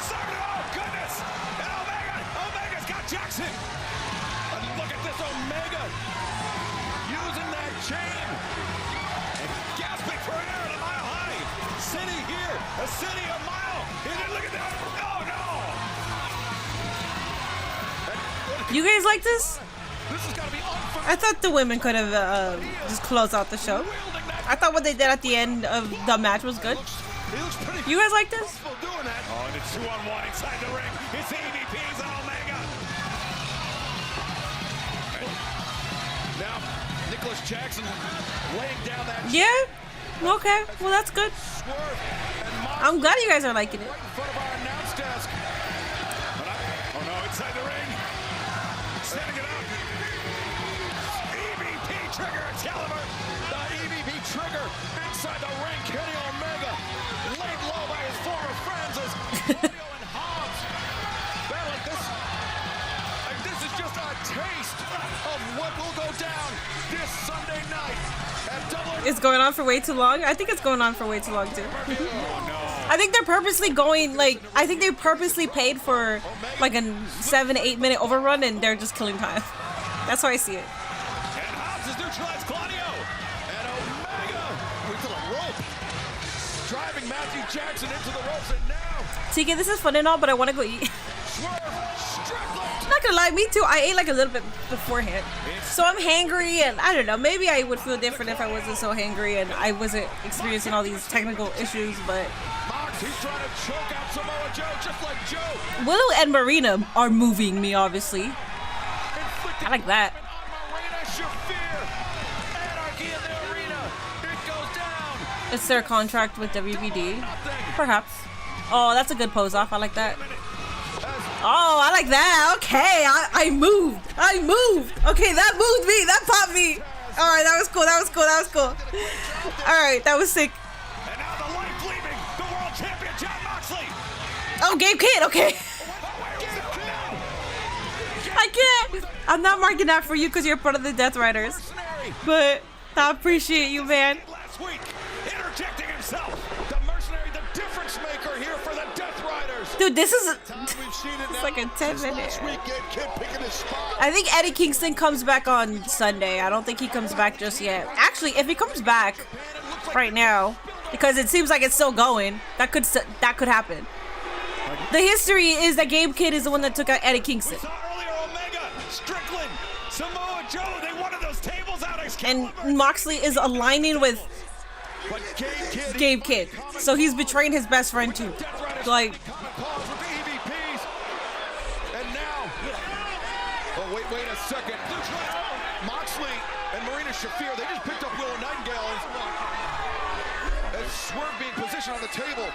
started. Oh goodness! And Omega's got Jackson. And look at this Omega using that chain and gasping for air at a mile high. City here, a city a mile. And then look at that! Oh no! You guys like this? This is gonna be I thought the women could have just closed out the show. I thought what they did at the end of the match was good. You guys like this? Oh, and it's 2-on-1 inside the ring. It's AVPs and Omega. And now, Nicholas Jackson laying down that. Yeah? Okay. Well, that's good. I'm glad you guys are liking it. Right in front of our announce desk. Oh no, inside the ring. Setting it up. EVP trigger Excalibur. The EVP trigger inside the ring. Kenny Omega laid low by his former friends as Claudio and Hobbs battling this. And this is just a taste of what will go down this Sunday night at Double. It's going on for way too long. I think it's going on for way too long too. I think they're purposely going I think they purposely paid for like a 7-8 minute overrun and they're just killing time. That's how I see it. And Hobbs has neutralized Claudio. And Omega into the rope. Driving Matthew Jackson into the ropes and now. TK, this is fun and all, but I want to go eat. Not gonna lie, me too. I ate like a little bit beforehand. So I'm hangry and I don't know, maybe I would feel different if I wasn't so hangry and I wasn't experiencing all these technical issues, but He's trying to choke out Samoa Joe just like Joe. Willow and Marina are moving me, obviously. I like that. Marina Shafir. Anarchy in the arena. It goes down. It's their contract with WBD. Perhaps. Oh, that's a good pose off. I like that. Oh, I like that. Okay, I moved. I moved. Okay, that moved me. That popped me. All right, that was cool. That was cool. That was cool. All right, that was sick. And now the life leaving the world champion John Moxley. Oh, Gabe Kidd. Okay. I can't. I'm not marking that for you because you're part of the Death Riders. But I appreciate you, man. Last week, interjecting himself, the mercenary, the difference maker here for the Death Riders. Dude, this is it's like a 10-minute. I think Eddie Kingston comes back on Sunday. I don't think he comes back just yet. Actually, if he comes back, right now because it seems like it's still going. That could happen. The history is that Gabe Kidd is the one that took out Eddie Kingston. Strickland, Samoa Joe, they wanted those tables out. And Moxley is aligning with Gabe Kidd. So he's betraying his best friend too. Like, and now, oh wait a second. Moxley and Marina Shafir, they just picked up Willow Nightingale and Swerve being positioned on the table.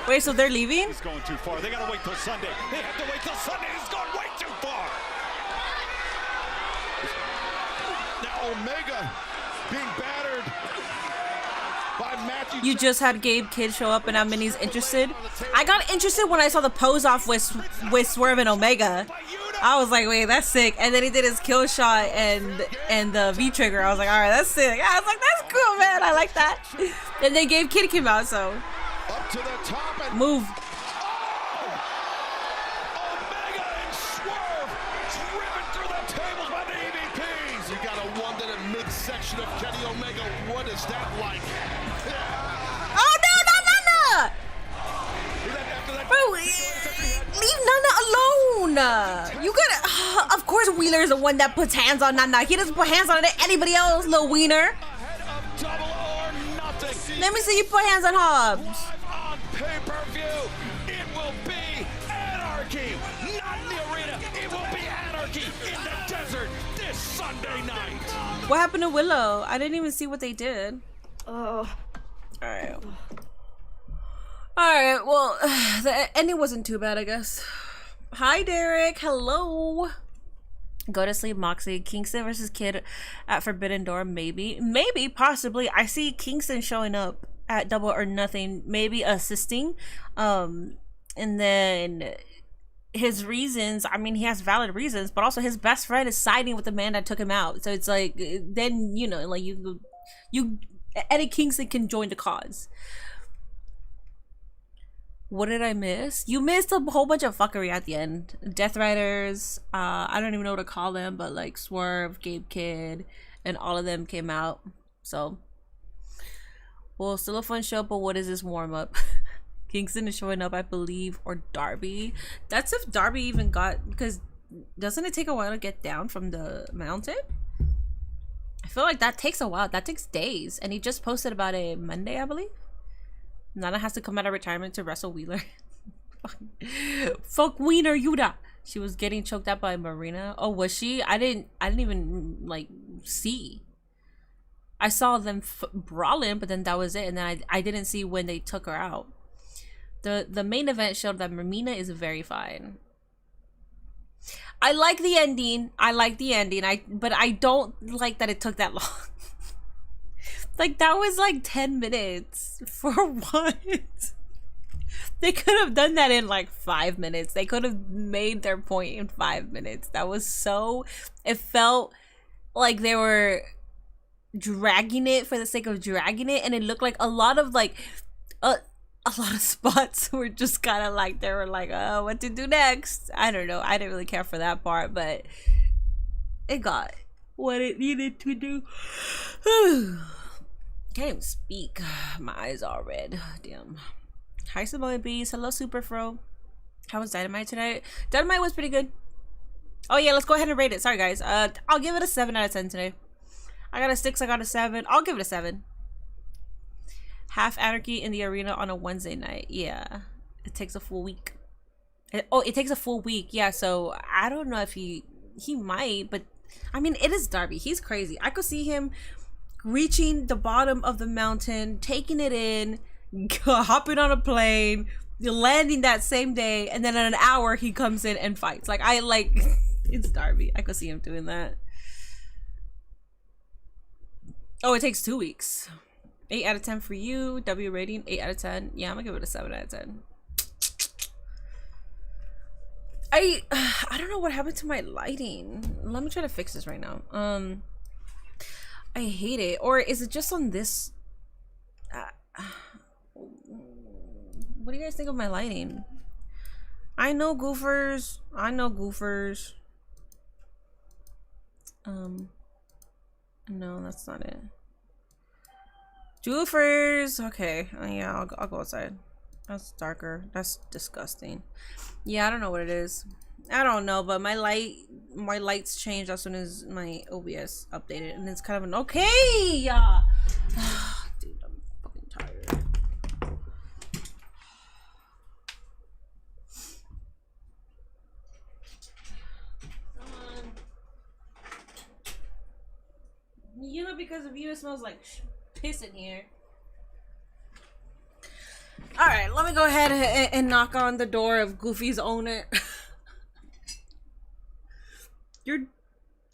Wait, so they're leaving? He's going too far. They gotta wait till Sunday. They have to wait till Sunday. He's gone way too far. Now Omega being battered by Matthew. You just had Gabe Kidd show up and now Minnie's interested. I got interested when I saw the pose off with Swerve and Omega. I was like, wait, that's sick. And then he did his kill shot and the V trigger. I was like, all right, that's sick. I was like, that's cool, man. I like that. And then Gabe Kidd came out, so up to the top and move. Omega and Swerve driven through the tables by the EVPs. You gotta wonder the midsection of Kenny Omega. What is that like? Oh no, Nana! Bro, leave Nana alone. You gotta. Of course, Wheeler's the one that puts hands on Nana. He doesn't put hands on anybody else, little wiener. Let me see you put hands on Hobbs. On pay-per-view, it will be anarchy, not in the arena. It will be anarchy in the desert this Sunday night. What happened to Willow? I didn't even see what they did. Oh. Alright. Alright, well, the ending wasn't too bad, I guess. Hi, Derek. Hello. Go to sleep, Moxley. Kingston versus Kidd at Forbidden Door. Maybe. Maybe, possibly. I see Kingston showing up at Double or Nothing. Maybe assisting. And then his reasons, I mean, he has valid reasons, but also his best friend is siding with the man that took him out. So it's like, then, you know, like Eddie Kingston can join the cause. What did I miss? You missed a whole bunch of fuckery at the end. Death Riders, I don't even know what to call them, but like Swerve, Gabe Kidd, and all of them came out. So, well, still a fun show, but what is this warm-up? Kingston is showing up, I believe, or Darby. That's if Darby even got, because doesn't it take a while to get down from the mountain? I feel like that takes a while. That takes days. And he just posted about it Monday, I believe. Nana has to come out of retirement to wrestle Wheeler. Fuck Wiener Yuda. She was getting choked out by Marina. Oh, was she? I didn't even like see. I saw them brawling, but then that was it. And then I didn't see when they took her out. The main event showed that Marina is very fine. I like the ending. But I don't like that it took that long. Like, that was like 10 minutes. For what? They could have done that in like 5 minutes. They could have made their point in 5 minutes. That was so... It felt like they were dragging it for the sake of dragging it. And it looked like a lot of like... a lot of spots were just kind of like... They were like, oh, what to do next? I don't know. I didn't really care for that part. But it got what it needed to do. Can't even speak. My eyes are red. Damn. Hi, Samoa Bees. Hello, Super Fro. How was Dynamite tonight? Dynamite was pretty good. Oh yeah, let's go ahead and rate it. Sorry guys. I'll give it a 7 out of 10 today. I got a 6. I got a 7. I'll give it a 7. Half Anarchy in the arena on a Wednesday night. Yeah, it takes a full week. It takes a full week. Yeah, so I don't know if he might, but I mean, it is Darby. He's crazy. I could see him reaching the bottom of the mountain, taking it in, hopping on a plane, landing that same day, and then in an hour he comes in and fights. Like, it's Darby. I could see him doing that. Oh, it takes 2 weeks. 8 out of 10 for you. W rating 8 out of 10. Yeah, I'm gonna give it a 7 out of 10. I don't know what happened to my lighting. Let me try to fix this right now. I hate it. Or is it just on this? What do you guys think of my lighting? I know goofers. No, that's not it. Joofers. Okay. Yeah, I'll go outside. That's darker. That's disgusting. Yeah, I don't know what it is. I don't know, but my lights changed as soon as my OBS updated, and it's kind of an okay. Yeah. Dude, I'm fucking tired. You know, because of you, it smells like piss in here. Alright, let me go ahead and knock on the door of Goofy's owner. You're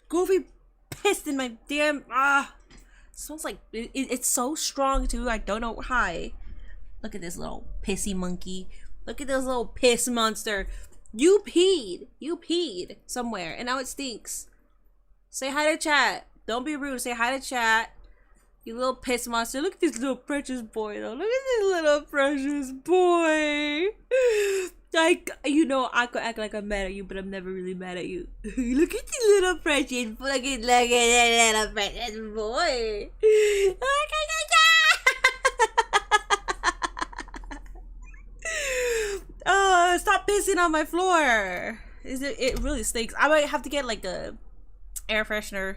Goofy pissed in my damn smells like it's so strong too. I don't know why. Look at this little pissy monkey. Look at this little piss monster. You peed somewhere and now it stinks. Say hi to chat. Don't be rude. Say hi to chat. You little piss monster. Look at this little precious boy though. Look at this little precious boy. Like, you know, I could act like I'm mad at you, but I'm never really mad at you. Look at the little precious. Look at that little precious boy. Oh, stop pissing on my floor. It really stinks. I might have to get like a air freshener.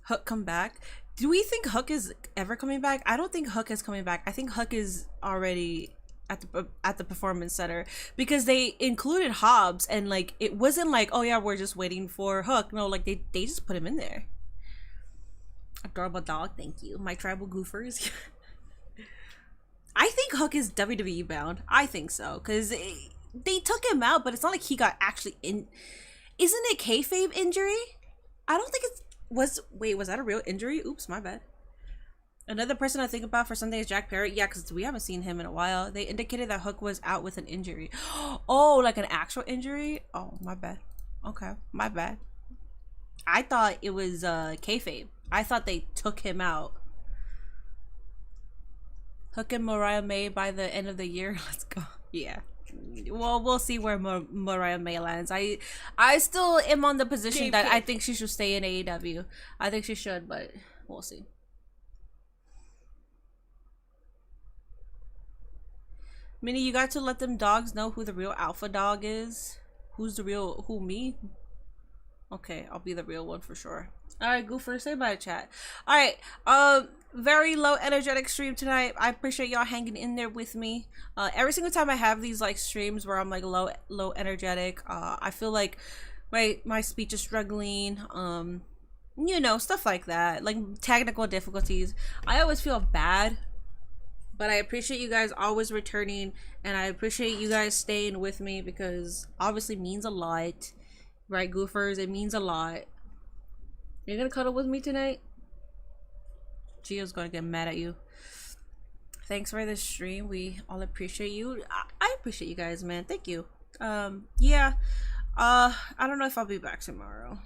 Hook come back. Do we think Hook is ever coming back? I don't think Hook is coming back. I think Hook is already at the performance center because they included Hobbs and like it wasn't like, oh yeah, we're just waiting for Hook. No, like they just put him in there. Adorable dog, thank you. My tribal goofers. I think Hook is WWE bound. I think so because they took him out, but it's not like he got actually in. Isn't it kayfabe injury? I don't think it's. Was that a real injury? Oops, my bad. Another person I think about for Sunday is Jack Perry. Yeah, because we haven't seen him in a while. They indicated that Hook was out with an injury. Oh, like an actual injury? Oh, my bad. Okay, my bad. I thought it was kayfabe. I thought they took him out. Hook and Mariah May by the end of the year. Let's go. Yeah. Well, we'll see where Mariah May lands. I still am on the position that I think she should stay in AEW. I think she should, but we'll see. Minnie, you got to let them dogs know who the real alpha dog is. Who's the real? Who, me? Okay, I'll be the real one for sure. All right, Goofer, say bye to chat. All right, very low energetic stream tonight. I appreciate y'all hanging in there with me. Every single time I have these like streams where I'm like low energetic, I feel like my speech is struggling. You know, stuff like that, like technical difficulties. I always feel bad, but I appreciate you guys always returning, and I appreciate you guys staying with me because obviously means a lot, right, Goofers? It means a lot. You're gonna cuddle with me tonight? Gio's gonna get mad at you. Thanks for this stream. We all appreciate you. I appreciate you guys, man. Thank you. Yeah. I don't know if I'll be back tomorrow.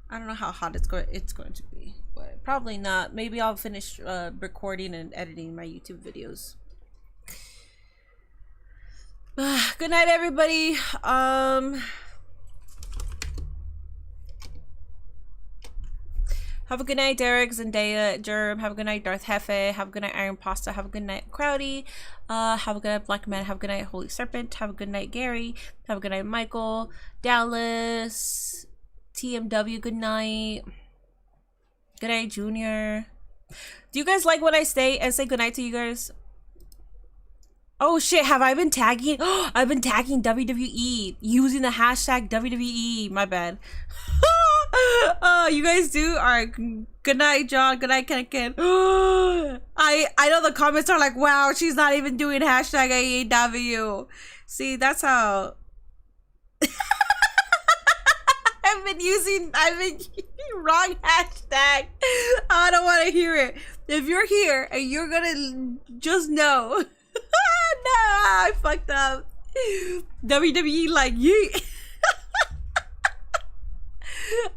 I don't know how hot it's going to be, but probably not. Maybe I'll finish recording and editing my YouTube videos. Good night, everybody. Have a good night, Derek, Zendaya, Germ. Have a good night, Darth Hefe. Have a good night, Iron Pasta. Have a good night, Crowdy. Have a good night, Black Man. Have a good night, Holy Serpent. Have a good night, Gary. Have a good night, Michael. Dallas. TMW, good night. Good night, Junior. Do you guys like when I stay and say good night to you guys? Oh shit, have I been tagging? I've been tagging WWE using the hashtag WWE. My bad. Oh, you guys do? Alright, good night, John. Good night, Ken. I know the comments are like, wow, she's not even doing hashtag AEW. See, that's how I've been using wrong hashtag. I don't want to hear it. If you're here and you're gonna just know. No, I fucked up. WWE like yeet.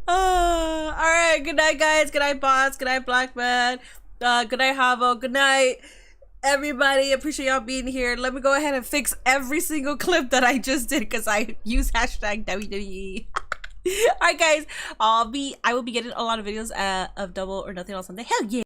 Alright, good night, guys. Good night, bots. Good night, Black Man. Good night, Havo. Good night, everybody. Appreciate y'all being here. Let me go ahead and fix every single clip that I just did because I use hashtag WWE. Alright, guys. I will be getting a lot of videos of Double or Nothing on Sunday. Hell yeah.